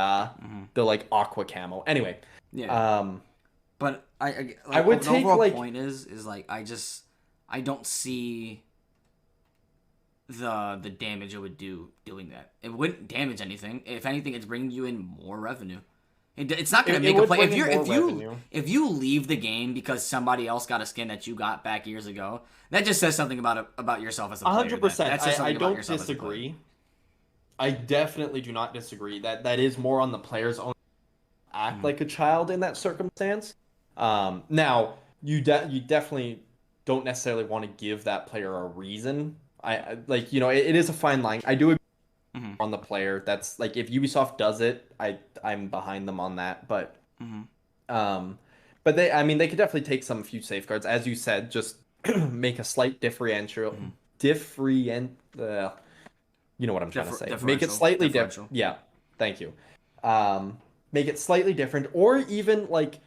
like aqua camo. Anyway, yeah. But I would the take overall like point is like I don't see the damage it would do doing that. It wouldn't damage anything. If anything, it's bringing you in more revenue. It's not going to make a play. If you leave the game because somebody else got a skin that you got back years ago, that just says something about yourself as a player. 100%. I don't disagree. I definitely do not disagree. That is more on the player's own act like a child in that circumstance. Now you definitely don't necessarily want to give that player a reason. I like, you know, it is a fine line. I do agree on the player. That's like, if Ubisoft does it, I'm behind them on that. But but they could definitely take a few safeguards, as you said. Just make a slight differential. You know what I'm trying to say. Make it slightly different. Yeah, thank you. Make it slightly different, or even like,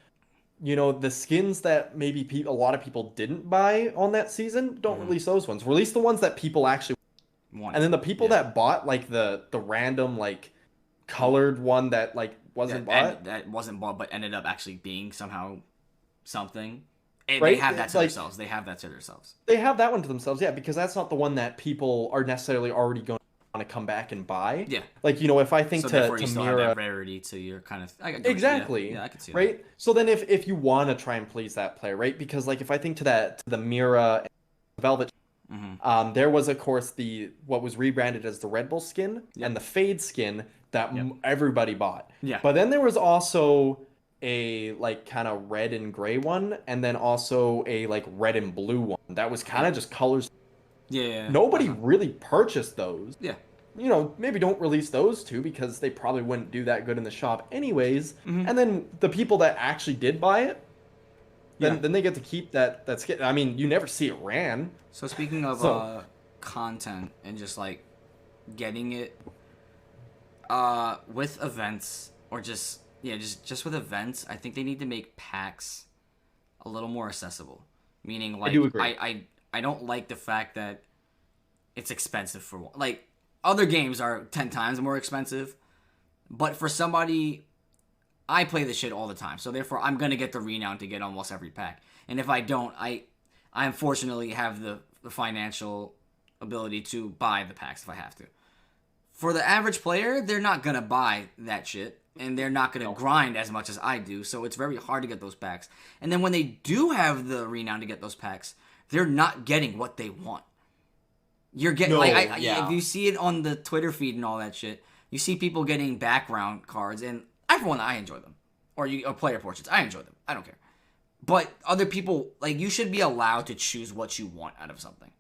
you know, the skins that maybe a lot of people didn't buy on that season, don't release those ones. Release the ones that people actually want. And then the people that bought like the random like colored one that like wasn't bought. That wasn't bought but ended up actually being somehow something. And right? They have that to themselves. They have that to themselves. They have that one to themselves, yeah, because that's not the one that people are necessarily already going to come back and buy. Yeah. Like, you know, if I think so to you still mirror have that rarity to your kind of exactly. Yeah, I can see that. Right? So then if you want to try and please that player, right? Because like if I think to the Mira and Velvet, there was of course what was rebranded as the Red Bull skin and the Fade skin that everybody bought. Yeah. But then there was also a like kind of red and gray one, and then also a like red and blue one that was kind of just colors. Yeah. Nobody really purchased those. Yeah. You know, maybe don't release those two because they probably wouldn't do that good in the shop anyways. And then the people that actually did buy it, then they get to keep that skin. I mean, you never see it ran. So speaking of content and just like getting it with events or just with events, I think they need to make packs a little more accessible. Meaning, like, I do agree. I don't like the fact that it's expensive for one. Like, other games are 10 times more expensive, but for somebody, I play this shit all the time, so therefore I'm gonna get the renown to get almost every pack. And if I don't, I unfortunately have the financial ability to buy the packs if I have to. For the average player, they're not gonna buy that shit, and they're not gonna grind as much as I do, so it's very hard to get those packs. And then when they do have the renown to get those packs, they're not getting what they want. You're getting if you see it on the Twitter feed and all that shit, you see people getting background cards, and for one, I enjoy them, or player portraits. I enjoy them. I don't care. But other people, like, you should be allowed to choose what you want out of something.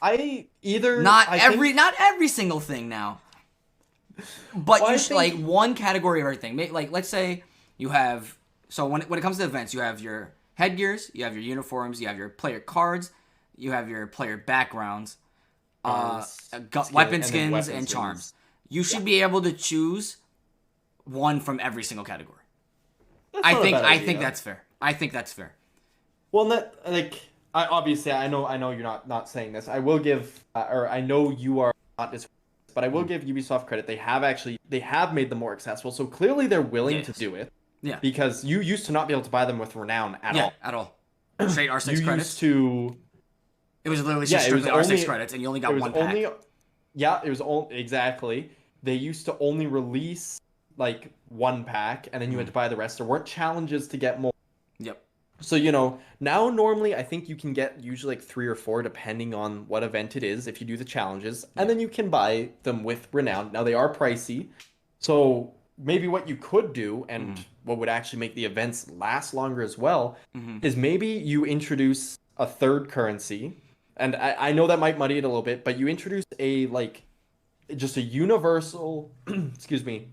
Not every single thing now. But you should, like, one category of everything. Like, let's say you have... So when it comes to events, you have your headgears, you have your uniforms, you have your player cards, you have your player backgrounds, weapon skins, and charms. You should be able to choose one from every single category. I think that's fair. I think that's fair. Well, obviously, I know you're not saying this. I will give, or I know you are not this, but I will give Ubisoft credit. They have made them more accessible. So clearly, they're willing to do it. Yeah. Because you used to not be able to buy them with Renown at all. Yeah, at all. Straight R6 credits. It was literally just strictly R6 credits, and you only got one pack. It was only exactly. They used to only release like one pack, and then you had to buy the rest. There weren't challenges to get more. Yep. So now normally I think you can get usually like 3 or 4 depending on what event it is if you do the challenges, and then you can buy them with Renown. Now they are pricey, so maybe what you could do, and what would actually make the events last longer as well, is maybe you introduce a third currency. And I know that might muddy it a little bit, but you introduce just a universal, excuse me,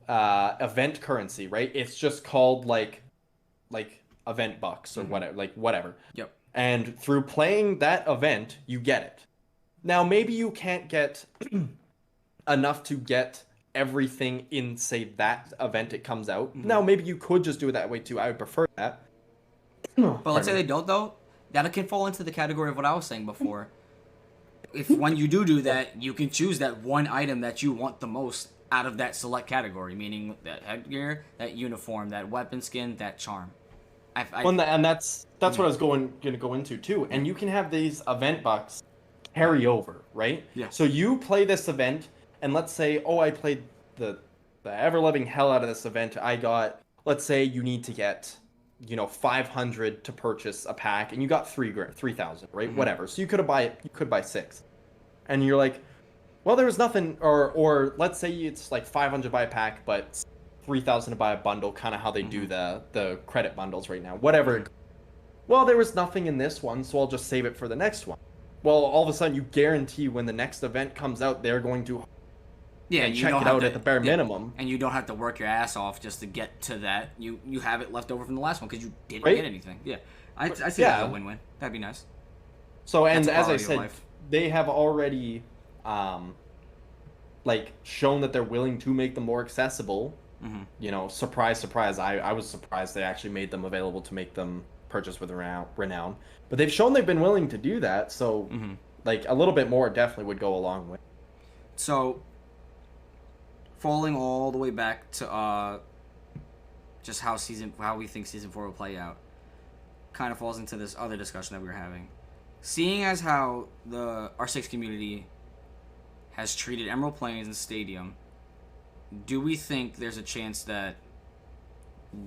event currency, right? It's just called like event bucks or whatever. Yep. And through playing that event, you get it. Now maybe you can't get enough to get everything in, say, that event it comes out. Now maybe you could just do it that way too. I would prefer that. But let's say they don't, though. That can fall into the category of what I was saying before. If when you do that, you can choose that one item that you want the most out of that select category, meaning that headgear, that uniform, that weapon skin, that charm. And that's what I was going to go into too. And you can have these event bucks carry over, right? Yeah. So you play this event, and let's say, I played the ever-loving hell out of this event. I got, let's say you need to get 500 to purchase a pack, and you got 3,000, right? Whatever. So you could buy 6, and you're like, well, there was nothing, or let's say it's like 500 to buy a pack, but 3,000 to buy a bundle, kind of how they do the credit bundles right now. Whatever. Well, there was nothing in this one, so I'll just save it for the next one. Well, all of a sudden, you guarantee when the next event comes out, they're going to check it out at the bare minimum. And you don't have to work your ass off just to get to that. You have it left over from the last one because you didn't get anything. Yeah. I see that as a win-win. That'd be nice. So, and as I said, they have already shown that they're willing to make them more accessible. Surprise, surprise. I was surprised they actually made them available to make them purchase with Renown. But they've shown they've been willing to do that, so a little bit more definitely would go a long way. So, falling all the way back to just how we think season 4 will play out, kind of falls into this other discussion that we were having. Seeing as how the R6 community has treated Emerald Plains and Stadium, do we think there's a chance that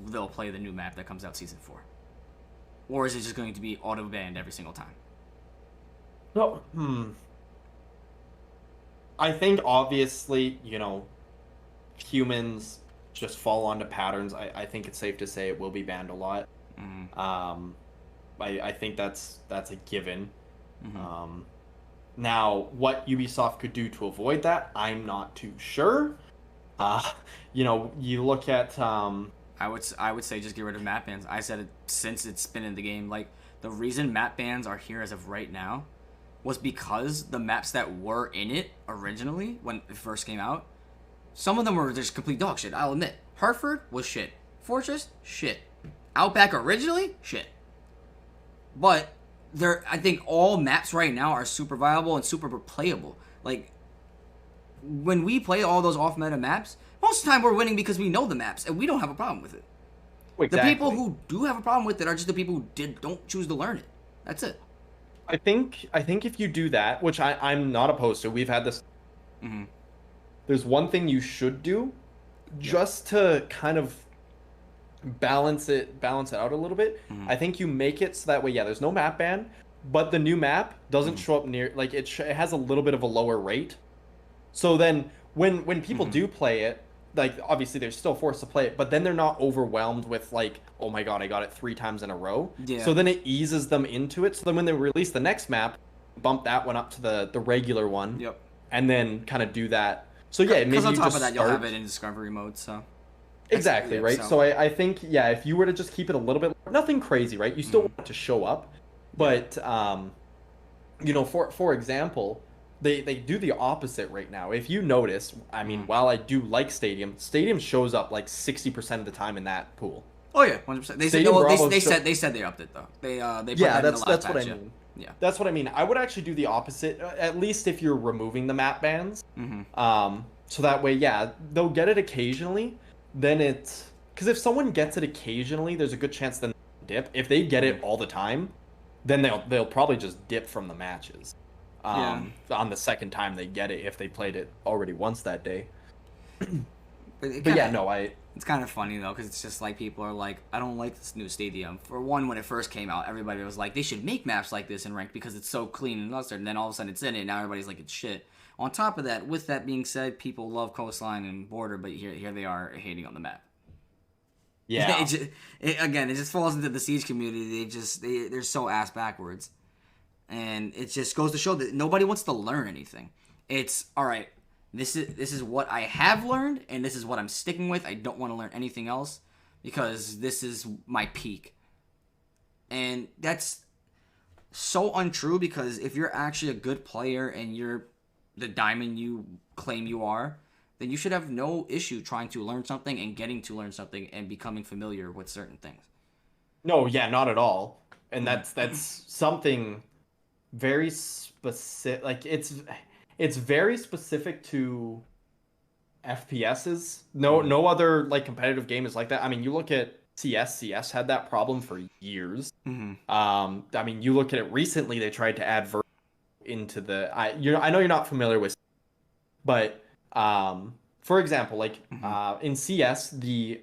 they'll play the new map that comes out season 4? Or is it just going to be auto-banned every single time? No. I think, obviously, humans just fall onto patterns. I think it's safe to say it will be banned a lot. I think that's a given. Now, what Ubisoft could do to avoid that, I'm not too sure. You look at... I would say just get rid of map bans. I said it since it's been in the game. Like, the reason map bans are here as of right now was because the maps that were in it originally when it first came out, some of them were just complete dog shit, I'll admit. Hartford was shit. Fortress, shit. Outback originally, shit. But I think all maps right now are super viable and super playable. Like, when we play all those off-meta maps, most of the time we're winning because we know the maps and we don't have a problem with it. Exactly. The people who do have a problem with it are just the people who don't choose to learn it. That's it. I think if you do that, which I'm not opposed to, we've had this. There's one thing you should do, just to kind of balance it out a little bit. I think you make it so that way, there's no map ban, but the new map doesn't show up near, it has a little bit of a lower rate. So then when people do play it, like obviously they're still forced to play it, but then they're not overwhelmed with like, oh my god, I got it 3 times in a row. Yeah. So then it eases them into it. So then when they release the next map, bump that one up to the regular one. Yep. And then kind of do that. So yeah, maybe because on you top just of that, start... you'll have it in discovery mode. So exactly yeah, right. So I think yeah, if you were to just keep it a little bit, nothing crazy, right? You still want it to show up, but you know, for example, they do the opposite right now. If you notice, I mean, while I do like Stadium shows up like 60% of the time in that pool. Oh yeah, 100%. They said they said they upped it though. They put yeah, that in the last that's what I patch, mean. Yeah. That's what I mean. I would actually do the opposite, at least if you're removing the map bans. So that way, yeah, they'll get it occasionally. Then it's because if someone gets it occasionally, there's a good chance then they'll dip. If they get it all the time, then they'll probably just dip from the matches. On the second time they get it, if they played it already once that day. But yeah, no, It's kind of funny though, because it's just like people are like, I don't like this new stadium. For one, when it first came out, everybody was like, they should make maps like this in ranked because it's so clean and mustard. And then all of a sudden it's in it. And now everybody's like, it's shit. On top of that, with that being said, people love coastline and border, but here they are hating on the map. Yeah. It just falls into the Siege community. They're so ass backwards, and it just goes to show that nobody wants to learn anything. It's all right. This is what I have learned, and this is what I'm sticking with. I don't want to learn anything else because this is my peak. And that's so untrue because if you're actually a good player and you're the diamond you claim you are, then you should have no issue trying to learn something and getting to learn something and becoming familiar with certain things. No, yeah, not at all. And that's something very specific. Like it's very specific to FPSs. No other like competitive game is like that. I mean, you look at CS. CS had that problem for years. I mean, you look at it recently. They tried to add into the. I know you're not familiar with, but for example, like in CS, the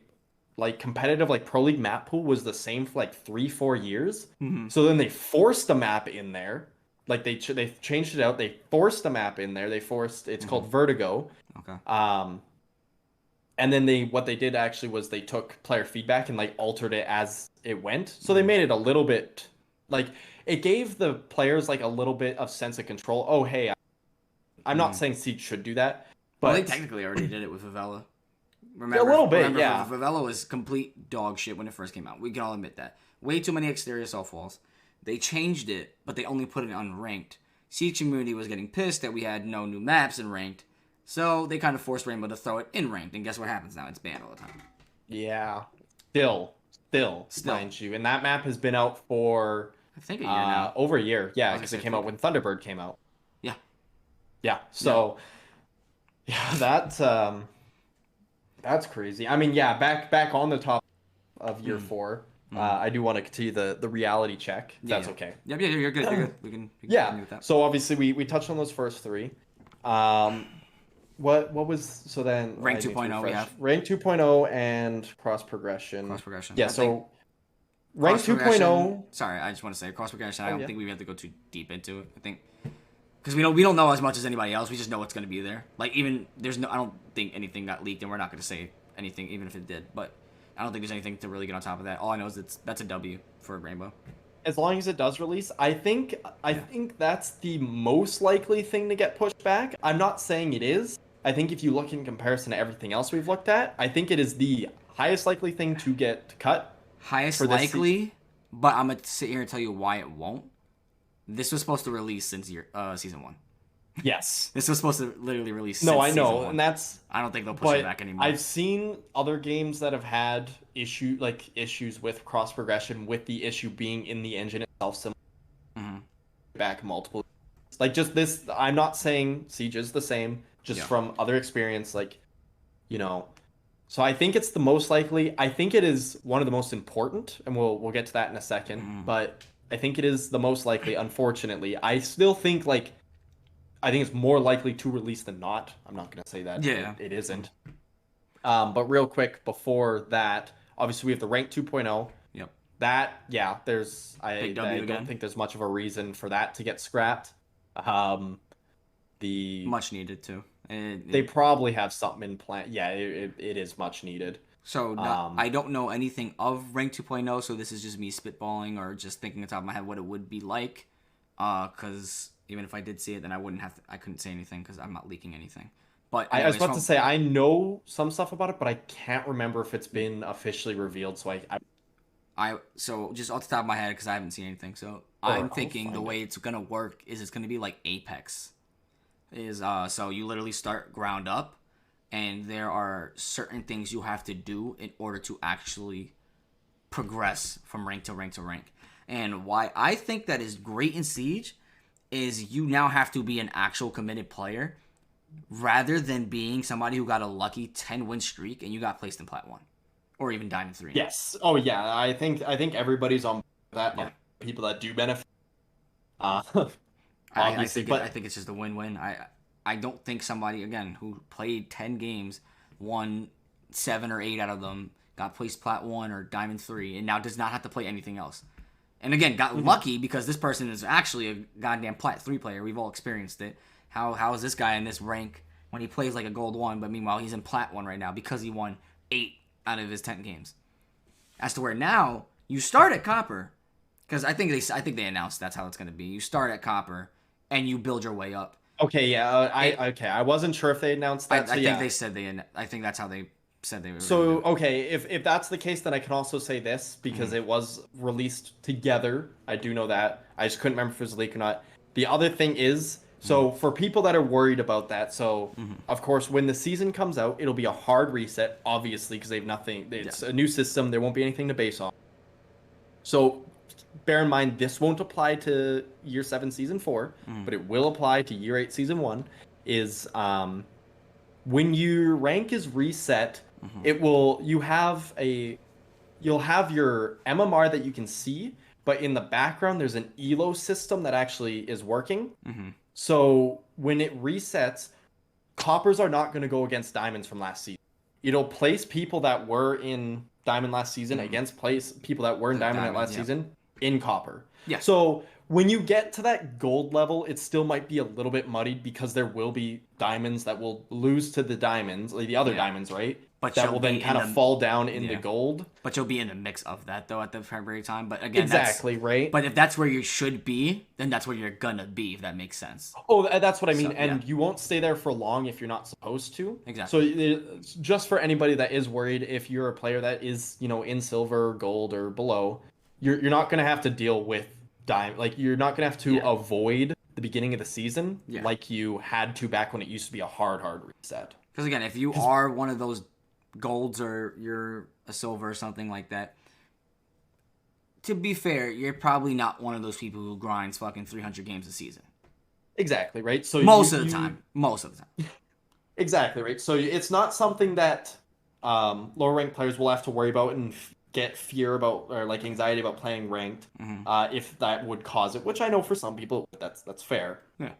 like competitive like pro league map pool was the same for like 3-4 years. So then they forced a map in there. Like they changed it out. They forced the map in there. It's called Vertigo. Okay. And then what they did actually was they took player feedback and like altered it as it went. So they made it a little bit like it gave the players like a little bit of sense of control. Oh hey, I'm not saying Siege should do that, but they technically already did it with Favela. A little bit, yeah. Favela was complete dog shit when it first came out. We can all admit that. Way too many exterior assault walls. They changed it, but they only put it on ranked. Siege community was getting pissed that we had no new maps in ranked, so they kind of forced Rainbow to throw it in ranked. And guess what happens now? It's banned all the time. Yeah, still, mind you, and that map has been out for I think a year now. Over a year, yeah, because it came out when Thunderbird came out. Yeah. So, yeah, that's crazy. I mean, yeah, back on the top of year 4. I do want to continue the reality check. That's okay. Yeah, you're good. You're good. We can yeah. with that. So obviously we touched on those first 3. What was so then rank 2.0 we have rank 2.0 and cross progression. Yeah. So rank 2.0. Sorry, I just want to say cross progression. I don't think we have to go too deep into it. I think because we don't know as much as anybody else. We just know what's going to be there. Like even I don't think anything got leaked, and we're not going to say anything even if it did. But I don't think there's anything to really get on top of that. All I know is that's a W for Rainbow. As long as it does release, I think that's the most likely thing to get pushed back. I'm not saying it is. I think if you look in comparison to everything else we've looked at, I think it is the highest likely thing to get cut. Highest likely, but I'm gonna sit here and tell you why it won't. This was supposed to release since season 1. Yes. This was supposed to literally release. No, I know, and that's. I don't think they'll push it back anymore. I've seen other games that have had issues with cross progression, with the issue being in the engine itself. Back multiple. Like just this, I'm not saying Siege is the same. Just from other experience, like, you know. So I think it's the most likely. I think it is one of the most important, and we'll get to that in a second. But I think it is the most likely. Unfortunately, I still think I think it's more likely to release than not. I'm not going to say that it isn't. But real quick, before that, obviously we have the rank 2.0. Yep. That, I don't think there's much of a reason for that to get scrapped. The much needed too. They probably have something in plan. Yeah, it is much needed. So I don't know anything of Rank 2.0, so this is just me spitballing or just thinking on top of my head what it would be like. Because even if I did see it, then I couldn't say anything because I'm not leaking anything. But anyways, I was about to say I know some stuff about it, but I can't remember if it's been officially revealed. So so just off the top of my head because I haven't seen anything. So I'm thinking the way it's gonna work is it's gonna be like Apex. So you literally start ground up, and there are certain things you have to do in order to actually progress from rank to rank to rank. And why I think that is great in Siege is you now have to be an actual committed player rather than being somebody who got a lucky 10-win streak and you got placed in Plat 1 or even Diamond 3. Yes. Oh yeah, I think everybody's on that. Yeah. People that do benefit. Obviously, I think it's just a win-win. I don't think somebody, again, who played 10 games, won 7 or 8 out of them, got placed Plat 1 or Diamond 3, and now does not have to play anything else. And again, got lucky because this person is actually a goddamn Plat 3 player. We've all experienced it. How is this guy in this rank when he plays like a Gold 1, but meanwhile he's in Plat 1 right now because he won 8 out of his 10 games. As to where now, you start at Copper, because I think they announced that's how it's going to be. You start at Copper, and you build your way up. Okay, yeah, I wasn't sure if they announced that. I think they said I think that's how they said they were. So okay, if that's the case, then I can also say this because it was released together. I do know that. I just couldn't remember if it was a leak or not. The other thing is, so for people that are worried about that, so of course when the season comes out, it'll be a hard reset, obviously, because they have nothing. It's a new system. There won't be anything to base on. So bear in mind, this won't apply to Year 7 Season 4, but it will apply to Year 8 Season 1, is when your rank is reset, you'll have your MMR that you can see, but in the background, there's an ELO system that actually is working. So when it resets, Coppers are not going to go against Diamonds from last season. It'll place people that were in Diamond last season against people that were in Diamond last season in Copper. Yeah. So when you get to that Gold level, it still might be a little bit muddied because there will be Diamonds that will lose to the Diamonds, like the other Diamonds, right? But that will then kind of fall down in the Gold. But you'll be in the mix of that, though, at the February time. But again, right? But if that's where you should be, then that's where you're gonna be, if that makes sense. Oh, that's what I mean. So, and you won't stay there for long if you're not supposed to. Exactly. So just for anybody that is worried, if you're a player that is, in silver, gold, or below, you're not gonna have to deal with Diamond. Like, you're not gonna have to avoid the beginning of the season like you had to back when it used to be a hard reset. Because again, if you are one of those golds or you're a silver or something like that, to be fair, you're probably not one of those people who grinds fucking 300 games a season. Exactly, right? So most of the time. Exactly, right? So it's not something that lower ranked players will have to worry about and get fear about, or like anxiety about playing ranked, if that would cause it, which I know for some people that's fair. Yeah.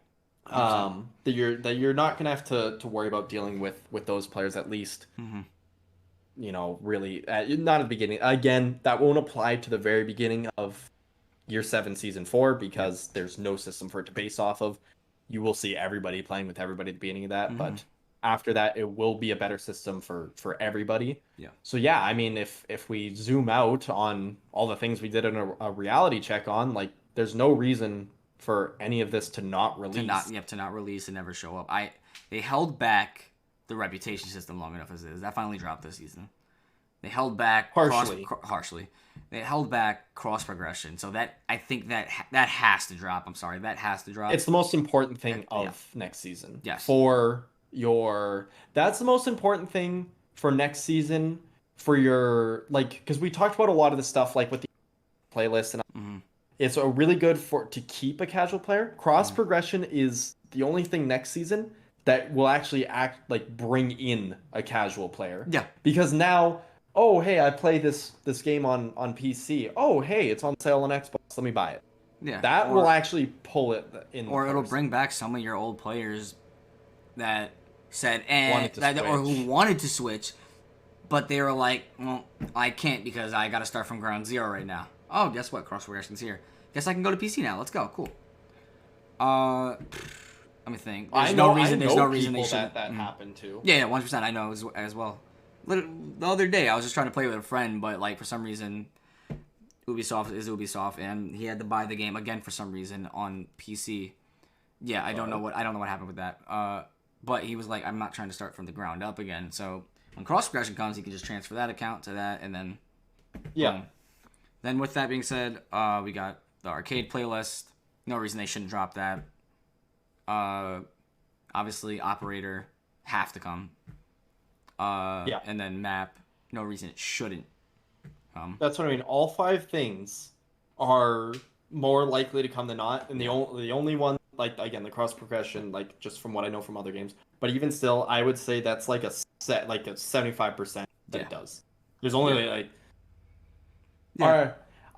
That you're not gonna have to worry about dealing with those players, at least. Really, not at the beginning. Again, that won't apply to the very beginning of Year 7 Season 4 because there's no system for it to base off of. You will see everybody playing with everybody at the beginning of that, but after that, it will be a better system for everybody. Yeah. So yeah, I mean, if we zoom out on all the things we did in a reality check on, like, there's no reason for any of this to not release. To not release and never show up. They held back the reputation system long enough as it is. That finally dropped this season. They held back harshly. They held back cross progression. So that, I think that has to drop. I'm sorry, that has to drop. It's the most important thing next season. Yes. That's the most important thing for next season for your, like, because we talked about a lot of the stuff like with the playlist and it's a really good to keep a casual player. Cross progression is the only thing next season that will actually bring in a casual player. Yeah. Because now, oh hey, I play this game on PC. Oh hey, it's on sale on Xbox. Let me buy it. Yeah. That will actually pull it in. Or it'll bring back some of your old players that said or who wanted to switch, but they were like, well, I can't because I got to start from ground zero right now. Oh, guess what? Cross progression's here. Guess I can go to PC now. Let's go. Cool. Let me think. I There's know, no reason. There's I know no reason they people shouldn't. that happened to. Yeah, 100%. I know as well. The other day, I was just trying to play with a friend, but like for some reason, Ubisoft is Ubisoft, and he had to buy the game again for some reason on PC. Yeah, I don't know what happened with that. But he was like, I'm not trying to start from the ground up again. So when cross progression comes, he can just transfer that account to that, and then boom. Then with that being said, we got the arcade playlist. No reason they shouldn't drop that. Obviously, operator have to come. And then map. No reason it shouldn't come. That's what I mean. All 5 things are more likely to come than not, and the only one, like again, the cross progression, like just from what I know from other games, but even still, I would say that's like a 75% that it does. There's only like.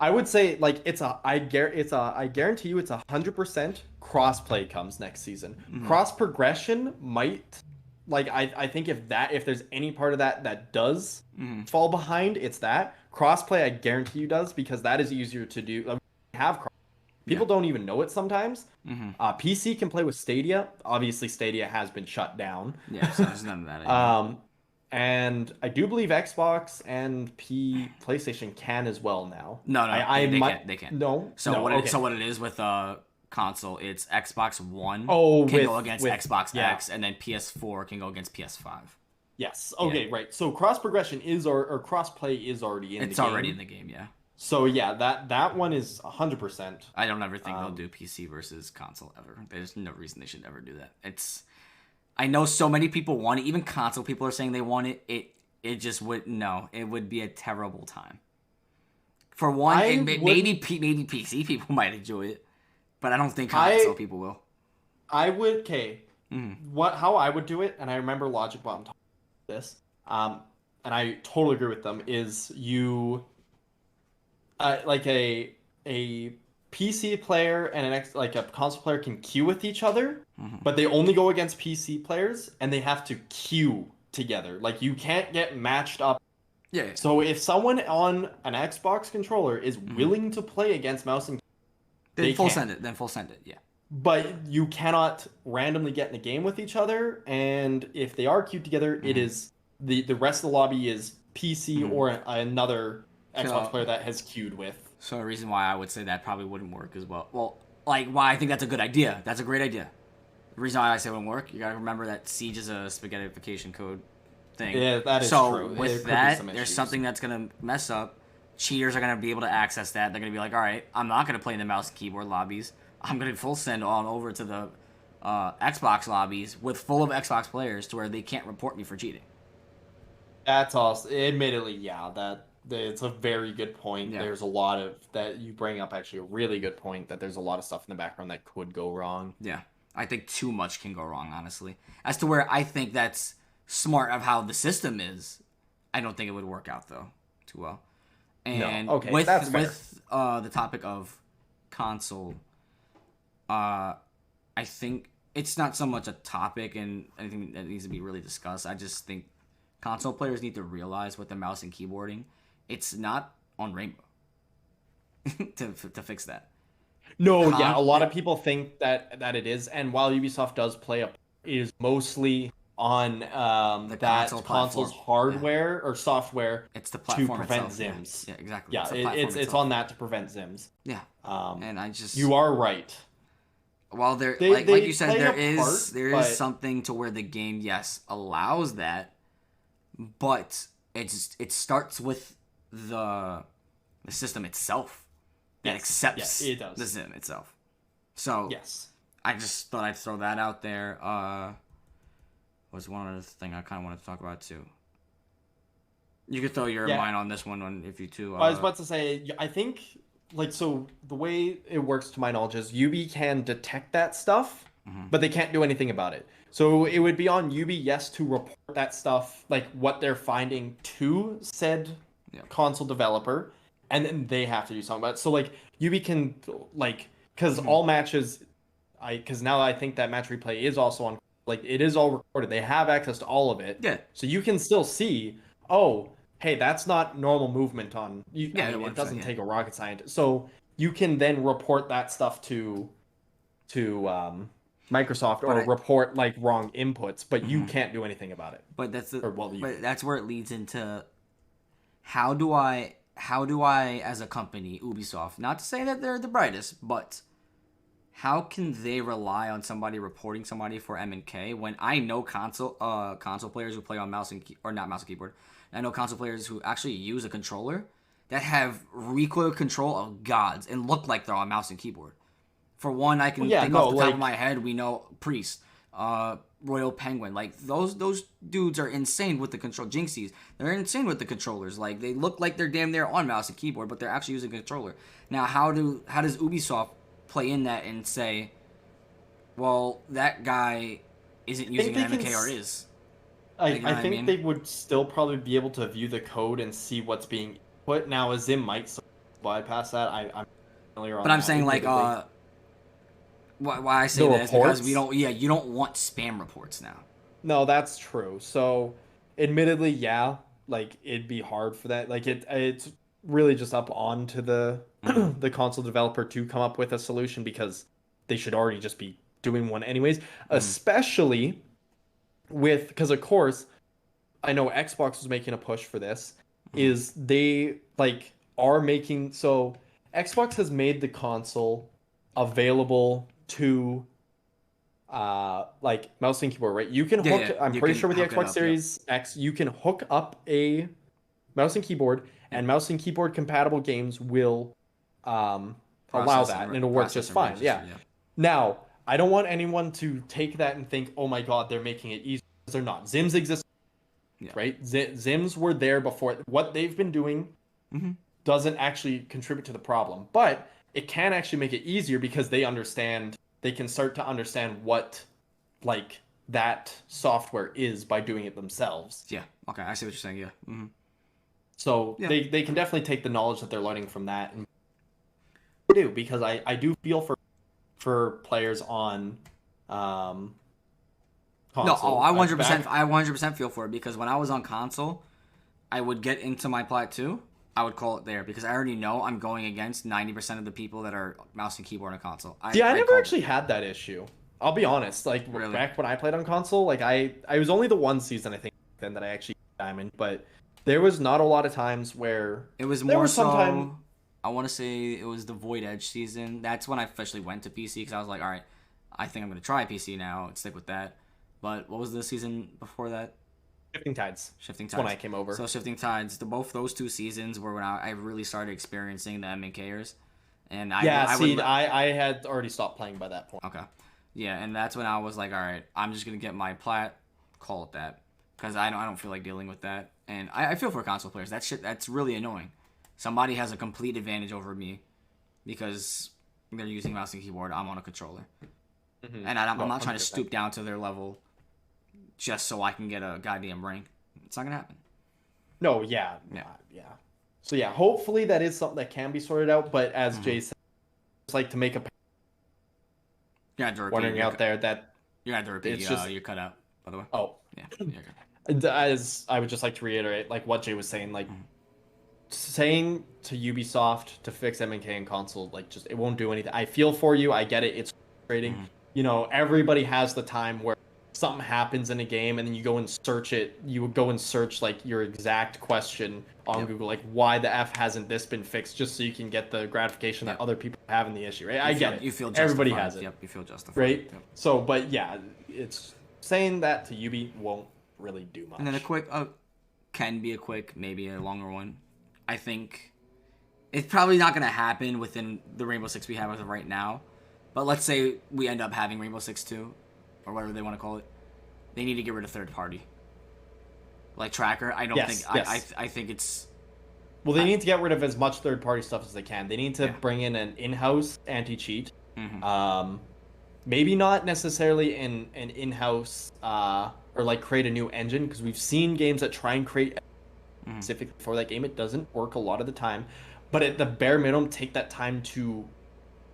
I would say like I guarantee you it's 100% crossplay comes next season. Cross progression might, like I think if there's any part of that does fall behind, it's that. Crossplay I guarantee you does, because that is easier to do. Like, people don't even know it sometimes. PC can play with Stadia. Obviously Stadia has been shut down. Yeah, so there's none of that anymore. And I do believe Xbox and PlayStation can as well now. No, they can't. No. So what it is with console, it's Xbox One can go against Xbox X, and then PS4 can go against PS5. Yes. Okay. Yeah. Right. So cross progression is or cross play is already in. It's the game. Already in the game. Yeah. So yeah, that one is 100%. I don't ever think they'll do PC versus console ever. There's no reason they should ever do that. I know so many people want it. Even console people are saying they want it. It just would no. It would be a terrible time. For one, maybe PC people might enjoy it, but I don't think console people will. I would. Okay. How I would do it, and I remember Logic Bomb talking about this. And I totally agree with them. Is you like a PC player and a console player can queue with each other, but they only go against PC players, and they have to queue together. Like you can't get matched up. Yeah. So if someone on an Xbox controller is willing to play against mouse and keyboard, then full send it. Yeah. But you cannot randomly get in a game with each other, and if they are queued together, it is the rest of the lobby is PC or another Xbox player that has queued with. So a reason why I would say that probably wouldn't work as well. Well, like why I think that's a good idea. That's a great idea. The reason why I say it wouldn't work, you gotta remember that Siege is a spaghettification code thing. Yeah, that is true. So with that, there's something that's gonna mess up. Cheaters are gonna be able to access that. They're gonna be like, all right, I'm not gonna play in the mouse and keyboard lobbies. I'm gonna full send on over to the Xbox lobbies full of Xbox players to where they can't report me for cheating. That's awesome. Admittedly, it's a very good point. Yeah. There's a lot of that you bring up. Actually, a really good point that there's a lot of stuff in the background that could go wrong. Yeah, I think too much can go wrong. Honestly, as to where I think that's smart of how the system is, I don't think it would work out though too well. And with the topic of console, I think it's not so much a topic and anything that needs to be really discussed. I just think console players need to realize with the mouse and keyboarding, it's not on Rainbow to fix that. No, a lot of people think that it is, and while Ubisoft does play it is mostly on the console's hardware or software. It's the platform to prevent itself. Zims. Yeah, exactly. Yeah, it's on that to prevent Zims. Yeah, and I just you are right. While like you said, there is something to where the game allows that, but it starts with the system itself that accepts the Zim itself. So I just thought I'd throw that out there. Was one other thing I kind of wanted to talk about too. You could throw your mind on this one if you too. I was about to say, I think so the way it works to my knowledge is Ubi can detect that stuff, but they can't do anything about it. So it would be on Ubi, to report that stuff, like what they're finding to said console developer, and then they have to do something about it. So like Ubi can because all matches, because now I think that match replay is also on, it is all recorded. They have access to all of it. Yeah. So you can still see, hey, that's not normal movement on. It doesn't take a rocket scientist. So you can then report that stuff to Microsoft or report like wrong inputs, but you can't do anything about it. But that's where it leads into how do I as a company, Ubisoft, not to say that they're the brightest, but how can they rely on somebody reporting somebody for M&K when I know console players who play on mouse and or not mouse and keyboard. I know console players who actually use a controller that have recoil control of gods and look like they're on mouse and keyboard. For one, I can think off the top of my head, we know Priest, Royal Penguin, like those dudes are insane with the control. Jinxies, they're insane with the controllers. Like they look like they're damn near on mouse and keyboard, but they're actually using a controller. Now, how does Ubisoft play in that and say, well, that guy isn't using an MK or is? I think they would still probably be able to view the code and see what's being put. Now, a Zim might bypass that. I'm familiar on that. But I'm saying like why I say that is because you don't want spam reports now. No, that's true. So, admittedly, yeah, like it'd be hard for that. Like it's really just up on to the the console developer to come up with a solution because they should already just be doing one anyways. Especially because of course, I know Xbox was making a push for this. Is they like are making so Xbox has made the console available to like mouse and keyboard, right? You can hook I'm pretty sure with the Xbox Series X, you can hook up a mouse and keyboard, and mouse and keyboard compatible games will allow that, and it'll work just fine. Yeah. Now, I don't want anyone to take that and think, oh my god, they're making it easy. They're not. Zims exist, right? Zims were there before. What they've been doing doesn't actually contribute to the problem, but it can actually make it easier because they can start to understand what like that software is by doing it themselves. Yeah. Okay. I see what you're saying. Yeah. So they can definitely take the knowledge that they're learning from that and do, because I do feel for players on console. No, I 100% feel for it, because when I was on console, I would get into my plat 2. I would call it there because I already know I'm going against 90% of the people that are mouse and keyboard on console. I never actually had that issue. I'll be honest. Like really? Back when I played on console, like I was only the one season I think then that I actually diamond, but there was not a lot of times where it was more so. I want to say it was the Void Edge season. That's when I officially went to PC because I was like, all right, I think I'm going to try PC now and stick with that. But what was the season before that? Shifting Tides. That's when I came over. So Shifting Tides, both those 2 seasons were when I really started experiencing the MKers. And I had already stopped playing by that point. Okay. Yeah, and that's when I was like, all right, I'm just going to get my plat, call it that. Because I don't feel like dealing with that. And I feel for console players. That's really annoying. Somebody has a complete advantage over me because they're using mouse and keyboard. I'm on a controller. And I'm not trying to stoop down to their level just so I can get a goddamn rank. It's not going to happen. No, yeah. So yeah, hopefully that is something that can be sorted out. But as Jay said, it's like to make a... wondering out there that... You're going to have to repeat you're cut out, by the way. Oh. Yeah. As I would just like to reiterate, like what Jay was saying, like saying to Ubisoft to fix M&K and console, like just it won't do anything. I feel for you. I get it. It's frustrating. You know, everybody has the time where something happens in a game and then you go and search it. You would go and search like your exact question on Google, like why the F hasn't this been fixed, just so you can get the gratification that other people have in the issue, right? I get it. You feel justified. Everybody has it. Yep, you feel justified. Right? Yep. So, but yeah, it's saying that to Ubi won't really do much. And then can be a quick, maybe a longer one. I think it's probably not going to happen within the Rainbow Six we have as of right now. But let's say we end up having Rainbow Six 2, or whatever they want to call it. They need to get rid of third party. Like Tracker, I think it's... Well, they need to get rid of as much third party stuff as they can. They need to bring in an in-house anti-cheat. Maybe not necessarily an in-house or like create a new engine, because we've seen games that try and create specifically for that game. It doesn't work a lot of the time, but at the bare minimum, take that time to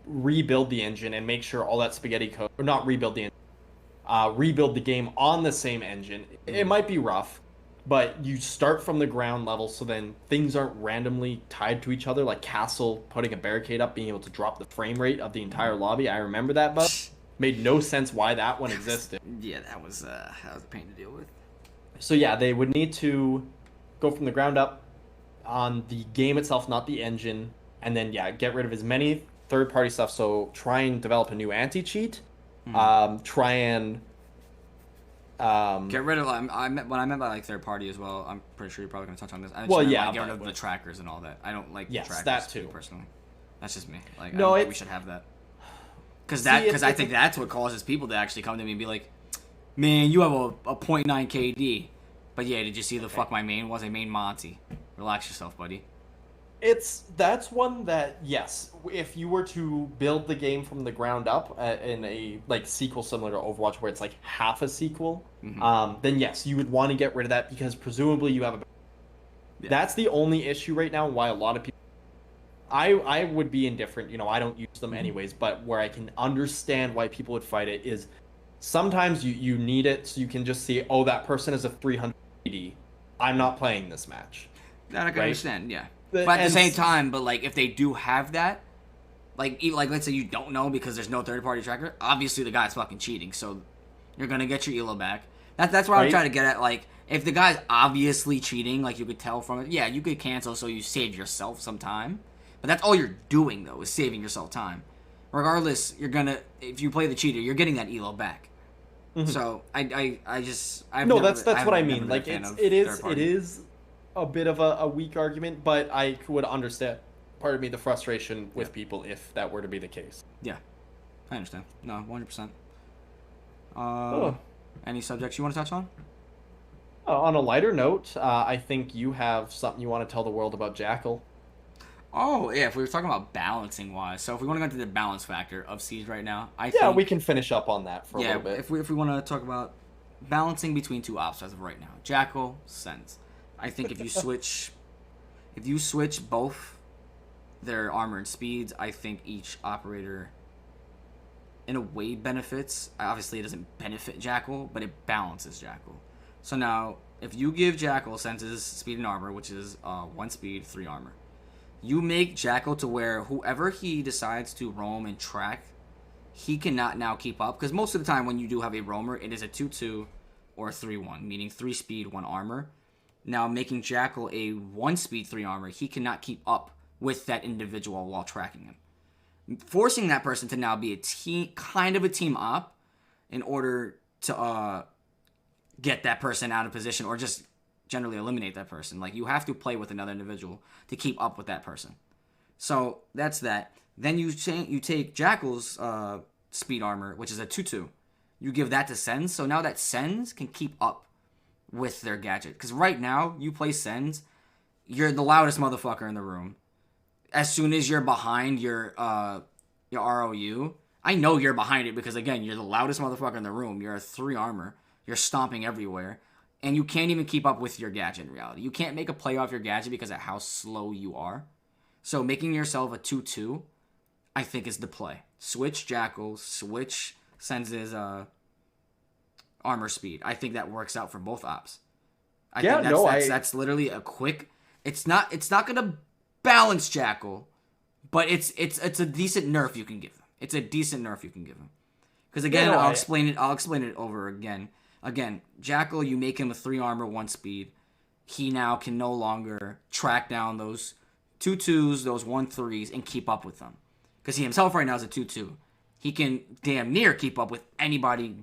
rebuild the engine and make sure all that spaghetti code, or not rebuild the engine, rebuild the game on the same engine. It might be rough, but you start from the ground level, so then things aren't randomly tied to each other, like Castle putting a barricade up, being able to drop the frame rate of the entire lobby. I remember that bug. Made no sense why that one existed. Yeah, that was a pain to deal with. So yeah, they would need to go from the ground up on the game itself, not the engine, and then yeah, get rid of as many third-party stuff. So try and develop a new anti-cheat. Try and get rid of. What I meant by like third party as well. I'm pretty sure you're probably gonna touch on this. I well, yeah, get rid of the trackers and all that. I don't like the trackers. That too. Personally, that's just me. Like, no, we should have that. Because I think that's what causes people to actually come to me and be like, man, you have a 0.9 KD. But yeah, did you see the fuck my main was? I main Monty. Relax yourself, buddy. That's one that, yes, if you were to build the game from the ground up in a like sequel similar to Overwatch where it's like half a sequel, then yes, you would want to get rid of that because presumably you have a... Yeah. That's the only issue right now why a lot of people... I would be indifferent, I don't use them anyways, but where I can understand why people would fight it is sometimes you need it so you can just see, oh, that person is a 300 KD. I'm not playing this match. That I can understand, yeah. But at the same time, like if they do have that, like let's say you don't know because there's no third party tracker, obviously the guy's fucking cheating, so you're gonna get your elo back. That's what I'm trying to get at. Like if the guy's obviously cheating, like you could tell from it, yeah, you could cancel so you save yourself some time. But that's all you're doing though, is saving yourself time. Regardless, if you play the cheater, you're getting that elo back. Mm-hmm. So that's what I mean. Like it is a bit of a weak argument, but I would understand, pardon me, the frustration with people if that were to be the case. Yeah, I understand. No, 100%. Any subjects you want to touch on? On a lighter note, I think you have something you want to tell the world about Jackal. Oh, yeah, if we were talking about balancing wise. So if we want to go into the balance factor of Siege right now, I think... Yeah, we can finish up on that for a little bit. If we want to talk about balancing between two ops as of right now. Jackal, Sense. I think if you switch both their armor and speeds, I think each operator in a way benefits. Obviously, it doesn't benefit Jackal, but it balances Jackal. So now, if you give Jackal Sense's speed and armor, which is 1 speed, 3 armor, you make Jackal to where whoever he decides to roam and track, he cannot now keep up. Because most of the time when you do have a roamer, it is a 2-2 or a 3-1, meaning 3 speed, 1 armor. Now, making Jackal a 1 speed, 3 armor, he cannot keep up with that individual while tracking him. Forcing that person to now be a team, kind of a team op, in order to get that person out of position or just generally eliminate that person. Like, you have to play with another individual to keep up with that person. So, that's that. Then you take Jackal's speed armor, which is a 2-2. You give that to Sens, so now that Sens can keep up with their gadget. Because right now, you play Sens, you're the loudest motherfucker in the room. As soon as you're behind your ROU, I know you're behind it because, again, you're the loudest motherfucker in the room. You're a 3 armor. You're stomping everywhere. And you can't even keep up with your gadget in reality. You can't make a play off your gadget because of how slow you are. So making yourself a 2-2, I think, is the play. Switch Jackal, switch Sens's armor speed. I think that works out for both ops. I think that's literally a quick... It's not gonna balance Jackal, but it's a decent nerf you can give him. It's a decent nerf you can give him. Because again, I'll explain it over again. Again, Jackal, you make him a 3 armor, 1 speed. He now can no longer track down those 2-2s, those 1-3s, and keep up with them. Because he himself right now is a 2-2. He can damn near keep up with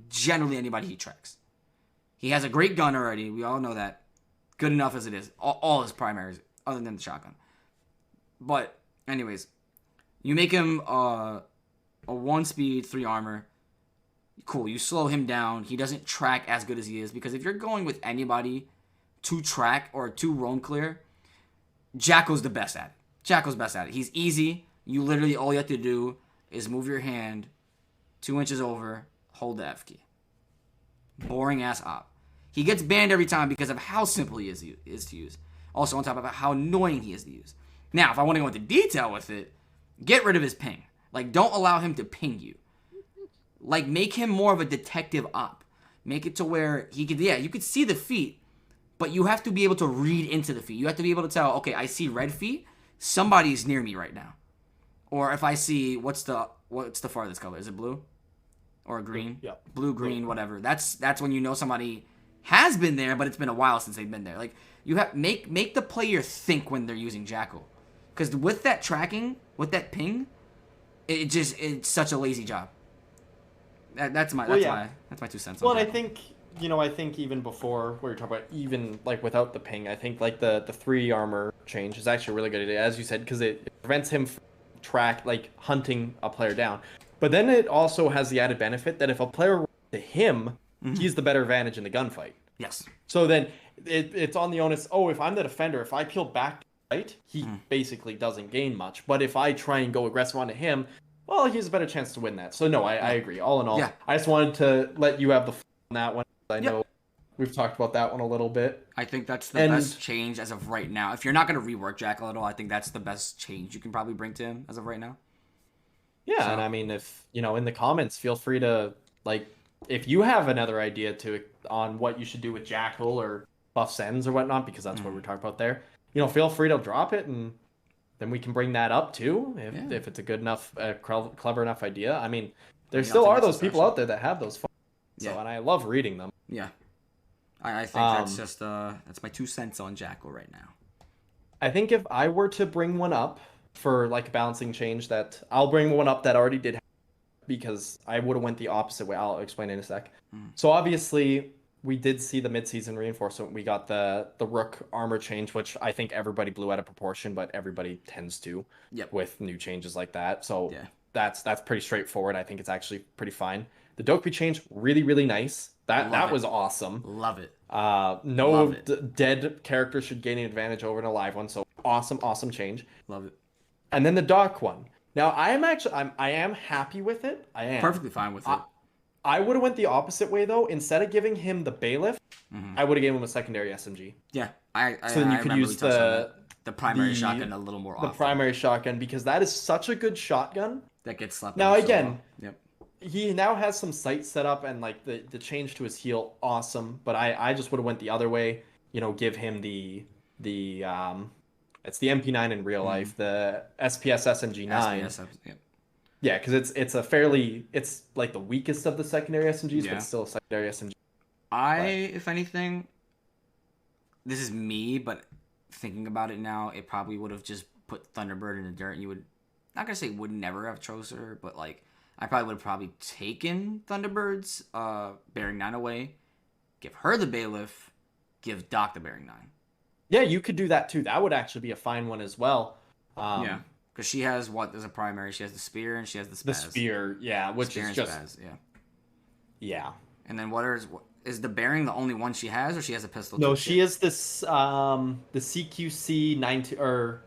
generally anybody he tracks. He has a great gun already. We all know that. Good enough as it is. All his primaries, other than the shotgun. But, anyways, you make him a 1 speed, 3 armor. Cool, you slow him down. He doesn't track as good as he is. Because if you're going with anybody to track or to roam clear, Jackal's the best at it. Jackal's best at it. He's easy. You literally, all you have to do is move your hand 2 inches over, hold the F key. Boring ass op. He gets banned every time because of how simple he is to use. Also on top of how annoying he is to use. Now, if I want to go into detail with it, get rid of his ping. Like, don't allow him to ping you. Like, make him more of a detective op. Make it to where he could, you could see the feet, but you have to be able to read into the feet. You have to be able to tell, okay, I see red feet, somebody's near me right now. Or if I see, what's the farthest color? Is it blue? or a green. Yeah. Blue, green, whatever. That's when you know somebody has been there, but it's been a while since they've been there. Like, you have make the player think when they're using Jackal. Because with that tracking, with that ping, it's such a lazy job. That's my 2 cents. Well, and I think even before what you're talking about, even like without the ping, I think like the 3 armor change is actually a really good idea, as you said, because it prevents him from hunting a player down. But then it also has the added benefit that if a player runs to him, he's the better advantage in the gunfight. Yes. So then it's on the onus. Oh, if I'm the defender, if I peel back to the right, he basically doesn't gain much. But if I try and go aggressive onto him, well, he has a better chance to win that. So no, I agree. All in all, I just wanted to let you have the floor on that one. I know we've talked about that one a little bit. I think that's the best change as of right now. If you're not going to rework Jackal at all, I think that's the best change you can probably bring to him as of right now. Yeah, and I mean, if in the comments, feel free to if you have another idea on what you should do with Jackal or buff Sens or whatnot, because that's what we're talking about there. Feel free to drop it, and then we can bring that up too if it's a good enough, clever enough idea. I mean, there still are those people out there that have those. So, and I love reading them. Yeah, I think that's just that's my 2 cents on Jackal right now. I think if I were to bring one up for like a balancing change, that I'll bring one up that already did happen, because I would have went the opposite way. I'll explain in a sec. So obviously we did see the mid-season reinforcement. We got the Rook armor change, which I think everybody blew out of proportion, but everybody tends to with new changes like that. So that's pretty straightforward. I think it's actually pretty fine. The Dokpi change, really, really nice. That was awesome. Love it. No dead character should gain an advantage over an alive one. So awesome change. Love it. And then the Doc one. Now I am happy with it. I am perfectly fine with it. I would have went the opposite way though. Instead of giving him the bailiff, I would have given him a secondary SMG. Yeah, so then you could use the primary shotgun a little more often. The primary shotgun, because that is such a good shotgun that gets slapped. Now again, he now has some sights set up, and like the change to his heal, awesome. But I just would have went the other way. Give him the it's the MP9 in real life, the SPS SMG9. Yeah, because it's like the weakest of the secondary SMGs, but it's still a secondary SMG. If anything, this is me, but thinking about it now, it probably would have just put Thunderbird in the dirt. You would, not gonna say would never have chose her, but like I probably would have taken Thunderbird's Bearing 9 away, give her the bailiff, give Doc the Bearing 9. Yeah, you could do that too. That would actually be a fine one as well. Because she has as a primary? She has the spear and she has the spaz. The spear, yeah, which is just spaz, yeah. And then is the Bearing the only one she has, or she has a pistol? No, she is this the CQC 92 or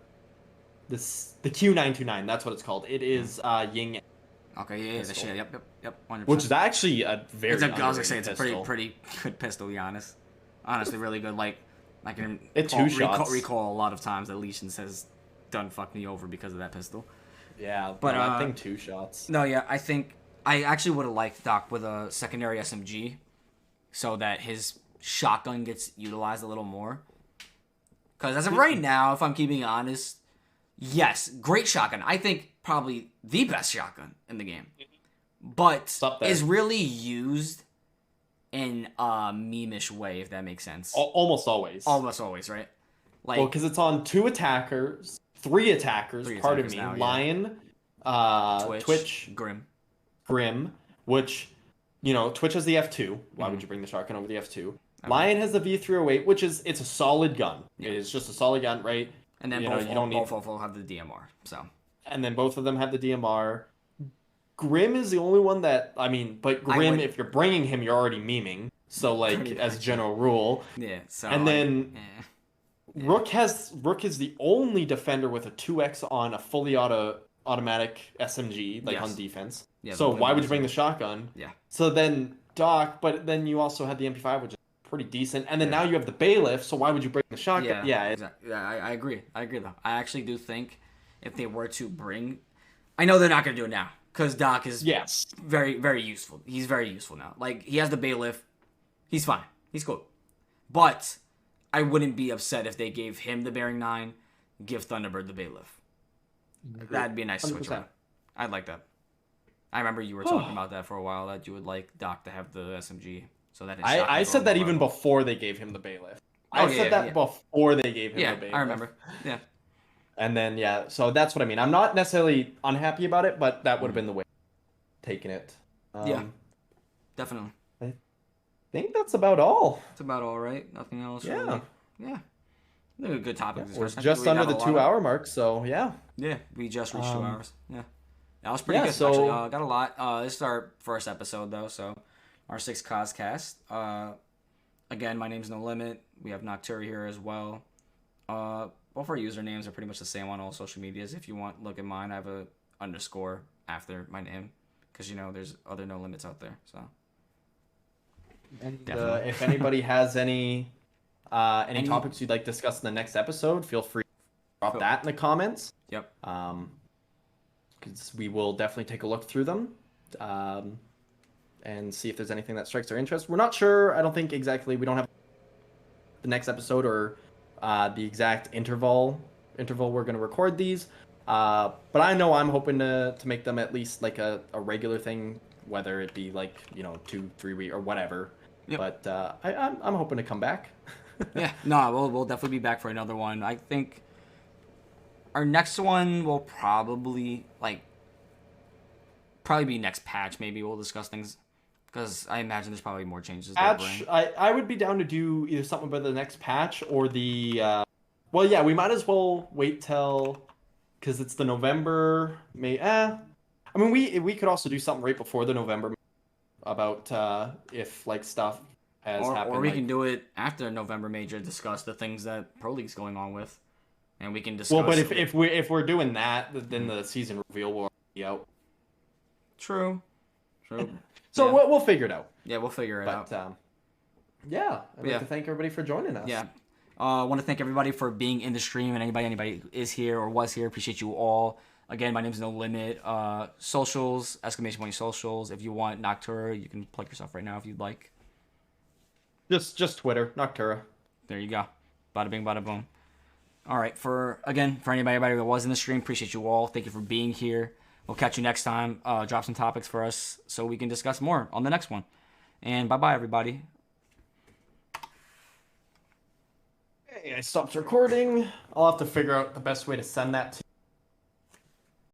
the Q929. That's what it's called. It is Ying. Okay, the shit. Yep. 100%. Which is actually a very. I was gonna say it's a pretty good pistol. To be honest, honestly, really good. Like I can recall a lot of times that Legions has done fuck me over because of that pistol. Yeah, but I think 2 shots. No, yeah, I think I actually would have liked Doc with a secondary SMG, so that his shotgun gets utilized a little more. Because as of right now, if I'm keeping honest, yes, great shotgun. I think probably the best shotgun in the game, but is really used in a meme-ish way, if that makes sense. Almost always. Almost always, right? Like, because it's on 2 attackers, 3 attackers. Pardon me. Now, Lion, Twitch, Grim, which Twitch has the F2. Why would you bring the shotgun over the F2? Lion has the V308, which it's a solid gun. It is just a solid gun, right? And then both have the DMR. So. And then both of them have the DMR. Grim is the only one that but Grim, if you're bringing him, you're already memeing. So like as a general rule. Yeah. So. And then Rook is the only defender with a 2x on a fully automatic SMG on defense. Yeah, so why would you bring the shotgun? Yeah. So then Doc, but then you also had the MP5, which is pretty decent, and then now you have the bailiff. So why would you bring the shotgun? Exactly. I agree. Though. I actually do think if they were to bring, I know they're not gonna do it now because Doc is very, very useful. He's very useful now. Like he has the bailiff. He's fine. He's cool. But I wouldn't be upset if they gave him the Bearing 9, give Thunderbird the bailiff. That'd be a nice switch around. I'd like that. I remember you were talking about that for a while, that you would like Doc to have the SMG. So that I said that even before they gave him the bailiff. I said that before they gave him the bailiff. I remember. Yeah. And then, so that's what I mean. I'm not necessarily unhappy about it, but that would have been the way of taking it. Yeah, definitely. I think that's about all. That's about all, right? Nothing else? Yeah. Really? Yeah. A good topic. We're just under the 2-hour mark, so yeah. Yeah, we just reached 2 hours. Yeah. That was pretty good, actually. Got a lot. This is our first episode, though, so R6 Cos-Cast. Again, my name's No Limit. We have Nocturra here as well. Both our usernames are pretty much the same on all social medias. If you want, look at mine. I have a underscore after my name because, there's other No Limits out there, so. And if anybody has any topics you'd like to discuss in the next episode, feel free to drop that in the comments. Yep. Because we will definitely take a look through them and see if there's anything that strikes our interest. We're not sure. I don't think exactly. We don't have the next episode or the exact interval we're going to record these. But I know I'm hoping to make them at least like a regular thing, whether it be like 2-3 weeks or whatever. Yep. But I'm hoping to come back. Yeah, no, we'll definitely be back for another one. I think our next one will probably be next patch. Maybe we'll discuss things because I imagine there's probably more changes. Patch, I would be down to do either something about the next patch or the. Well, yeah, we might as well wait till because it's the November May. I mean, we could also do something right before the November about if stuff has happened. Or we can do it after November Major. Discuss the things that Pro League's going on with, and we can discuss. Well, but if we're doing that, then the season reveal will be out. True. So we'll figure it out. Yeah, we'll figure it out. Yeah, I'd like to thank everybody for joining us. Yeah. I want to thank everybody for being in the stream and anybody who is here or was here. Appreciate you all. Again, my name's No Limit. Socials, !socials. If you want Nocturra, you can plug yourself right now if you'd like. Just Twitter, Nocturra. There you go. Bada bing, bada boom. All right. For anybody that was in the stream, appreciate you all. Thank you for being here. We'll catch you next time. Drop some topics for us so we can discuss more on the next one. And bye-bye, everybody. Hey, I stopped recording. I'll have to figure out the best way to send that to